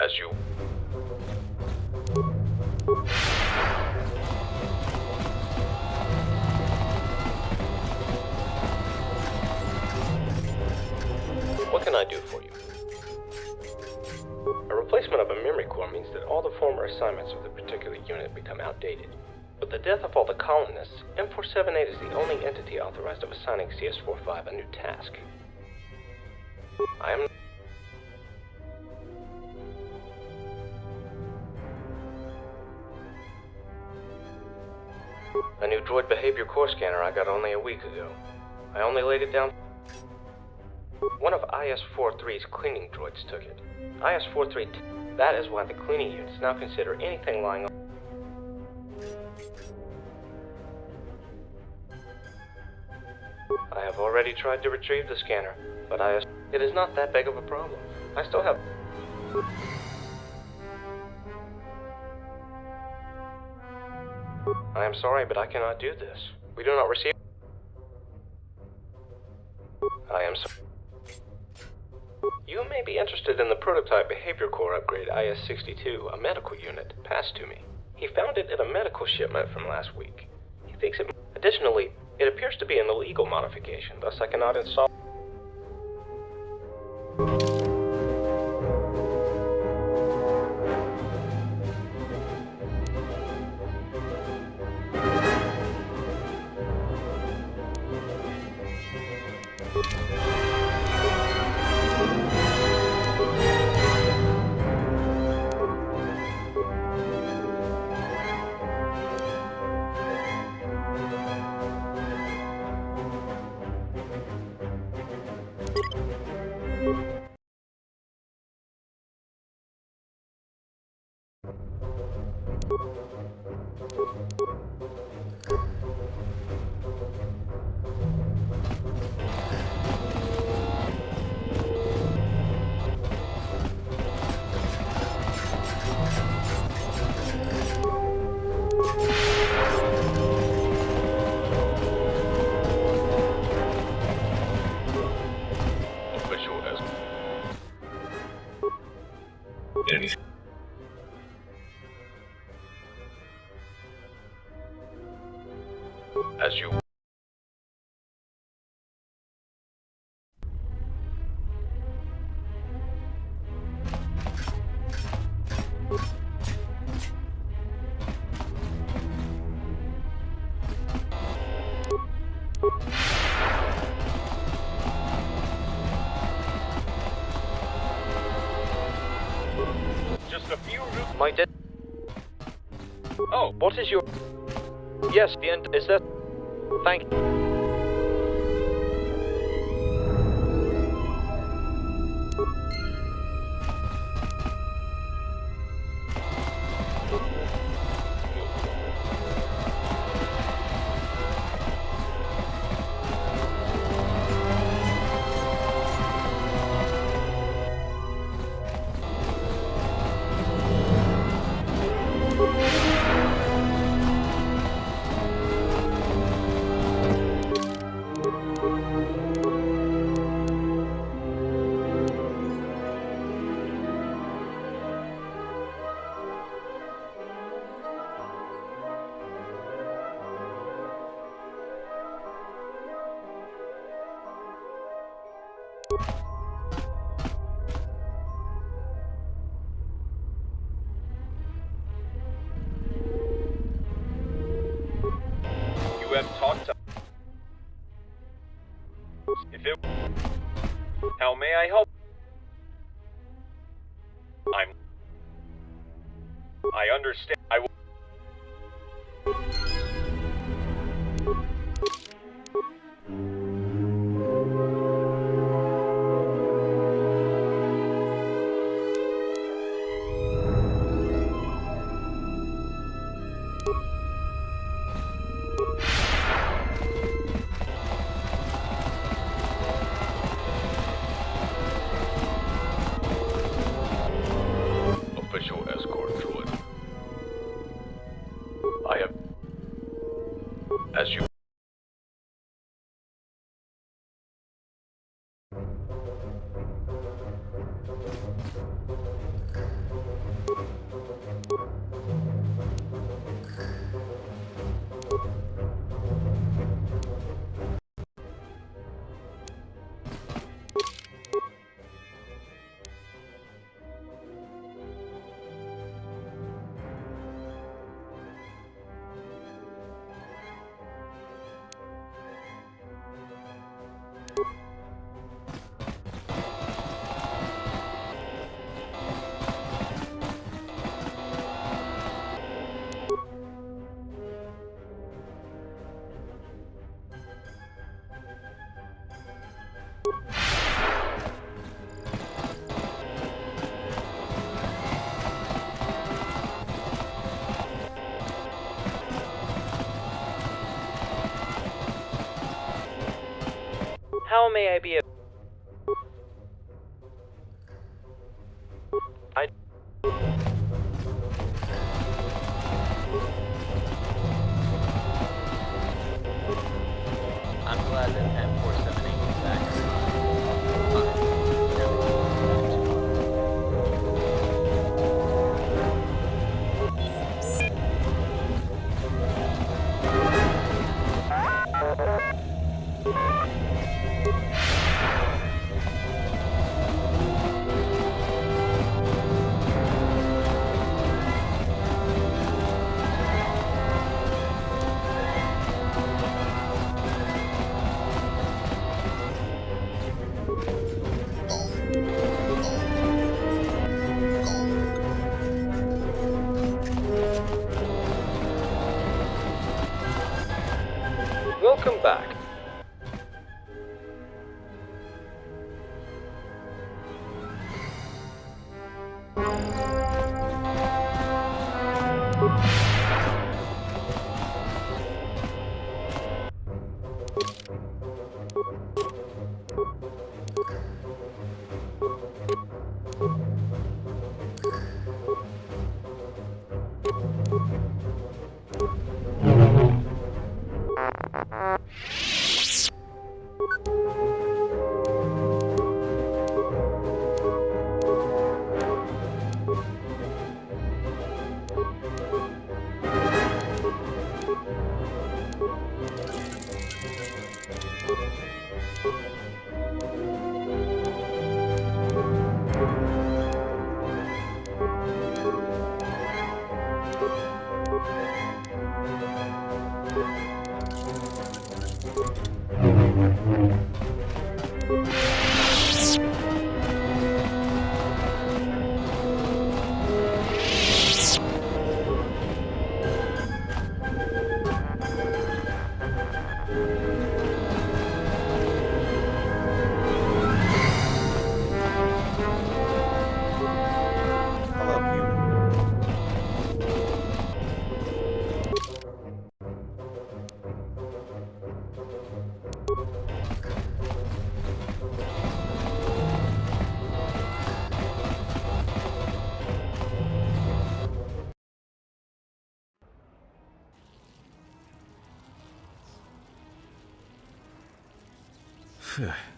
As you... What can I do for you? A replacement of a memory core means that all the former assignments of the particular unit become outdated. With the death of all the colonists, M4-78 is the only entity authorized of assigning CS-45 a new task. I am... A new droid behavior core scanner I got only a week ago. I only laid it down... One of IS-43's cleaning droids took it. IS-43... That is why the cleaning units now consider anything lying on. I have already tried to retrieve the scanner, but it is not that big of a problem. I still have... I am sorry, but I cannot do this. We do not receive... I am sorry. You may be interested in the prototype behavior core upgrade IS-62, a medical unit, passed to me. He found it in a medical shipment from last week. He thinks it... Additionally, it appears to be an illegal modification, thus I cannot install... As you... Just a few routes. My dead... Oh, What is your... Yes, the end... Is that... Thank you. You have talked to... If it... How may I help? I understand. I will... Official escort droid. I have... As you... How may I be of... I'm glad that M4-78 is back. Welcome back.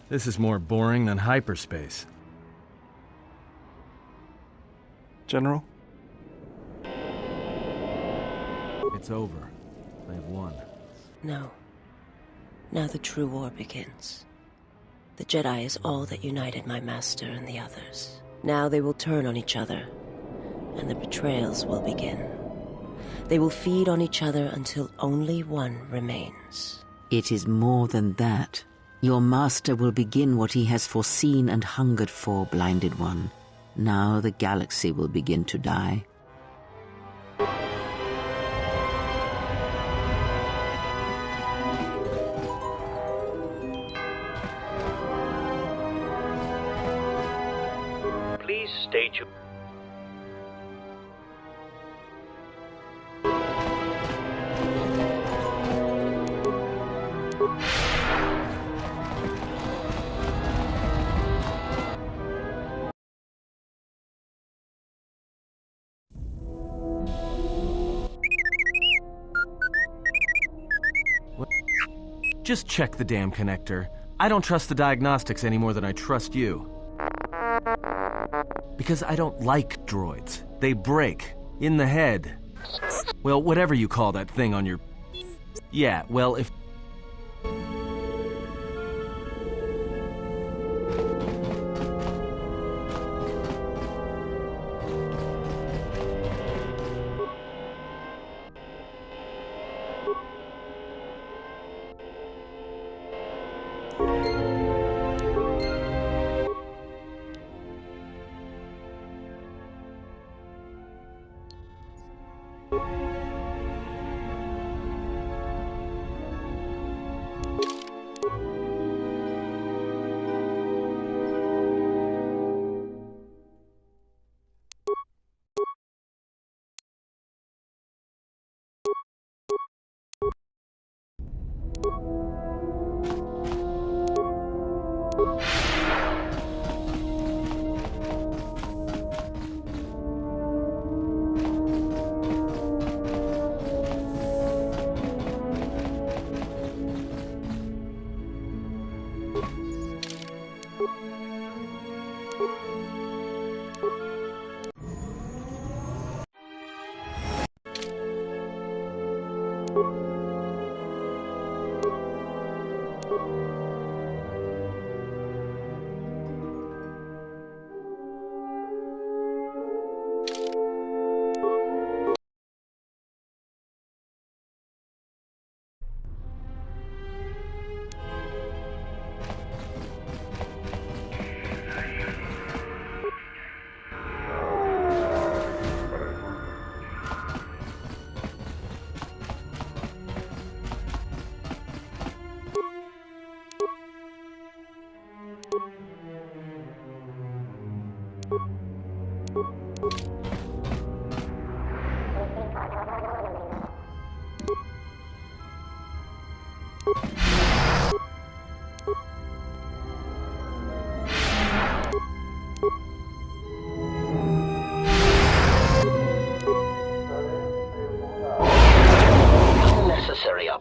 This is more boring than hyperspace. General? It's over. They've won. No. Now the true war begins. The Jedi is all that united my master and the others. Now they will turn on each other, and the betrayals will begin. They will feed on each other until only one remains. It is more than that. Your master will begin what he has foreseen and hungered for, Blinded One. Now the galaxy will begin to die. Please state your... Just check the damn connector. I don't trust the diagnostics any more than I trust you. Because I don't like droids. They break. In the head. Well, whatever you call that thing on your... Yeah, well, if...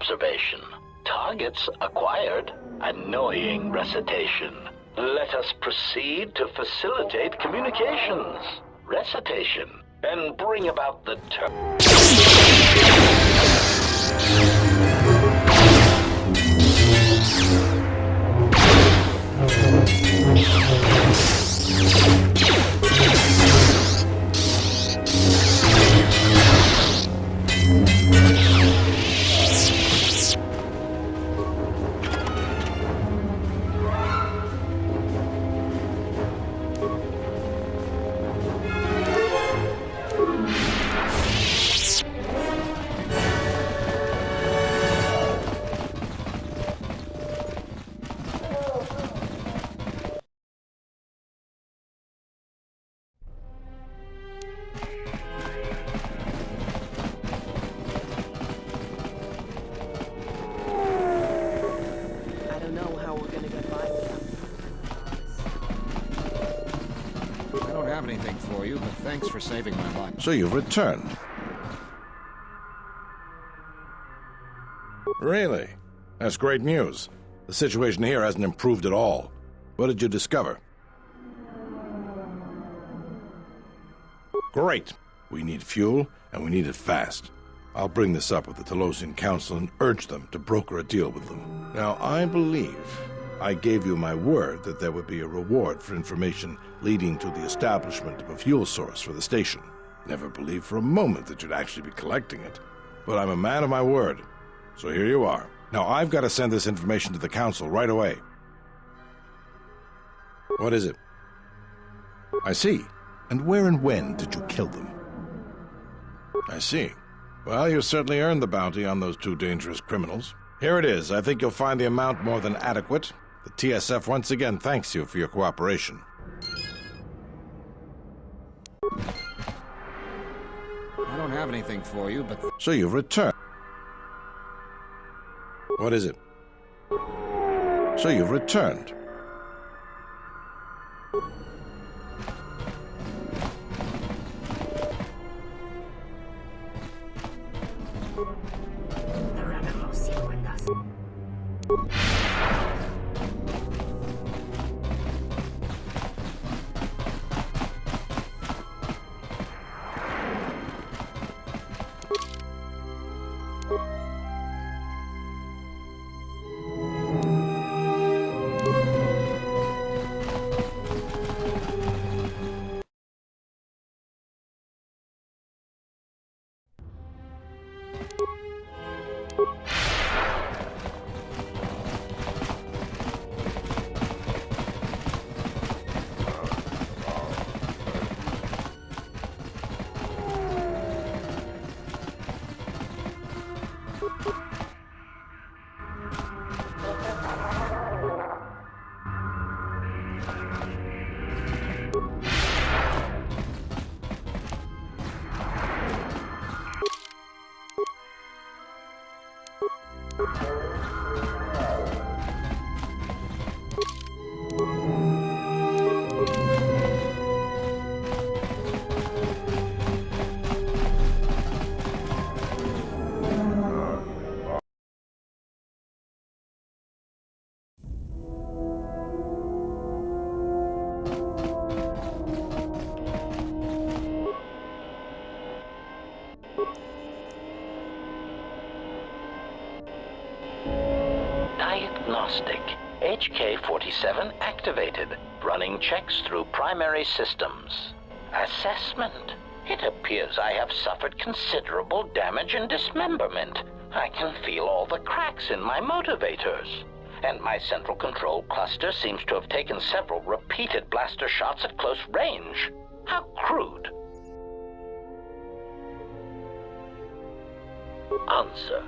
observation. Targets acquired. Annoying recitation. Let us proceed to facilitate communications. Recitation. And bring about the Thanks for saving my life. So you've returned. Really? That's great news. The situation here hasn't improved at all. What did you discover? Great. We need fuel, and we need it fast. I'll bring this up with the Telosian Council and urge them to broker a deal with them. Now, I believe I gave you my word that there would be a reward for information leading to the establishment of a fuel source for the station. Never believed for a moment that you'd actually be collecting it. But I'm a man of my word, so here you are. Now I've got to send this information to the Council right away. What is it? I see. And where and when did you kill them? I see. Well, you certainly earned the bounty on those two dangerous criminals. Here it is. I think you'll find the amount more than adequate. The TSF once again thanks you for your cooperation. I don't have anything for you, but... So you've returned. What is it? So you've returned. Diagnostic. HK-47 activated. Running checks through primary systems. Assessment. It appears I have suffered considerable damage and dismemberment. I can feel all the cracks in my motivators. And my central control cluster seems to have taken several repeated blaster shots at close range. How crude. Answer.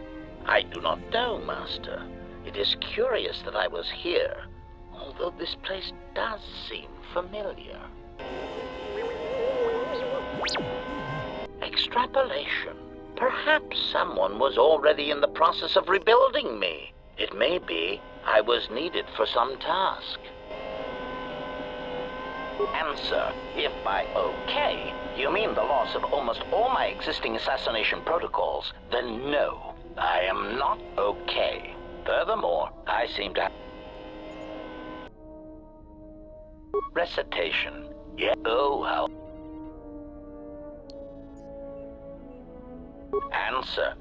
I do not know, Master. It is curious that I was here, although this place does seem familiar. Extrapolation. Perhaps someone was already in the process of rebuilding me. It may be I was needed for some task. Answer. If by okay, you mean the loss of almost all my existing assassination protocols, then no. I am not okay. Furthermore, I seem to have... Recitation. Yeah. Oh, how... Answer.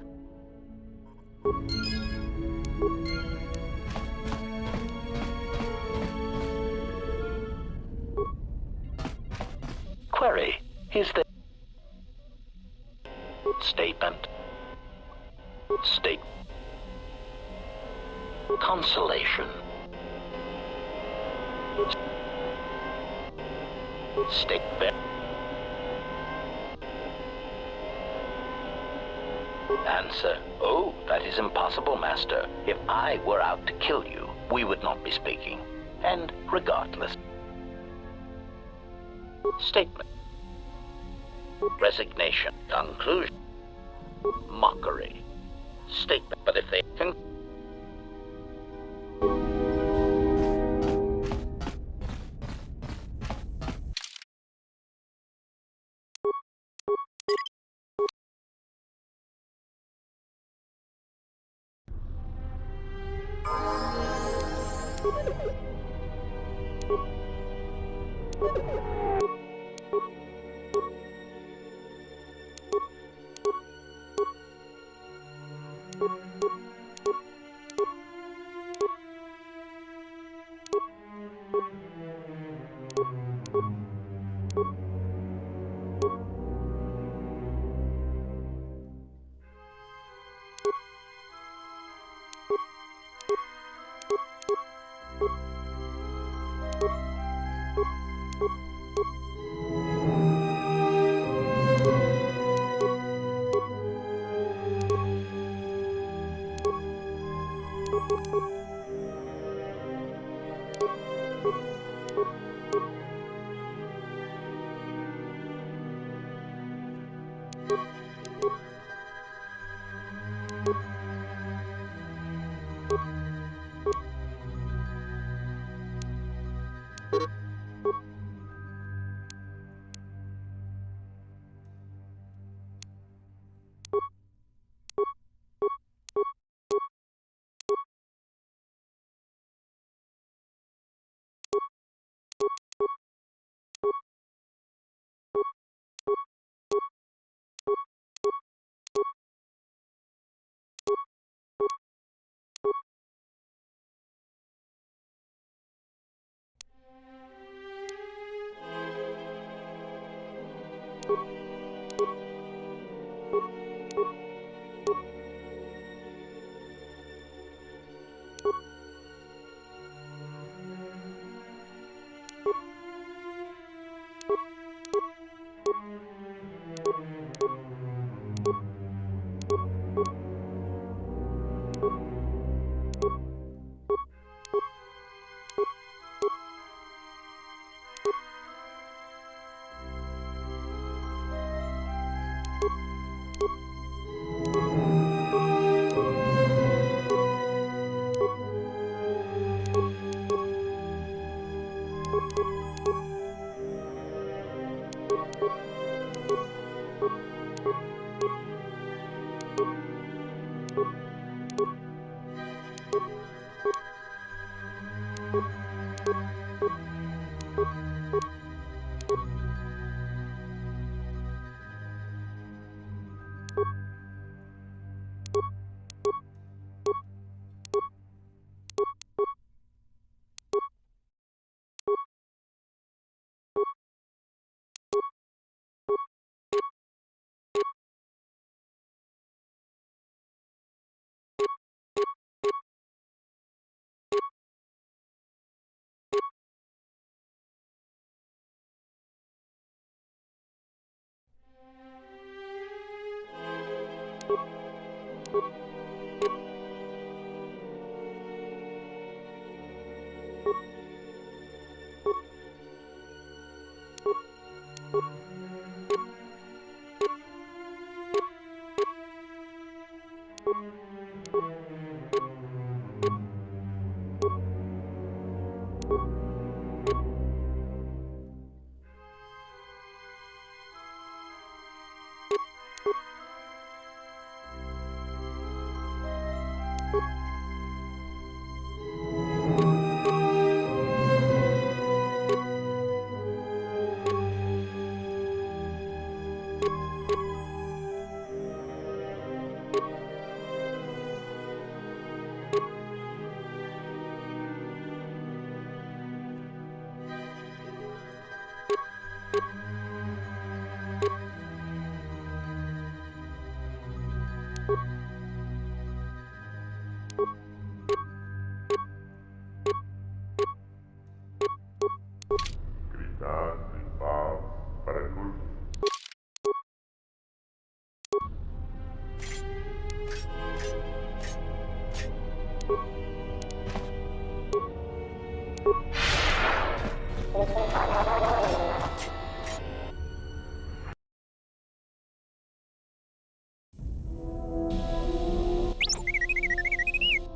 Query. Is there... Statement. State. Consolation. State there. Answer. Oh, that is impossible, Master. If I were out to kill you, we would not be speaking. And regardless. Statement. Resignation. Conclusion. Mockery. Statement. But if they can...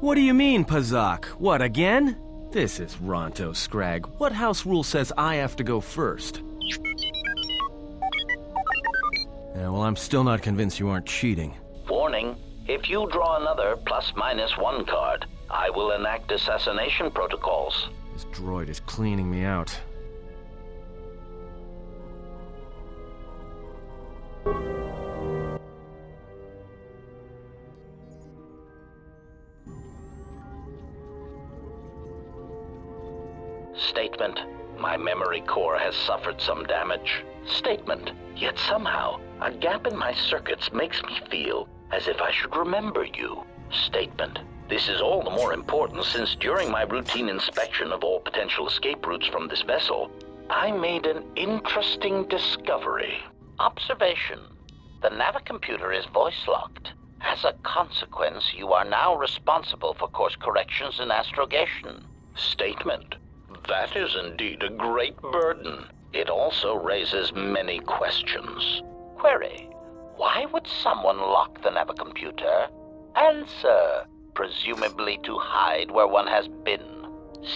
What do you mean, Pazak? What, again? This is Ronto Scrag. What house rule says I have to go first? Yeah, well, I'm still not convinced you aren't cheating. Warning, if you draw another +/-1 card, I will enact assassination protocols. This droid is cleaning me out. Statement. My memory core has suffered some damage. Statement. Yet somehow, a gap in my circuits makes me feel as if I should remember you. Statement. This is all the more important since during my routine inspection of all potential escape routes from this vessel, I made an interesting discovery. Observation. The navicomputer is voice-locked. As a consequence, you are now responsible for course corrections and astrogation. Statement. That is indeed a great burden. It also raises many questions. Query. Why would someone lock the navicomputer? Answer. Presumably to hide where one has been.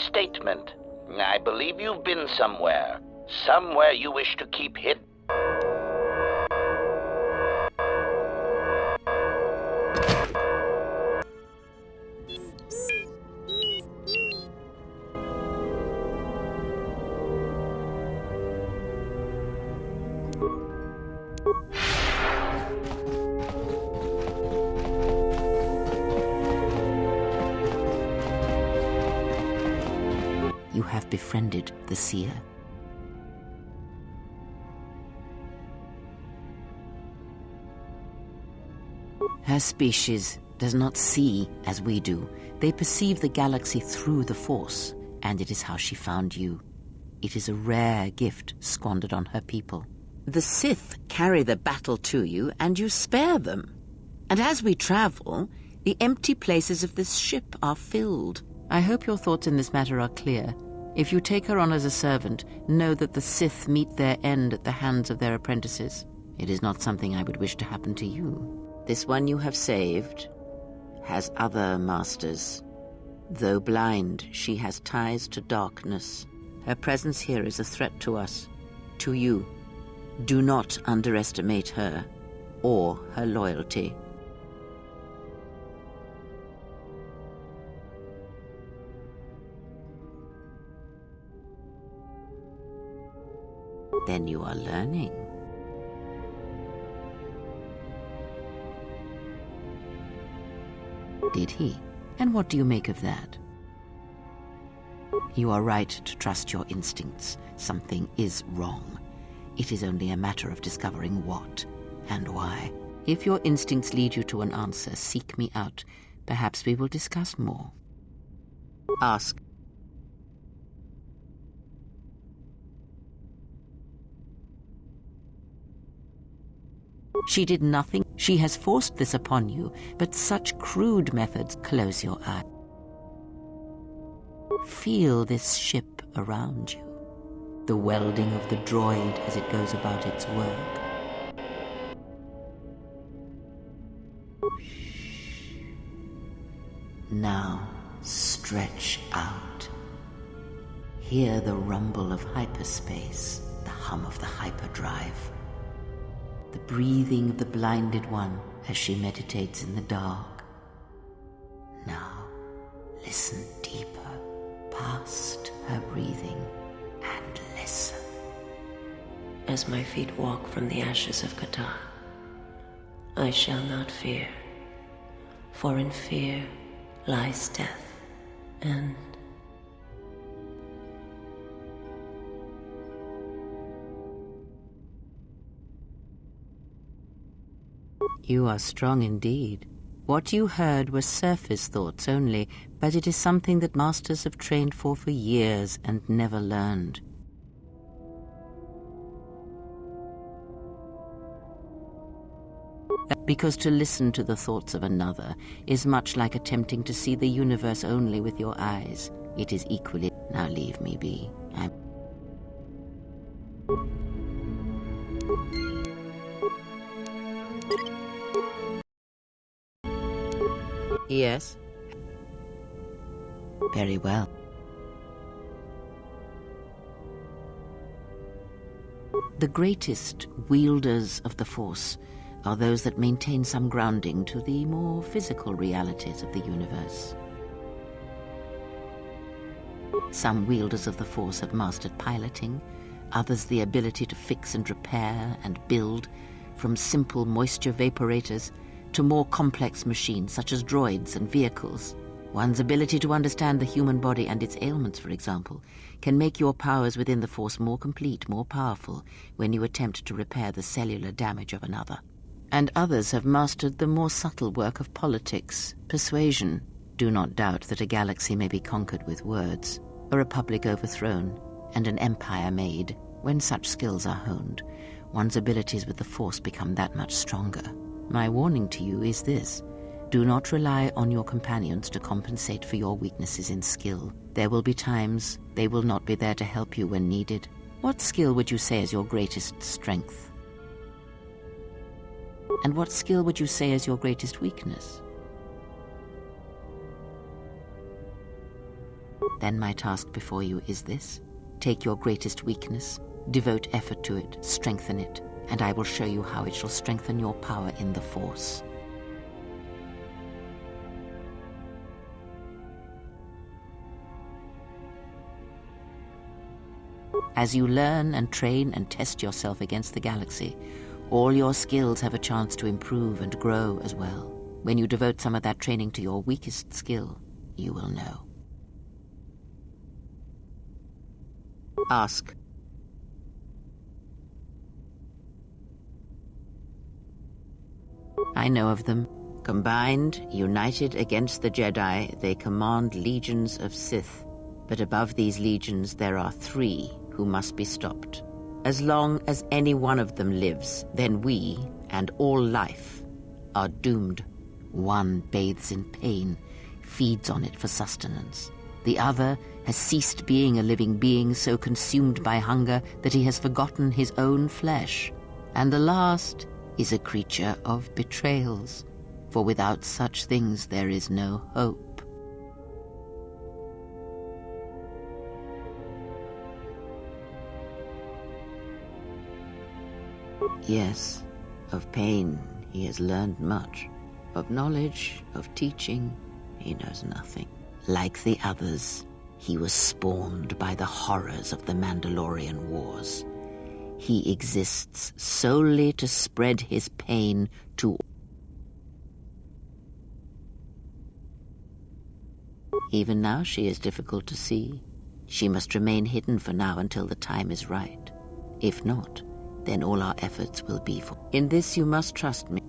Statement. I believe you've been somewhere. Somewhere you wish to keep hidden. You have befriended the seer. Her species does not see as we do. They perceive the galaxy through the Force, and it is how she found you. It is a rare gift squandered on her people. The Sith carry the battle to you, and you spare them. And as we travel, the empty places of this ship are filled. I hope your thoughts in this matter are clear. If you take her on as a servant, know that the Sith meet their end at the hands of their apprentices. It is not something I would wish to happen to you. This one you have saved has other masters. Though blind, she has ties to darkness. Her presence here is a threat to us, to you. Do not underestimate her or her loyalty. Then you are learning. Did he? And what do you make of that? You are right to trust your instincts. Something is wrong. It is only a matter of discovering what and why. If your instincts lead you to an answer, seek me out. Perhaps we will discuss more. Ask. She did nothing. She has forced this upon you, but such crude methods. Close your eye. Feel this ship around you. The welding of the droid as it goes about its work. Now, stretch out. Hear the rumble of hyperspace, the hum of the hyperdrive. The breathing of the blinded one as she meditates in the dark. Now, listen deeper, past her breathing, and listen. As my feet walk from the ashes of KOTOR, I shall not fear, for in fear lies death, and you are strong indeed. What you heard were surface thoughts only, but it is something that masters have trained for years and never learned. Because to listen to the thoughts of another is much like attempting to see the universe only with your eyes. It is equally... Now leave me be. Yes? Very well. The greatest wielders of the Force are those that maintain some grounding to the more physical realities of the universe. Some wielders of the Force have mastered piloting, others the ability to fix and repair and build, from simple moisture vaporators to more complex machines such as droids and vehicles. One's ability to understand the human body and its ailments, for example, can make your powers within the Force more complete, more powerful, when you attempt to repair the cellular damage of another. And others have mastered the more subtle work of politics, persuasion. Do not doubt that a galaxy may be conquered with words, a republic overthrown, and an empire made. When such skills are honed, one's abilities with the Force become that much stronger. My warning to you is this: do not rely on your companions to compensate for your weaknesses in skill. There will be times they will not be there to help you when needed. What skill would you say is your greatest strength? And what skill would you say is your greatest weakness? Then my task before you is this: take your greatest weakness, devote effort to it, strengthen it, and I will show you how it shall strengthen your power in the Force. As you learn and train and test yourself against the galaxy, all your skills have a chance to improve and grow as well. When you devote some of that training to your weakest skill, you will know. Ask. I know of them. Combined, united against the Jedi, they command legions of Sith. But above these legions there are 3 who must be stopped. As long as any one of them lives, then we, and all life, are doomed. One bathes in pain, feeds on it for sustenance. The other has ceased being a living being, so consumed by hunger that he has forgotten his own flesh. And the last is a creature of betrayals, for without such things there is no hope. Yes, of pain he has learned much. Of knowledge, of teaching, he knows nothing. Like the others, he was spawned by the horrors of the Mandalorian Wars. He exists solely to spread his pain to... Even now she is difficult to see. She must remain hidden for now until the time is right. If not, then all our efforts will be for... In this you must trust me.